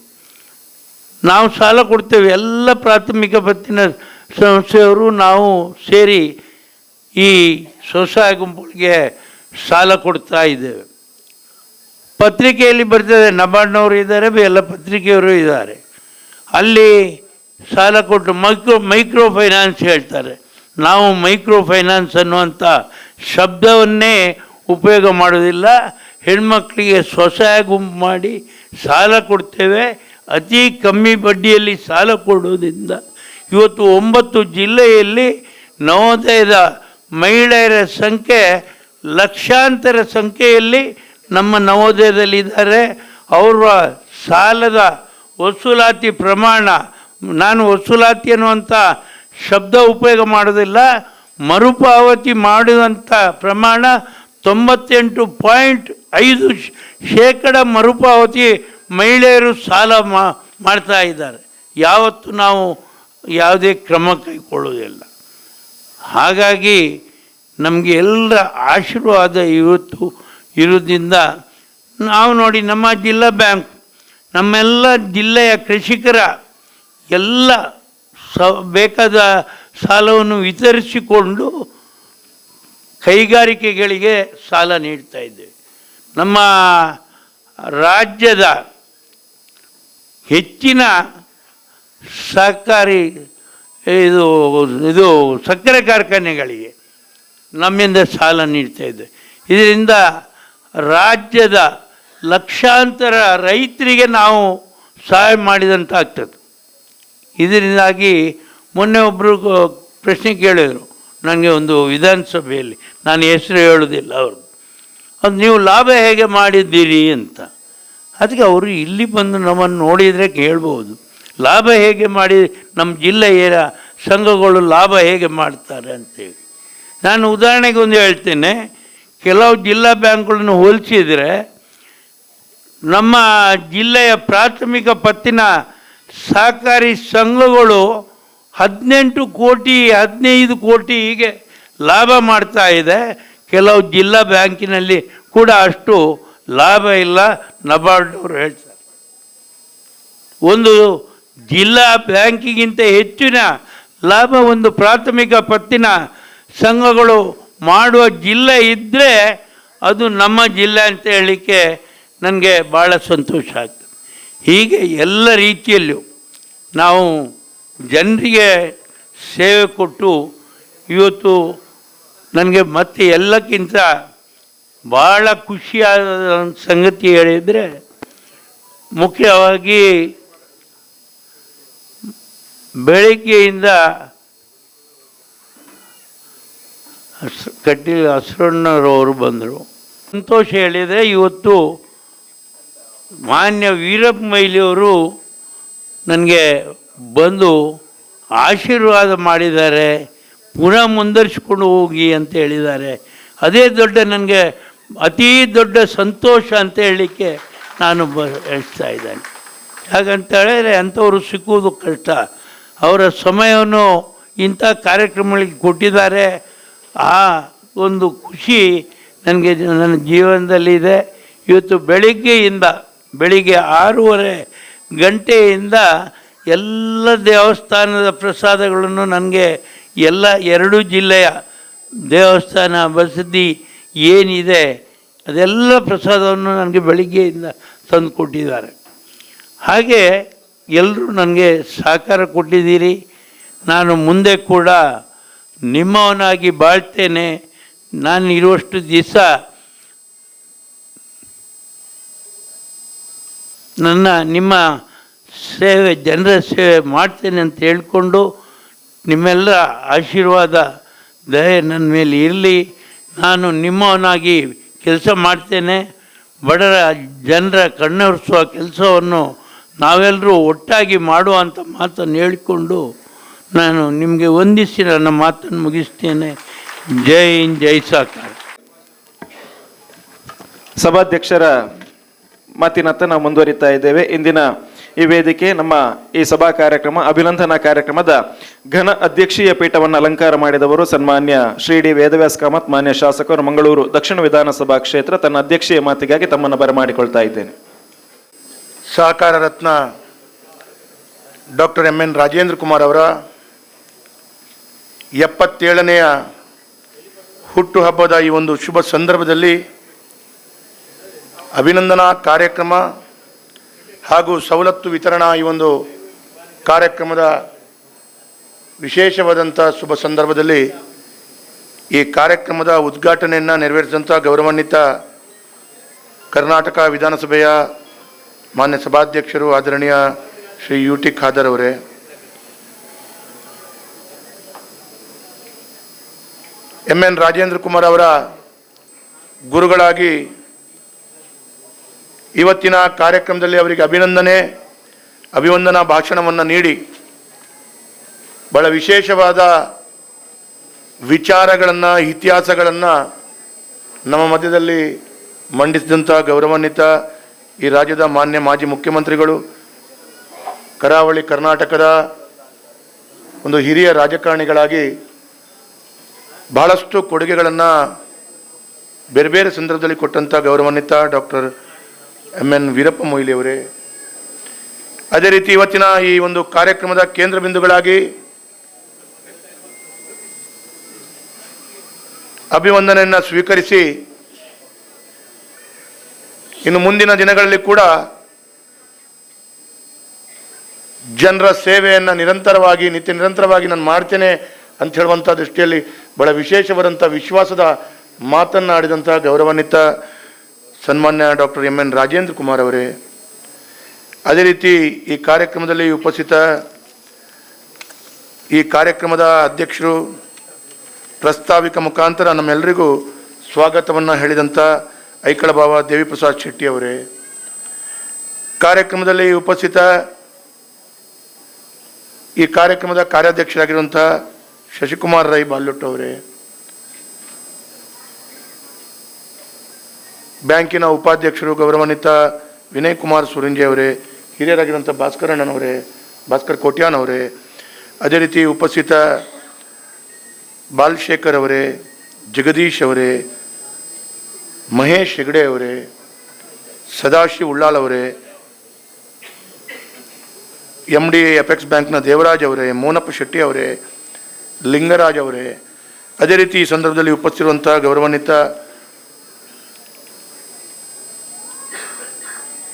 ನಾವು ಸಾಲ ಕೊಡ್ತೇವೆ, ಎಲ್ಲ ಪ್ರಾಥಮಿಕ ಪತ್ತಿನ ಸಂಸ್ಥೆಯವರು ನಾವು ಸೇರಿ ಈ ಸ್ವಸಹಾಯ ಗುಂಪುಗಳಿಗೆ ಸಾಲ ಕೊಡ್ತಾ ಇದ್ದೇವೆ. ಪತ್ರಿಕೆಯಲ್ಲಿ ಬರ್ತದೆ, ನಬಾರ್ಡ್ನವರು ಇದ್ದಾರೆ, ಎಲ್ಲ ಪತ್ರಿಕೆಯವರು ಇದ್ದಾರೆ. ಅಲ್ಲಿ ಸಾಲ ಕೊಟ್ಟು ಮೈಕ್ರೋ ಫೈನಾನ್ಸ್ ಹೇಳ್ತಾರೆ. ನಾವು ಮೈಕ್ರೋ ಫೈನಾನ್ಸ್ ಅನ್ನುವಂಥ ಶಬ್ದವನ್ನೇ ಉಪಯೋಗ ಮಾಡೋದಿಲ್ಲ. ಹೆಣ್ಮಕ್ಳಿಗೆ ಸ್ವಸಹಾಯ ಗುಂಪು ಮಾಡಿ ಸಾಲ ಕೊಡ್ತೇವೆ. ಅತಿ ಕಮ್ಮಿ ಬಡ್ಡಿಯಲ್ಲಿ ಸಾಲ ಕೊಡೋದ್ರಿಂದ ಇವತ್ತು 9 ಜಿಲ್ಲೆಯಲ್ಲಿ ನವೋದಯದ ಮಹಿಳೆಯರ ಸಂಖ್ಯೆ ಲಕ್ಷಾಂತರ ಸಂಖ್ಯೆಯಲ್ಲಿ ನಮ್ಮ ನವೋದಯದಲ್ಲಿದ್ದಾರೆ. ಅವರ ಸಾಲದ ವಸೂಲಾತಿ ಪ್ರಮಾಣ, ನಾನು ವಸೂಲಾತಿ ಅನ್ನುವಂಥ ಶಬ್ದ ಉಪಯೋಗ ಮಾಡೋದಿಲ್ಲ, ಮರುಪಾವತಿ ಮಾಡುವಂಥ ಪ್ರಮಾಣ 98.5% ಮರುಪಾವತಿ ಮಹಿಳೆಯರು ಸಾಲ ಮಾಡ್ತಾ ಇದ್ದಾರೆ. ಯಾವತ್ತೂ ನಾವು ಯಾವುದೇ ಕ್ರಮ ಕೈಗೊಳ್ಳೋದಿಲ್ಲ. ಹಾಗಾಗಿ ನಮಗೆ ಎಲ್ಲ ಆಶೀರ್ವಾದ ಇವತ್ತು ಇರೋದ್ರಿಂದ ನಾವು ನೋಡಿ, ನಮ್ಮ ಜಿಲ್ಲಾ ಬ್ಯಾಂಕ್ ನಮ್ಮೆಲ್ಲ ಜಿಲ್ಲೆಯ ಕೃಷಿಕರ ಎಲ್ಲ ಬೇಕಾದ ಸಾಲವನ್ನು ವಿತರಿಸಿಕೊಂಡು ಕೈಗಾರಿಕೆಗಳಿಗೆ ಸಾಲ ನೀಡ್ತಾ ಇದ್ದೇವೆ. ನಮ್ಮ ರಾಜ್ಯದ ಹೆಚ್ಚಿನ ಸಹಕಾರಿ ಇದು ಸಕ್ಕರೆ ಕಾರ್ಖಾನೆಗಳಿಗೆ ನಮ್ಮಿಂದ ಸಾಲ ನೀಡ್ತಾ ಇದ್ದೇವೆ. ಇದರಿಂದ ರಾಜ್ಯದ ಲಕ್ಷಾಂತರ ರೈತರಿಗೆ ನಾವು ಸಹಾಯ ಮಾಡಿದಂತಾಗ್ತದೆ. ಇದರಿಂದಾಗಿ ಮೊನ್ನೆ ಒಬ್ಬರು ಪ್ರಶ್ನೆ ಕೇಳಿದರು ನನಗೆ ಒಂದು ವಿಧಾನಸಭೆಯಲ್ಲಿ, ನಾನು ಹೆಸರು ಹೇಳೋದಿಲ್ಲ ಅವರು, ಅದು ನೀವು ಲಾಭ ಹೇಗೆ ಮಾಡಿದ್ದೀರಿ ಅಂತ. ಅದಕ್ಕೆ ಅವರು ಇಲ್ಲಿ ಬಂದು ನಮ್ಮನ್ನು ನೋಡಿದರೆ ಕೇಳ್ಬೋದು, ಲಾಭ ಹೇಗೆ ಮಾಡಿ ನಮ್ಮ ಜಿಲ್ಲೆಯ ಸಂಘಗಳು ಲಾಭ ಹೇಗೆ ಮಾಡ್ತಾರೆ ಅಂತೇಳಿ. ನಾನು ಉದಾಹರಣೆಗೆ ಒಂದು ಹೇಳ್ತೇನೆ. ಕೆಲವು ಜಿಲ್ಲಾ ಬ್ಯಾಂಕ್ಗಳನ್ನು ಹೋಲಿಸಿದರೆ ನಮ್ಮ ಜಿಲ್ಲೆಯ ಪ್ರಾಥಮಿಕ ಪತ್ತಿನ ಸಹಕಾರಿ ಸಂಘಗಳು 18 ಕೋಟಿ 15 ಕೋಟಿ ಹೀಗೆ ಲಾಭ ಮಾಡ್ತಾ ಇದೆ. ಕೆಲವು ಜಿಲ್ಲಾ ಬ್ಯಾಂಕಿನಲ್ಲಿ ಕೂಡ ಅಷ್ಟು ಲಾಭ ಇಲ್ಲ, ನಬಾರ್ಡ್ನವರು ಹೇಳ್ತಾರೆ. ಒಂದು ಜಿಲ್ಲಾ ಬ್ಯಾಂಕಿಗಿಂತ ಹೆಚ್ಚಿನ ಲಾಭ ಒಂದು ಪ್ರಾಥಮಿಕ ಪತ್ತಿನ ಸಂಘಗಳು ಮಾಡುವ ಜಿಲ್ಲೆ ಇದ್ದರೆ ಅದು ನಮ್ಮ ಜಿಲ್ಲೆ ಅಂತ ಹೇಳಲಿಕ್ಕೆ ನನಗೆ ಭಾಳ ಸಂತೋಷ ಆಗ್ತದೆ. ಹೀಗೆ ಎಲ್ಲ ರೀತಿಯಲ್ಲೂ ನಾವು ಜನರಿಗೆ ಸೇವೆ ಕೊಟ್ಟು ಇವತ್ತು ನನಗೆ ಮತ್ತೆ ಎಲ್ಲಕ್ಕಿಂತ ಭಾಳ ಖುಷಿಯಾದ ಸಂಗತಿ ಹೇಳಿದರೆ, ಮುಖ್ಯವಾಗಿ ಬೆಳಗ್ಗೆಯಿಂದ ಹಸ್ರಣ್ಣರವರು ಬಂದರು. ಸಂತೋಷ ಹೇಳಿದರೆ, ಇವತ್ತು ಮಾನ್ಯ ವೀರಪ್ಪ ಮೊಯ್ಲಿಯವರು ನನಗೆ ಬಂದು ಆಶೀರ್ವಾದ ಮಾಡಿದ್ದಾರೆ, ಪುನಃ ಮುಂದುವರಿಸ್ಕೊಂಡು ಹೋಗಿ ಅಂತ ಹೇಳಿದ್ದಾರೆ. ಅದೇ ದೊಡ್ಡ ನನಗೆ ಅತೀ ದೊಡ್ಡ ಸಂತೋಷ ಅಂತ ಹೇಳಲಿಕ್ಕೆ ನಾನು ಬಯಸ್ತಾ ಇದ್ದೇನೆ. ಹಾಗಂತ ಹೇಳಿದ್ರೆ ಅಂಥವರು ಸಿಕ್ಕುವುದು ಕಷ್ಟ. ಅವರ ಸಮಯವನ್ನು ಇಂಥ ಕಾರ್ಯಕ್ರಮಗಳಿಗೆ ಕೊಟ್ಟಿದ್ದಾರೆ. ಆ ಒಂದು ಖುಷಿ ನನಗೆ ನನ್ನ ಜೀವನದಲ್ಲಿದೆ. ಇವತ್ತು ಬೆಳಿಗ್ಗೆ 6:30 ಗಂಟೆಯಿಂದ ಎಲ್ಲ ದೇವಸ್ಥಾನದ ಪ್ರಸಾದಗಳನ್ನು ನನಗೆ ಎಲ್ಲ 2 ಜಿಲ್ಲೆಯ ದೇವಸ್ಥಾನ ಬಸದಿ ಏನಿದೆ ಅದೆಲ್ಲ ಪ್ರಸಾದವನ್ನು ನನಗೆ ಬೆಳಿಗ್ಗೆಯಿಂದ ತಂದು ಕೊಟ್ಟಿದ್ದಾರೆ. ಹಾಗೆ ಎಲ್ಲರೂ ನನಗೆ ಸಹಕಾರ ಕೊಟ್ಟಿದ್ದೀರಿ. ನಾನು ಮುಂದೆ ಕೂಡ ನಿಮ್ಮವನಾಗಿ ಬಾಳ್ತೇನೆ. ನಾನು ಇರುವಷ್ಟು ದಿವಸ ನಿಮ್ಮ ಸೇವೆ, ಜನರ ಸೇವೆ ಮಾಡ್ತೇನೆ ಅಂತ ಹೇಳ್ಕೊಂಡು ನಿಮ್ಮೆಲ್ಲರ ಆಶೀರ್ವಾದ ದಯೆ ನನ್ನ ಮೇಲೆ ಇರಲಿ. ನಾನು ನಿಮ್ಮವನಾಗಿ ಕೆಲಸ ಮಾಡ್ತೇನೆ. ಬಡರ ಜನರ ಕಣ್ಣೊರೆಸುವ ಕೆಲಸವನ್ನು ನಾವೆಲ್ಲರೂ ಒಟ್ಟಾಗಿ ಮಾಡುವಂಥ ಮಾತನ್ನು ಹೇಳಿಕೊಂಡು ನಾನು ನಿಮಗೆ ವಂದಿಸಿ ನನ್ನ ಮಾತನ್ನು ಮುಗಿಸ್ತೇನೆ. ಜೈ ಹಿಂದ್, ಜೈ ಸಹಕಾರ. ಸಭಾಧ್ಯಕ್ಷರ ಮಾತಿನತ್ತ ನಾವು ಮುಂದುವರಿತಾ ಇದ್ದೇವೆ. ಇಂದಿನ ಈ ವೇದಿಕೆ ನಮ್ಮ ಈ ಸಭಾ ಕಾರ್ಯಕ್ರಮ ಅಭಿನಂದನಾ ಕಾರ್ಯಕ್ರಮದ ಘನ ಅಧ್ಯಕ್ಷೀಯ ಪೀಠವನ್ನು ಅಲಂಕಾರ ಮಾಡಿದವರು ಸನ್ಮಾನ್ಯ ಶ್ರೀ ಡಿ ವೇದವ್ಯಾಸ ಕಾಮತ್, ಮಾನ್ಯ ಶಾಸಕರು, ಮಂಗಳೂರು ದಕ್ಷಿಣ ವಿಧಾನಸಭಾ ಕ್ಷೇತ್ರ. ತನ್ನ ಅಧ್ಯಕ್ಷೀಯ ಮಾತಿಗಾಗಿ ತಮ್ಮನ್ನು ಬರಮಾಡಿಕೊಳ್ತಾ ಇದ್ದೇನೆ. ಸಹಕಾರ ರತ್ನ ಡಾಕ್ಟರ್ MN ರಾಜೇಂದ್ರ ಕುಮಾರ್ ಅವರ 77ನೆಯ ಹುಟ್ಟುಹಬ್ಬದ ಈ ಒಂದು ಶುಭ ಸಂದರ್ಭದಲ್ಲಿ ಅಭಿನಂದನಾ ಕಾರ್ಯಕ್ರಮ ಹಾಗೂ ಸವಲತ್ತು ವಿತರಣಾ ಈ ಒಂದು ಕಾರ್ಯಕ್ರಮದ ವಿಶೇಷವಾದಂಥ ಶುಭ ಸಂದರ್ಭದಲ್ಲಿ ಈ ಕಾರ್ಯಕ್ರಮದ ಉದ್ಘಾಟನೆಯನ್ನು ನೆರವೇರಿಸಿದಂಥ ಗೌರವಾನ್ವಿತ ಕರ್ನಾಟಕ ವಿಧಾನಸಭೆಯ ಮಾನ್ಯ ಸಭಾಧ್ಯಕ್ಷರು ಆದರಣೀಯ ಶ್ರೀ UT ಖಾದರ್ ಅವರೇ, MN ರಾಜೇಂದ್ರ ಕುಮಾರ್ ಅವರ ಗುರುಗಳಾಗಿ ಇವತ್ತಿನ ಕಾರ್ಯಕ್ರಮದಲ್ಲಿ ಅವರಿಗೆ ಅಭಿವಂದನಾ ಭಾಷಣವನ್ನು ನೀಡಿ ಬಹಳ ವಿಶೇಷವಾದ ವಿಚಾರಗಳನ್ನು, ಇತಿಹಾಸಗಳನ್ನು ನಮ್ಮ ಮಧ್ಯದಲ್ಲಿ ಮಂಡಿಸಿದಂಥ ಗೌರವಾನ್ವಿತ ಈ ರಾಜ್ಯದ ಮಾನ್ಯ ಮಾಜಿ ಮುಖ್ಯಮಂತ್ರಿಗಳು, ಕರಾವಳಿ ಕರ್ನಾಟಕದ ಒಂದು ಹಿರಿಯ ರಾಜಕಾರಣಿಗಳಾಗಿ ಬಹಳಷ್ಟು ಕೊಡುಗೆಗಳನ್ನು ಬೇರೆ ಬೇರೆ ಸಂದರ್ಭದಲ್ಲಿ ಕೊಟ್ಟಂಥ ಗೌರವಾನ್ವಿತ ಡಾಕ್ಟರ್ MN ವೀರಪ್ಪ ಮೊಯ್ಲಿ ಅವರೇ, ಅದೇ ರೀತಿ ಇವತ್ತಿನ ಈ ಒಂದು ಕಾರ್ಯಕ್ರಮದ ಕೇಂದ್ರ ಬಿಂದುಗಳಾಗಿ ಅಭಿವಂದನೆಯನ್ನು ಸ್ವೀಕರಿಸಿ ಇನ್ನು ಮುಂದಿನ ದಿನಗಳಲ್ಲಿ ಕೂಡ ಜನರ ಸೇವೆಯನ್ನು ನಿತ್ಯ ನಿರಂತರವಾಗಿ ನಾನು ಮಾಡ್ತೇನೆ ಅಂತ ಹೇಳುವಂಥ ದೃಷ್ಟಿಯಲ್ಲಿ ಬಹಳ ವಿಶೇಷವಾದಂಥ ವಿಶ್ವಾಸದ ಮಾತನ್ನಾಡಿದಂಥ ಗೌರವಾನ್ವಿತ ಸನ್ಮಾನ್ಯ ಡಾಕ್ಟರ್ MN ರಾಜೇಂದ್ರ ಕುಮಾರ್ ಅವರೇ, ಅದೇ ರೀತಿ ಈ ಕಾರ್ಯಕ್ರಮದಲ್ಲಿ ಉಪಸ್ಥಿತ ಈ ಕಾರ್ಯಕ್ರಮದ ಅಧ್ಯಕ್ಷರು ಪ್ರಸ್ತಾವಿಕ ಮುಖಾಂತರ ನಮ್ಮೆಲ್ಲರಿಗೂ ಸ್ವಾಗತವನ್ನು ಹೇಳಿದಂಥ ಐಕಳ ಭಾವ ದೇವಿಪ್ರಸಾದ್ ಶೆಟ್ಟಿ ಅವರೇ, ಕಾರ್ಯಕ್ರಮದಲ್ಲಿ ಉಪಸ್ಥಿತ ಈ ಕಾರ್ಯಕ್ರಮದ ಕಾರ್ಯಾಧ್ಯಕ್ಷರಾಗಿರುವಂಥ ಶಶಿಕುಮಾರ್ ರೈ ಬಾಲ್ಯುಟ್ ಅವರೇ, ಬ್ಯಾಂಕಿನ ಉಪಾಧ್ಯಕ್ಷರು ಗೌರವಾನ್ವಿತ ವಿನಯ್ ಕುಮಾರ್ ಸುರಿಂಜೆ ಅವರೇ, ಹಿರಿಯರಾಗಿರುವಂಥ ಭಾಸ್ಕರ್ ಕೋಟ್ಯಾನ್ ಅವರೇ, ಅದೇ ರೀತಿ ಉಪಸ್ಥಿತ ಬಾಲ್ಶೇಖರ್ ಅವರೇ, ಜಗದೀಶ್ ಅವರೇ, ಮಹೇಶ್ ಹೆಗಡೆ ಅವರೇ, ಸದಾಶಿವ್ ಉಳ್ಳಾಲ್ ಅವರೇ, MD ಅಪೆಕ್ಸ್ ಬ್ಯಾಂಕ್ನ ದೇವರಾಜ್ ಅವರೇ, ಮೋನಪ್ಪ ಶೆಟ್ಟಿ ಅವರೇ, ಲಿಂಗರಾಜ್ ಅವರೇ, ಅದೇ ರೀತಿ ಈ ಸಂದರ್ಭದಲ್ಲಿ ಉಪಸ್ಥಿತಿರುವಂಥ ಗೌರವಾನ್ವಿತ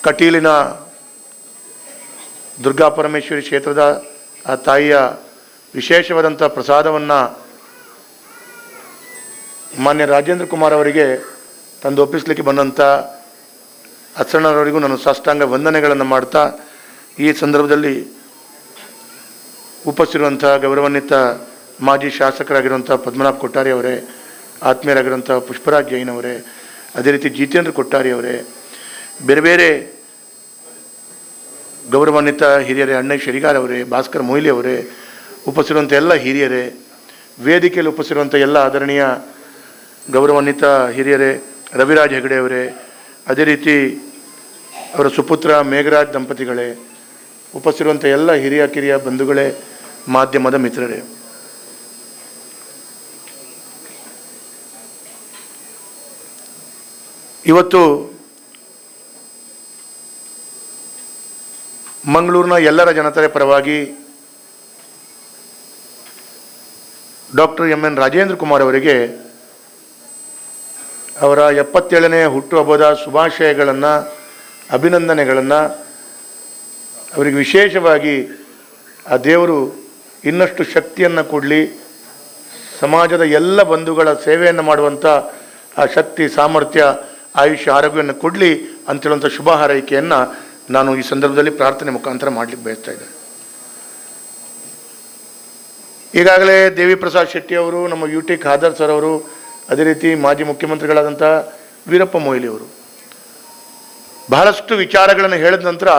ಕಟೀಲಿನ ದುರ್ಗಾ ಪರಮೇಶ್ವರಿ ಕ್ಷೇತ್ರದ ಆ ತಾಯಿಯ ವಿಶೇಷವಾದಂಥ ಪ್ರಸಾದವನ್ನು ಮಾನ್ಯ ರಾಜೇಂದ್ರ ಕುಮಾರ್ ಅವರಿಗೆ ತಂದು ಒಪ್ಪಿಸಲಿಕ್ಕೆ ಬಂದಂಥ ಅಸಣ್ಣರವರಿಗೂ ನಾನು ಸಾಷ್ಟಾಂಗ ವಂದನೆಗಳನ್ನು ಮಾಡ್ತಾ ಈ ಸಂದರ್ಭದಲ್ಲಿ ಉಪಸ್ಥಿತಿರುವಂಥ ಗೌರವಾನ್ವಿತ ಮಾಜಿ ಶಾಸಕರಾಗಿರುವಂಥ ಪದ್ಮನಾಭ್ ಕೊಟ್ಟಾರಿ ಅವರೇ, ಆತ್ಮೀಯರಾಗಿರುವಂಥ ಪುಷ್ಪರಾಜ್ ಜೈನ್ ಅವರೇ, ಅದೇ ರೀತಿ ಜಿತೇಂದ್ರ ಕೊಟ್ಟಾರಿ ಅವರೇ, ಬೇರೆ ಬೇರೆ ಗೌರವಾನ್ವಿತ ಹಿರಿಯರೇ, ಅಣ್ಣಯ್ಯ ಶೆರಿಗಾರ್ ಅವರೇ, ಭಾಸ್ಕರ್ ಮೊಯ್ಲಿ ಅವರೇ, ಉಪಸ್ಥಿರುವಂಥ ಎಲ್ಲ ಹಿರಿಯರೇ, ವೇದಿಕೆಯಲ್ಲಿ ಉಪಸ್ಥಿರುವಂಥ ಎಲ್ಲ ಆದರಣೀಯ ಗೌರವಾನ್ವಿತ ಹಿರಿಯರೇ, ರವಿರಾಜ್ ಹೆಗಡೆ ಅವರೇ, ಅದೇ ರೀತಿ ಅವರ ಸುಪುತ್ರ ಮೇಘರಾಜ್ ದಂಪತಿಗಳೇ, ಉಪಸ್ಥಿರುವಂಥ ಎಲ್ಲ ಹಿರಿಯ ಕಿರಿಯ ಬಂಧುಗಳೇ, ಮಾಧ್ಯಮದ ಮಿತ್ರರೇ, ಇವತ್ತು ಮಂಗಳೂರಿನ ಎಲ್ಲರ ಜನತೆಯ ಪರವಾಗಿ doctor M N Rajendra Kumar ಅವರಿಗೆ ಅವರ 77ನೇ ಹುಟ್ಟುಹಬ್ಬದ ಶುಭಾಶಯಗಳನ್ನು, ಅಭಿನಂದನೆಗಳನ್ನು, ಅವರಿಗೆ ವಿಶೇಷವಾಗಿ ಆ ದೇವರು ಇನ್ನಷ್ಟು ಶಕ್ತಿಯನ್ನು ಕೊಡಲಿ, ಸಮಾಜದ ಎಲ್ಲ ಬಂಧುಗಳ ಸೇವೆಯನ್ನು ಮಾಡುವಂಥ ಆ ಶಕ್ತಿ, ಸಾಮರ್ಥ್ಯ, ಆಯುಷ್ಯ, ಆರೋಗ್ಯವನ್ನು ಕೊಡಲಿ ಅಂತೇಳುವಂಥ ಶುಭ ಹಾರೈಕೆಯನ್ನು ನಾನು ಈ ಸಂದರ್ಭದಲ್ಲಿ ಪ್ರಾರ್ಥನೆ ಮುಖಾಂತರ ಮಾಡಲಿಕ್ಕೆ ಬಯಸ್ತಾ ಇದ್ದೇನೆ. ಈಗಾಗಲೇ ದೇವಿ ಪ್ರಸಾದ್ ಶೆಟ್ಟಿ ಅವರು, ನಮ್ಮ UT ಖಾದರ್ ಸರ್ ಅವರು, ಅದೇ ರೀತಿ ಮಾಜಿ ಮುಖ್ಯಮಂತ್ರಿಗಳಾದಂಥ ವೀರಪ್ಪ ಮೊಯ್ಲಿ ಅವರು ಬಹಳಷ್ಟು ವಿಚಾರಗಳನ್ನು ಹೇಳಿದ ನಂತರ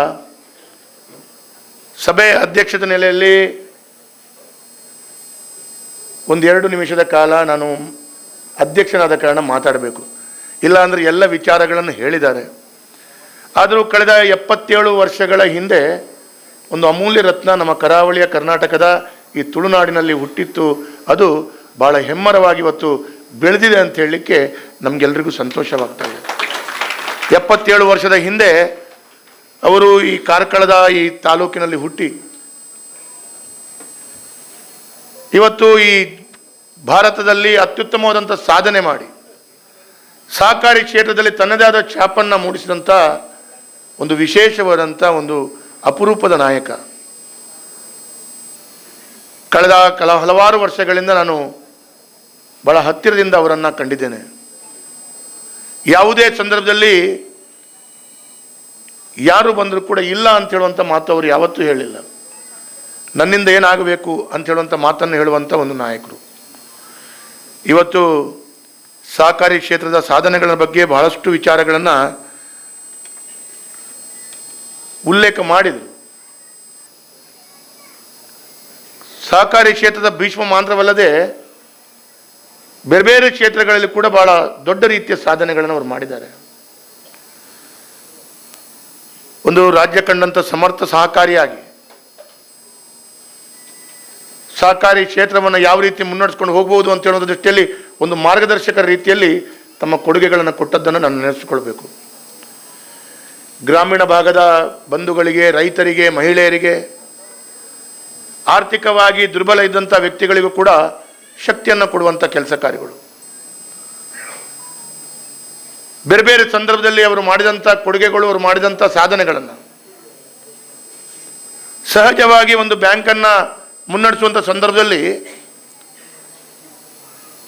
ಸಭೆ ಅಧ್ಯಕ್ಷತೆ ನೆಲೆಯಲ್ಲಿ 1-2 ನಿಮಿಷದ ಕಾಲ ನಾನು ಅಧ್ಯಕ್ಷನಾದ ಕಾರಣ ಮಾತಾಡಬೇಕು, ಇಲ್ಲ ಅಂದರೆ ಎಲ್ಲ ವಿಚಾರಗಳನ್ನು ಹೇಳಿದ್ದಾರೆ. ಆದರೂ ಕಳೆದ 77 ವರ್ಷಗಳ ಹಿಂದೆ ಒಂದು ಅಮೂಲ್ಯ ರತ್ನ ನಮ್ಮ ಕರಾವಳಿಯ ಕರ್ನಾಟಕದ ಈ ತುಳುನಾಡಿನಲ್ಲಿ ಹುಟ್ಟಿತ್ತು. ಅದು ಭಾಳ ಹೆಮ್ಮರವಾಗಿ ಇವತ್ತು ಬೆಳೆದಿದೆ ಅಂತ ಹೇಳಲಿಕ್ಕೆ ನಮಗೆಲ್ಲರಿಗೂ ಸಂತೋಷವಾಗ್ತಾ ಇದೆ. 77 ವರ್ಷದ ಹಿಂದೆ ಅವರು ಈ ಕಾರ್ಕಳದ ಈ ತಾಲೂಕಿನಲ್ಲಿ ಹುಟ್ಟಿ ಇವತ್ತು ಈ ಭಾರತದಲ್ಲಿ ಅತ್ಯುತ್ತಮವಾದಂಥ ಸಾಧನೆ ಮಾಡಿ ಸಹಕಾರಿ ಕ್ಷೇತ್ರದಲ್ಲಿ ತನ್ನದೇ ಆದ ಛಾಪನ್ನು ಮೂಡಿಸಿದಂಥ ಒಂದು ವಿಶೇಷವಾದಂಥ ಒಂದು ಅಪರೂಪದ ನಾಯಕ. ಕಳೆದ ಹಲವಾರು ವರ್ಷಗಳಿಂದ ನಾನು ಬಹಳ ಹತ್ತಿರದಿಂದ ಅವರನ್ನು ಕಂಡಿದ್ದೇನೆ. ಯಾವುದೇ ಸಂದರ್ಭದಲ್ಲಿ ಯಾರು ಬಂದರೂ ಕೂಡ ಇಲ್ಲ ಅಂತ ಹೇಳುವಂಥ ಮಾತು ಅವರು ಯಾವತ್ತೂ ಹೇಳಿಲ್ಲ. ನನ್ನಿಂದ ಏನಾಗಬೇಕು ಅಂತ ಹೇಳುವಂಥ ಮಾತನ್ನು ಹೇಳುವಂಥ ಒಂದು ನಾಯಕರು. ಇವತ್ತು ಸಹಕಾರಿ ಕ್ಷೇತ್ರದ ಸಾಧನೆಗಳ ಬಗ್ಗೆ ಬಹಳಷ್ಟು ವಿಚಾರಗಳನ್ನು ಉಲ್ಲೇಖ ಮಾಡಿದರು. ಸಹಕಾರಿ ಕ್ಷೇತ್ರದ ಭೀಷ್ಮ ಮಾತ್ರವಲ್ಲದೆ ಬೇರೆ ಬೇರೆ ಕ್ಷೇತ್ರಗಳಲ್ಲಿ ಕೂಡ ಬಹಳ ದೊಡ್ಡ ರೀತಿಯ ಸಾಧನೆಗಳನ್ನು ಅವರು ಮಾಡಿದ್ದಾರೆ. ಒಂದು ರಾಜ್ಯ ಕಂಡಂಥ ಸಮರ್ಥ ಸಹಕಾರಿಯಾಗಿ ಸಹಕಾರಿ ಕ್ಷೇತ್ರವನ್ನು ಯಾವ ರೀತಿ ಮುನ್ನಡೆಸ್ಕೊಂಡು ಹೋಗ್ಬೋದು ಅಂತ ಹೇಳೋದ್ರ ದೃಷ್ಟಿಯಲ್ಲಿ ಒಂದು ಮಾರ್ಗದರ್ಶಕರ ರೀತಿಯಲ್ಲಿ ತಮ್ಮ ಕೊಡುಗೆಗಳನ್ನು ಕೊಟ್ಟದ್ದನ್ನು ನಾನು ನೆನೆಸಿಕೊಳ್ಬೇಕು. ಗ್ರಾಮೀಣ ಭಾಗದ ಬಂಧುಗಳಿಗೆ, ರೈತರಿಗೆ, ಮಹಿಳೆಯರಿಗೆ, ಆರ್ಥಿಕವಾಗಿ ದುರ್ಬಲ ಇದ್ದಂಥ ವ್ಯಕ್ತಿಗಳಿಗೂ ಕೂಡ ಶಕ್ತಿಯನ್ನು ಕೊಡುವಂಥ ಕೆಲಸ ಕಾರ್ಯಗಳು. ಬೇರೆ ಬೇರೆ ಸಂದರ್ಭದಲ್ಲಿ ಅವರು ಮಾಡಿದಂಥ ಕೊಡುಗೆಗಳು, ಅವರು ಮಾಡಿದಂಥ ಸಾಧನೆಗಳನ್ನು ಸಹಜವಾಗಿ ಒಂದು ಬ್ಯಾಂಕನ್ನು ಮುನ್ನಡೆಸುವಂಥ ಸಂದರ್ಭದಲ್ಲಿ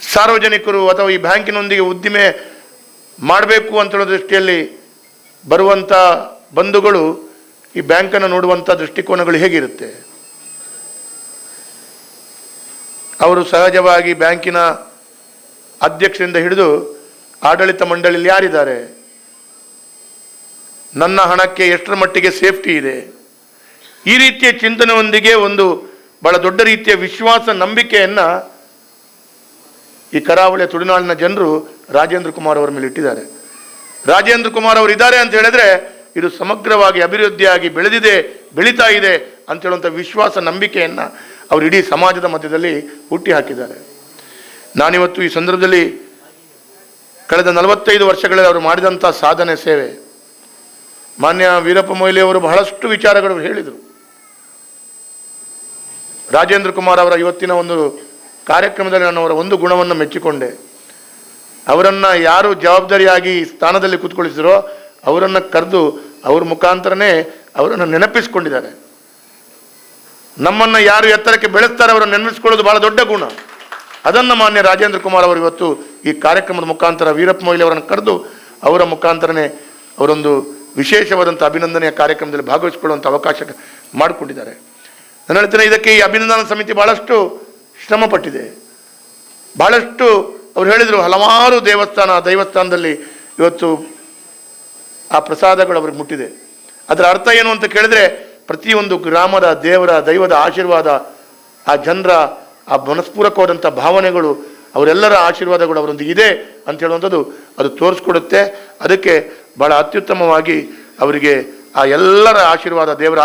ಸಾರ್ವಜನಿಕರು ಅಥವಾ ಈ ಬ್ಯಾಂಕಿನೊಂದಿಗೆ ಉದ್ದಿಮೆ ಮಾಡಬೇಕು ಅಂತ ಹೇಳೋ ದೃಷ್ಟಿಯಲ್ಲಿ ಬರುವಂಥ ಬಂಧುಗಳು ಈ ಬ್ಯಾಂಕನ್ನು ನೋಡುವಂಥ ದೃಷ್ಟಿಕೋನಗಳು ಹೇಗಿರುತ್ತೆ? ಅವರು ಸಹಜವಾಗಿ ಬ್ಯಾಂಕಿನ ಅಧ್ಯಕ್ಷರಿಂದ ಹಿಡಿದು ಆಡಳಿತ ಮಂಡಳಿಯಲ್ಲಿ ಯಾರಿದ್ದಾರೆ, ನನ್ನ ಹಣಕ್ಕೆ ಎಷ್ಟರ ಮಟ್ಟಿಗೆ ಸೇಫ್ಟಿ ಇದೆ, ಈ ರೀತಿಯ ಚಿಂತನೆಯೊಂದಿಗೆ ಒಂದು ಬಹಳ ದೊಡ್ಡ ರೀತಿಯ ವಿಶ್ವಾಸ, ನಂಬಿಕೆಯನ್ನು ಈ ಕರಾವಳಿಯ ತುಳುನಾಡಿನ ಜನರು ರಾಜೇಂದ್ರ ಕುಮಾರ್ ಅವರ ಮೇಲೆ ಇಟ್ಟಿದ್ದಾರೆ. ರಾಜೇಂದ್ರ ಕುಮಾರ್ ಅವರು ಇದ್ದಾರೆ ಅಂತ ಹೇಳಿದ್ರೆ ಇದು ಸಮಗ್ರವಾಗಿ ಅಭಿವೃದ್ಧಿಯಾಗಿ ಬೆಳೀತಾ ಇದೆ ಅಂತ ಹೇಳುವಂಥ ವಿಶ್ವಾಸ, ನಂಬಿಕೆಯನ್ನು ಅವರು ಇಡೀ ಸಮಾಜದ ಮಧ್ಯದಲ್ಲಿ ಹುಟ್ಟಿ ಹಾಕಿದ್ದಾರೆ. ನಾನಿವತ್ತು ಈ ಸಂದರ್ಭದಲ್ಲಿ ಕಳೆದ 45 ವರ್ಷಗಳಲ್ಲಿ ಅವರು ಮಾಡಿದಂಥ ಸಾಧನೆ, ಸೇವೆ, ಮಾನ್ಯ ವೀರಪ್ಪ ಮೊಯ್ಲಿ ಅವರು ಬಹಳಷ್ಟು ವಿಚಾರಗಳು ಹೇಳಿದರು. ರಾಜೇಂದ್ರ ಕುಮಾರ್ ಅವರ ಇವತ್ತಿನ ಒಂದು ಕಾರ್ಯಕ್ರಮದಲ್ಲಿ ನಾನು ಅವರ ಒಂದು ಗುಣವನ್ನು ಮೆಚ್ಚಿಕೊಂಡೆ. ಅವರನ್ನು ಯಾರು ಜವಾಬ್ದಾರಿಯಾಗಿ ಸ್ಥಾನದಲ್ಲಿ ಕೂತ್ಕೊಳಿಸಿರೋ ಅವರನ್ನು ಕರೆದು ಅವ್ರ ಮುಖಾಂತರನೇ ಅವರನ್ನು ನೆನಪಿಸ್ಕೊಂಡಿದ್ದಾರೆ. ನಮ್ಮನ್ನು ಯಾರು ಎತ್ತರಕ್ಕೆ ಬೆಳೆಸ್ತಾರೆ ಅವರನ್ನು ನೆನಪಿಸ್ಕೊಳ್ಳೋದು ಬಹಳ ದೊಡ್ಡ ಗುಣ. ಅದನ್ನು ಮಾನ್ಯ ರಾಜೇಂದ್ರ ಕುಮಾರ್ ಅವರು ಇವತ್ತು ಈ ಕಾರ್ಯಕ್ರಮದ ಮುಖಾಂತರ ವೀರಪ್ಪ ಮೊಯ್ಲಿ ಅವರನ್ನು ಕರೆದು ಅವರ ಮುಖಾಂತರನೇ ಅವರೊಂದು ವಿಶೇಷವಾದಂಥ ಅಭಿನಂದನೆಯ ಕಾರ್ಯಕ್ರಮದಲ್ಲಿ ಭಾಗವಹಿಸಿಕೊಳ್ಳುವಂಥ ಅವಕಾಶ ಮಾಡಿಕೊಂಡಿದ್ದಾರೆ. ನಾನು ಹೇಳ್ತೇನೆ, ಇದಕ್ಕೆ ಈ ಅಭಿನಂದನಾ ಸಮಿತಿ ಬಹಳಷ್ಟು ಶ್ರಮ ಪಟ್ಟಿದೆ. ಬಹಳಷ್ಟು ಅವ್ರು ಹೇಳಿದರು, ಹಲವಾರು ದೈವಸ್ಥಾನದಲ್ಲಿ ಇವತ್ತು ಆ ಪ್ರಸಾದಗಳು ಅವ್ರಿಗೆ ಮುಟ್ಟಿದೆ. ಅದರ ಅರ್ಥ ಏನು ಅಂತ ಕೇಳಿದ್ರೆ, ಪ್ರತಿಯೊಂದು ಗ್ರಾಮದ ದೈವದ ಆಶೀರ್ವಾದ ಆ ಜನರ ಆ ಮನಸ್ಪೂರ್ವಕವಾದಂಥ ಭಾವನೆಗಳು, ಅವರೆಲ್ಲರ ಆಶೀರ್ವಾದಗಳು ಅವರೊಂದಿಗೆ ಇದೆ ಅಂತ ಹೇಳುವಂಥದ್ದು ಅದು ತೋರಿಸ್ಕೊಡುತ್ತೆ. ಅದಕ್ಕೆ ಭಾಳ ಅತ್ಯುತ್ತಮವಾಗಿ ಅವರಿಗೆ ಆ ಎಲ್ಲರ ಆಶೀರ್ವಾದ, ದೇವರ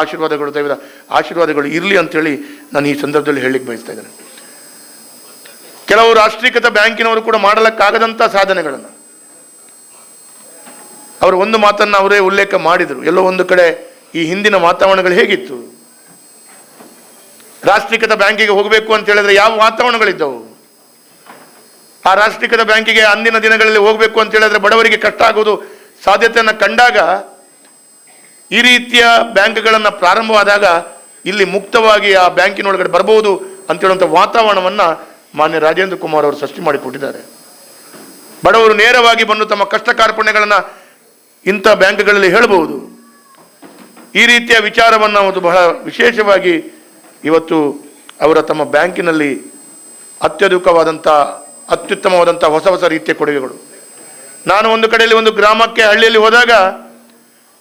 ಆಶೀರ್ವಾದಗಳು ಇರಲಿ ಅಂಥೇಳಿ ನಾನು ಈ ಸಂದರ್ಭದಲ್ಲಿ ಹೇಳಲಿಕ್ಕೆ ಬಯಸ್ತಾ ಇದ್ದೇನೆ. ಕೆಲವು ರಾಷ್ಟ್ರೀಕೃತ ಬ್ಯಾಂಕಿನವರು ಕೂಡ ಮಾಡಲಿಕ್ಕಾಗದಂಥ ಸಾಧನೆಗಳನ್ನು ಅವರು ಒಂದು ಮಾತನ್ನು ಅವರೇ ಉಲ್ಲೇಖ ಮಾಡಿದರು. ಎಲ್ಲೋ ಒಂದು ಕಡೆ ಈ ಹಿಂದಿನ ವಾತಾವರಣಗಳು ಹೇಗಿತ್ತು, ರಾಷ್ಟ್ರೀಕೃತ ಬ್ಯಾಂಕಿಗೆ ಹೋಗಬೇಕು ಅಂತ ಹೇಳಿದ್ರೆ ಯಾವ ವಾತಾವರಣಗಳಿದ್ದವು, ಆ ರಾಷ್ಟ್ರೀಕೃತ ಬ್ಯಾಂಕಿಗೆ ಅಂದಿನ ದಿನಗಳಲ್ಲಿ ಹೋಗಬೇಕು ಅಂತ ಹೇಳಿದ್ರೆ ಬಡವರಿಗೆ ಕಷ್ಟ ಆಗುವುದು ಸಾಧ್ಯತೆಯನ್ನು ಕಂಡಾಗ ಈ ರೀತಿಯ ಬ್ಯಾಂಕ್ಗಳನ್ನು ಪ್ರಾರಂಭವಾದಾಗ ಇಲ್ಲಿ ಮುಕ್ತವಾಗಿ ಆ ಬ್ಯಾಂಕಿನೊಳಗಡೆ ಬರಬಹುದು ಅಂತ ಹೇಳುವಂಥ ವಾತಾವರಣವನ್ನು ಮಾನ್ಯ ರಾಜೇಂದ್ರ ಕುಮಾರ್ ಅವರು ಸೃಷ್ಟಿ ಮಾಡಿಕೊಟ್ಟಿದ್ದಾರೆ. ಬಡವರು ನೇರವಾಗಿ ಬಂದು ತಮ್ಮ ಕಷ್ಟ ಕಾರ್ಪಣ್ಯಗಳನ್ನು ಇಂಥ ಬ್ಯಾಂಕ್ಗಳಲ್ಲಿ ಹೇಳಬಹುದು. ಈ ರೀತಿಯ ವಿಚಾರವನ್ನು ಒಂದು ಬಹಳ ವಿಶೇಷವಾಗಿ ಇವತ್ತು ಅವರ ತಮ್ಮ ಬ್ಯಾಂಕಿನಲ್ಲಿ ಅತ್ಯುತ್ತಮವಾದಂಥ ಹೊಸ ರೀತಿಯ ಕೊಡುಗೆಗಳು. ನಾನು ಒಂದು ಕಡೆಯಲ್ಲಿ ಒಂದು ಗ್ರಾಮಕ್ಕೆ ಹಳ್ಳಿಯಲ್ಲಿ ಹೋದಾಗ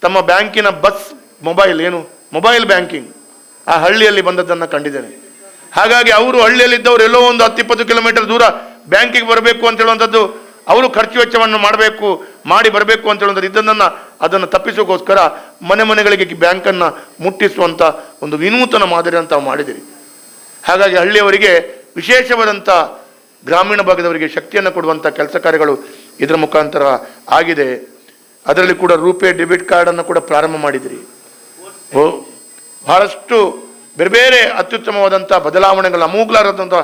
ತಮ್ಮ ಬ್ಯಾಂಕಿನ ಮೊಬೈಲ್ ಬ್ಯಾಂಕಿಂಗ್ ಆ ಹಳ್ಳಿಯಲ್ಲಿ ಬಂದದ್ದನ್ನು ಕಂಡಿದ್ದೇನೆ. ಹಾಗಾಗಿ ಅವರು ಹಳ್ಳಿಯಲ್ಲಿದ್ದವರು ಎಲ್ಲೋ ಒಂದು 10-20 ಕಿಲೋಮೀಟರ್ ದೂರ ಬ್ಯಾಂಕಿಗೆ ಬರಬೇಕು ಅಂತ ಹೇಳುವಂಥದ್ದು, ಅವರು ಖರ್ಚು ವೆಚ್ಚವನ್ನು ಮಾಡಿ ಬರಬೇಕು ಅಂತ ಹೇಳುವಂಥದ್ದು ಅದನ್ನು ತಪ್ಪಿಸೋಕ್ಕೋಸ್ಕರ ಮನೆಗಳಿಗೆ ಬ್ಯಾಂಕನ್ನು ಮುಟ್ಟಿಸುವಂಥ ಒಂದು ವಿನೂತನ ಮಾದರಿ ಅಂತ ತಾವು ಮಾಡಿದಿರಿ. ಹಾಗಾಗಿ ಹಳ್ಳಿಯವರಿಗೆ ವಿಶೇಷವಾದಂಥ ಗ್ರಾಮೀಣ ಭಾಗದವರಿಗೆ ಶಕ್ತಿಯನ್ನು ಕೊಡುವಂಥ ಕೆಲಸ ಕಾರ್ಯಗಳು ಇದರ ಮುಖಾಂತರ ಆಗಿದೆ. ಅದರಲ್ಲಿ ಕೂಡ ರೂಪೇ ಡೆಬಿಟ್ ಕಾರ್ಡನ್ನು ಕೂಡ ಪ್ರಾರಂಭ ಮಾಡಿದಿರಿ. ಬಹಳಷ್ಟು ಬೇರೆ ಅತ್ಯುತ್ತಮವಾದಂಥ ಅಮೂಲಾಗ್ರವಾದಂಥ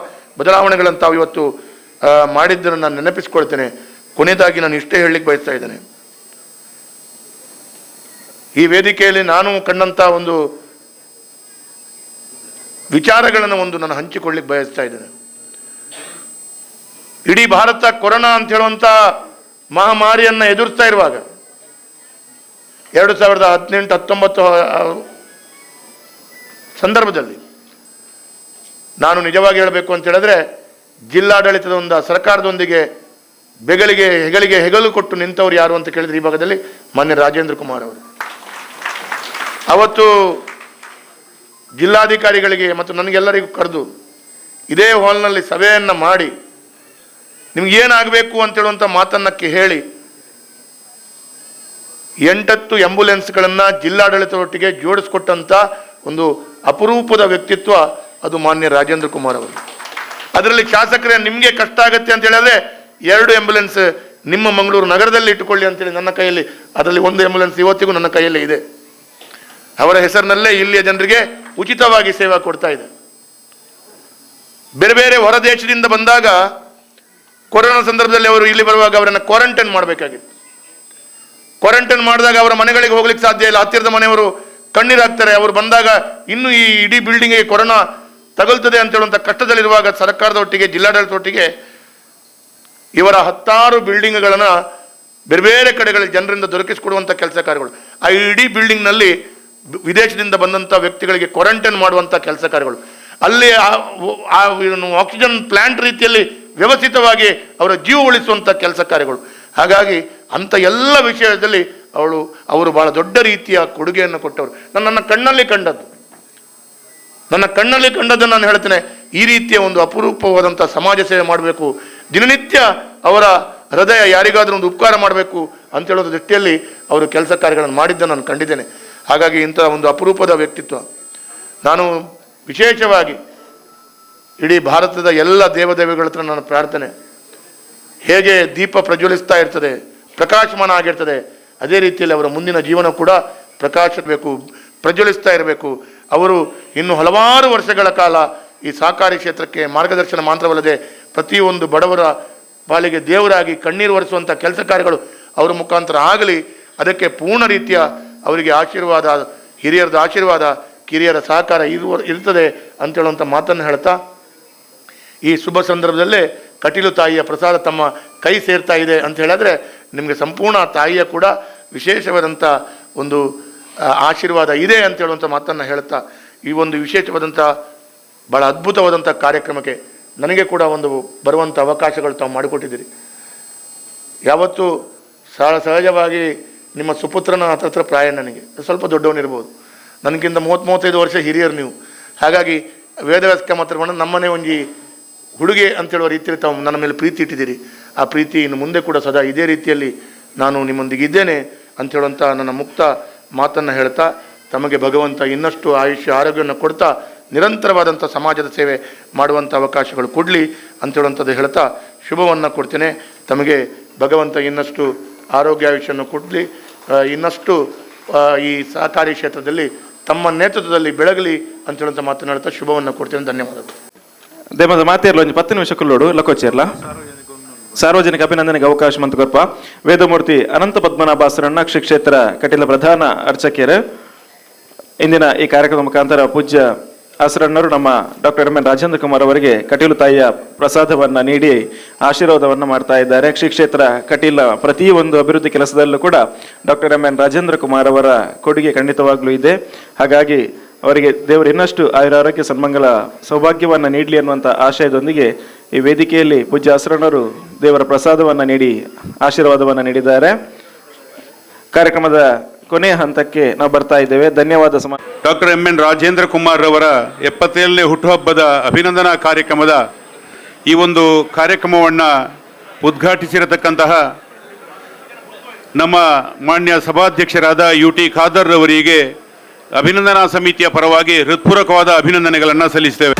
ಬದಲಾವಣೆಗಳನ್ನು ತಾವು ಇವತ್ತು ಮಾಡಿದ್ದನ್ನು ನಾನು ನೆನಪಿಸ್ಕೊಳ್ತೇನೆ. ಕೊನೆಯದಾಗಿ ನಾನು ಇಷ್ಟೇ ಹೇಳಲಿಕ್ಕೆ ಬಯಸ್ತಾ ಇದ್ದೇನೆ, ಈ ವೇದಿಕೆಯಲ್ಲಿ ನಾನು ಕಂಡಂಥ ಒಂದು ವಿಚಾರಗಳನ್ನು ನಾನು ಹಂಚಿಕೊಳ್ಳಿಕ್ಕೆ ಬಯಸ್ತಾ ಇದ್ದೇನೆ. ಇಡೀ ಭಾರತ ಕೊರೋನಾ ಅಂತ ಹೇಳುವಂಥ ಮಹಾಮಾರಿಯನ್ನು ಎದುರಿಸ್ತಾ ಇರುವಾಗ 2018-19 ಸಂದರ್ಭದಲ್ಲಿ ನಾನು ನಿಜವಾಗಿ ಹೇಳಬೇಕು ಅಂತ ಹೇಳಿದ್ರೆ ಜಿಲ್ಲಾಡಳಿತದ ಸರ್ಕಾರದೊಂದಿಗೆ ಹೆಗಲು ಕೊಟ್ಟು ನಿಂತವರು ಯಾರು ಅಂತ ಕೇಳಿದ್ರೆ ಈ ಭಾಗದಲ್ಲಿ ಮಾನ್ಯ ರಾಜೇಂದ್ರ ಕುಮಾರ್ ಅವರು. ಅವತ್ತು ಜಿಲ್ಲಾಧಿಕಾರಿಗಳಿಗೆ ಮತ್ತು ನನಗೆಲ್ಲರಿಗೂ ಕರೆದು ಇದೇ ಹಾಲ್ನಲ್ಲಿ ಸಭೆಯನ್ನು ಮಾಡಿ ನಿಮ್ಗೇನಾಗಬೇಕು ಅಂತ ಹೇಳುವಂಥ ಮಾತನ್ನು ಹೇಳಿ 8 ಆಂಬ್ಯುಲೆನ್ಸ್ಗಳನ್ನು ಜಿಲ್ಲಾಡಳಿತದೊಟ್ಟಿಗೆ ಜೋಡಿಸ್ಕೊಟ್ಟಂಥ ಒಂದು ಅಪರೂಪದ ವ್ಯಕ್ತಿತ್ವ ಅದು ಮಾನ್ಯ ರಾಜೇಂದ್ರ ಕುಮಾರ್ ಅವರು. ಅದರಲ್ಲಿ ಶಾಸಕರೇ ನಿಮಗೆ ಕಷ್ಟ ಆಗುತ್ತೆ ಅಂತ ಹೇಳಿದ್ರೆ 2 ಆಂಬ್ಯುಲೆನ್ಸ್ ನಿಮ್ಮ ಮಂಗಳೂರು ನಗರದಲ್ಲಿ ಇಟ್ಟುಕೊಳ್ಳಿ ಅಂತೇಳಿ ನನ್ನ ಕೈಯಲ್ಲಿ, ಅದರಲ್ಲಿ 1 ಆಂಬ್ಯುಲೆನ್ಸ್ ಇವತ್ತಿಗೂ ನನ್ನ ಕೈಯಲ್ಲಿ ಇದೆ. ಅವರ ಹೆಸರಿನಲ್ಲೇ ಇಲ್ಲಿಯ ಜನರಿಗೆ ಉಚಿತವಾಗಿ ಸೇವಾ ಕೊಡ್ತಾ ಇದೆ. ಬೇರೆ ಹೊರ ದೇಶದಿಂದ ಬಂದಾಗ ಕೊರೋನಾ ಸಂದರ್ಭದಲ್ಲಿ ಅವರು ಇಲ್ಲಿ ಬರುವಾಗ ಅವರನ್ನು ಕ್ವಾರಂಟೈನ್ ಮಾಡಬೇಕಾಗಿತ್ತು. ಕ್ವಾರಂಟೈನ್ ಮಾಡಿದಾಗ ಅವರ ಮನೆಗಳಿಗೆ ಹೋಗ್ಲಿಕ್ಕೆ ಸಾಧ್ಯ ಇಲ್ಲ, ಹತ್ತಿರದ ಮನೆಯವರು ಕಣ್ಣೀರಾಗ್ತಾರೆ. ಅವರು ಬಂದಾಗ ಇನ್ನೂ ಈ ಇಡೀ ಬಿಲ್ಡಿಂಗಿಗೆ ಕೊರೋನಾ ತಗುಲ್ತದೆ ಅಂತ ಹೇಳುವಂಥ ಕಷ್ಟದಲ್ಲಿರುವಾಗ ಸರ್ಕಾರದೊಟ್ಟಿಗೆ ಜಿಲ್ಲಾಡಳಿತದೊಟ್ಟಿಗೆ ಇವರ 10 ಬಿಲ್ಡಿಂಗ್ಗಳನ್ನು ಬೇರೆ ಕಡೆಗಳಲ್ಲಿ ಜನರಿಂದ ದೊರಕಿಸಿಕೊಡುವಂಥ ಕೆಲಸ ಕಾರ್ಯಗಳು, ಆ ಇಡೀ ಬಿಲ್ಡಿಂಗ್ನಲ್ಲಿ ವಿದೇಶದಿಂದ ಬಂದಂಥ ವ್ಯಕ್ತಿಗಳಿಗೆ ಕ್ವಾರಂಟೈನ್ ಮಾಡುವಂಥ ಕೆಲಸ ಕಾರ್ಯಗಳು, ಅಲ್ಲಿ ಆಕ್ಸಿಜನ್ ಪ್ಲಾಂಟ್ ರೀತಿಯಲ್ಲಿ ವ್ಯವಸ್ಥಿತವಾಗಿ ಅವರ ಜೀವ ಉಳಿಸುವಂಥ ಕೆಲಸ ಕಾರ್ಯಗಳು. ಹಾಗಾಗಿ ಅಂಥ ಎಲ್ಲ ವಿಷಯದಲ್ಲಿ ಅವರು ಬಹಳ ದೊಡ್ಡ ರೀತಿಯ ಕೊಡುಗೆಯನ್ನು ಕೊಟ್ಟವರು. ನನ್ನ ಕಣ್ಣಲ್ಲಿ ಕಂಡದ್ದನ್ನು ನಾನು ಹೇಳ್ತೇನೆ. ಈ ರೀತಿಯ ಒಂದು ಅಪರೂಪವಾದಂಥ ಸಮಾಜ ಸೇವೆ ಮಾಡಬೇಕು, ದಿನನಿತ್ಯ ಅವರ ಹೃದಯ ಯಾರಿಗಾದರೂ ಒಂದು ಉಪಕಾರ ಮಾಡಬೇಕು ಅಂತ ಹೇಳೋದು ದೃಷ್ಟಿಯಲ್ಲಿ ಅವರು ಕೆಲಸ ಕಾರ್ಯಗಳನ್ನು ಮಾಡಿದ್ದನ್ನು ನಾನು ಕಂಡಿದ್ದೇನೆ. ಹಾಗಾಗಿ ಇಂಥ ಒಂದು ಅಪರೂಪದ ವ್ಯಕ್ತಿತ್ವ. ನಾನು ವಿಶೇಷವಾಗಿ ಇಡೀ ಭಾರತದ ಎಲ್ಲ ದೇವದೇವಿಗಳ ಹತ್ರ ನನ್ನ ಪ್ರಾರ್ಥನೆ, ಹೇಗೆ ದೀಪ ಪ್ರಜ್ವಲಿಸ್ತಾ ಇರ್ತದೆ, ಪ್ರಕಾಶಮಾನ ಆಗಿರ್ತದೆ, ಅದೇ ರೀತಿಯಲ್ಲಿ ಅವರ ಮುಂದಿನ ಜೀವನ ಕೂಡ ಪ್ರಜ್ವಲಿಸ್ತಾ ಇರಬೇಕು. ಅವರು ಇನ್ನು ಹಲವಾರು ವರ್ಷಗಳ ಕಾಲ ಈ ಸಹಕಾರಿ ಕ್ಷೇತ್ರಕ್ಕೆ ಮಾರ್ಗದರ್ಶನ ಮಾತ್ರವಲ್ಲದೆ ಪ್ರತಿಯೊಂದು ಬಡವರ ಪಾಲಿಗೆ ದೇವರಾಗಿ ಕಣ್ಣೀರು ಒರೆಸುವಂಥ ಕೆಲಸ ಕಾರ್ಯಗಳು ಅವರ ಮುಖಾಂತರ ಆಗಲಿ. ಅದಕ್ಕೆ ಪೂರ್ಣ ರೀತಿಯ ಅವರಿಗೆ ಆಶೀರ್ವಾದ, ಹಿರಿಯರದ ಆಶೀರ್ವಾದ, ಕಿರಿಯರ ಸಹಕಾರ ಇರ್ತದೆ ಅಂತ ಹೇಳುವಂಥ ಮಾತನ್ನು ಹೇಳ್ತಾ, ಈ ಶುಭ ಸಂದರ್ಭದಲ್ಲೇ ಕಟೀಲು ತಾಯಿಯ ಪ್ರಸಾದ ತಮ್ಮ ಕೈ ಸೇರ್ತಾ ಇದೆ ಅಂತ ಹೇಳಿದ್ರೆ ನಿಮಗೆ ಸಂಪೂರ್ಣ ತಾಯಿಯ ಕೂಡ ವಿಶೇಷವಾದಂಥ ಒಂದು ಆಶೀರ್ವಾದ ಇದೆ ಅಂತ ಹೇಳುವಂಥ ಮಾತನ್ನು ಹೇಳ್ತಾ, ಈ ಒಂದು ವಿಶೇಷವಾದಂಥ ಭಾಳ ಅದ್ಭುತವಾದಂಥ ಕಾರ್ಯಕ್ರಮಕ್ಕೆ ನನಗೆ ಕೂಡ ಒಂದು ಬರುವಂಥ ಅವಕಾಶಗಳು ತಾವು ಮಾಡಿಕೊಟ್ಟಿದ್ದೀರಿ. ಯಾವತ್ತೂ ಸಹಜವಾಗಿ ನಿಮ್ಮ ಸುಪುತ್ರನ ಹತ್ರ ಪ್ರಾಯ ನನಗೆ ಸ್ವಲ್ಪ ದೊಡ್ಡವನಿರ್ಬೋದು, ನನಗಿಂತ 30-35 ವರ್ಷ ಹಿರಿಯರು ನೀವು. ಹಾಗಾಗಿ ವೇದವ್ಯಾಸ ಮಾತ್ರ ನಮ್ಮನೆ ಒಂಜಿ ಹುಡುಗೆ ಅಂತ ಹೇಳುವ ರೀತಿಯಲ್ಲಿ ತಾವು ನನ್ನ ಮೇಲೆ ಪ್ರೀತಿ ಇಟ್ಟಿದ್ದೀರಿ. ಆ ಪ್ರೀತಿ ಇನ್ನು ಮುಂದೆ ಕೂಡ ಸದಾ ಇದೇ ರೀತಿಯಲ್ಲಿ ನಾನು ನಿಮ್ಮೊಂದಿಗೆ ಇದ್ದೇನೆ ಅಂತ ಹೇಳುವಂಥ ನನ್ನ ಮುಕ್ತ ಮಾತನ್ನು ಹೇಳ್ತಾ, ತಮಗೆ ಭಗವಂತ ಇನ್ನಷ್ಟು ಆಯುಷ್ಯ ಆರೋಗ್ಯವನ್ನು ಕೊಡ್ತಾ ನಿರಂತರವಾದಂಥ ಸಮಾಜದ ಸೇವೆ ಮಾಡುವಂಥ ಅವಕಾಶಗಳು ಕೊಡಲಿ ಅಂತ ಹೇಳುವಂಥದ್ದು ಹೇಳ್ತಾ ಶುಭವನ್ನು ಕೊಡ್ತೇನೆ. ತಮಗೆ ಭಗವಂತ ಇನ್ನಷ್ಟು ಆರೋಗ್ಯ ಆಯುಷ್ಯವನ್ನು ಕೊಡಲಿ, ಇನ್ನಷ್ಟು ಈ ಸಹಕಾರಿ ಕ್ಷೇತ್ರದಲ್ಲಿ ತಮ್ಮ ನೇತೃತ್ವದಲ್ಲಿ ಬೆಳಗಲಿ ಅಂತ ಹೇಳುವಂಥ ಮಾತನ್ನು ಹೇಳ್ತಾ ಶುಭವನ್ನು ಕೊಡ್ತೇನೆ. ಧನ್ಯವಾದಗಳು. ದೇಮದ ಮಾತೇರ್ಲ ಒಂದು 10 ನಿಮಿಷ ಕುಲ್ಲೋಡು ಲಕೋಚೇರ್ಲ ಸಾರ್ವಜನಿಕ ಅಭಿನಂದನೆಗೆ ಅವಕಾಶ ಮಂತ್ ಕೊರ್ಪ ವೇದಮೂರ್ತಿ ಅನಂತ ಪದ್ಮನಾಭಾಸರಣ್ಣ ಶ್ರೀ ಕ್ಷೇತ್ರ ಕಟೀಲ ಪ್ರಧಾನ ಅರ್ಚಕಿಯರು ಇಂದಿನ ಈ ಕಾರ್ಯಕ್ರಮದ ಮುಖಾಂತರ ಪೂಜ್ಯ ಆಸರಣ್ಣರು ನಮ್ಮ doctor M N Rajendra Kumar ಅವರಿಗೆ ಕಟೀಲು ತಾಯಿಯ ಪ್ರಸಾದವನ್ನ ನೀಡಿ ಆಶೀರ್ವಾದವನ್ನ ಮಾಡ್ತಾ ಇದ್ದಾರೆ. ಶ್ರೀ ಕ್ಷೇತ್ರ ಕಟೀಲ ಪ್ರತಿಯೊಂದು ಅಭಿವೃದ್ಧಿ ಕೆಲಸದಲ್ಲೂ ಕೂಡ doctor M N Rajendra Kumar ಅವರ ಕೊಡುಗೆ ಖಂಡಿತವಾಗ್ಲೂ ಇದೆ. ಹಾಗಾಗಿ ಅವರಿಗೆ ದೇವರು ಇನ್ನಷ್ಟು ಆಯುರಾರೋಗ್ಯ ಸನ್ಮಂಗಲ ಸೌಭಾಗ್ಯವನ್ನ ನೀಡಲಿ ಅನ್ನುವಂಥ ಆಶಯದೊಂದಿಗೆ ಈ ವೇದಿಕೆಯಲ್ಲಿ ಪೂಜ್ಯ ಆಸರಣ್ಣರು ದೇವರ ಪ್ರಸಾದವನ್ನ ನೀಡಿ ಆಶೀರ್ವಾದವನ್ನ ನೀಡಿದ್ದಾರೆ. ಕಾರ್ಯಕ್ರಮದ ಕೊನೆಯ ಹಂತಕ್ಕೆ ನಾವು ಬರ್ತಾ ಇದ್ದೇವೆ. ಧನ್ಯವಾದ. Doctor M N Rajendra Kumar ಅವರ 77ನೇ ಹುಟ್ಟುಹಬ್ಬದ ಅಭಿನಂದನಾ ಕಾರ್ಯಕ್ರಮದ ಈ ಒಂದು ಕಾರ್ಯಕ್ರಮವನ್ನು ಉದ್ಘಾಟಿಸಿರತಕ್ಕಂತಹ ನಮ್ಮ ಮಾನ್ಯ ಸಭಾಧ್ಯಕ್ಷರಾದ UT ಖಾದರ್ ಅವರಿಗೆ ಅಭಿನಂದನಾ ಸಮಿತಿಯ ಪರವಾಗಿ ಹೃತ್ಪೂರ್ವಕವಾದ ಅಭಿನಂದನೆಗಳನ್ನು ಸಲ್ಲಿಸ್ತೇವೆ.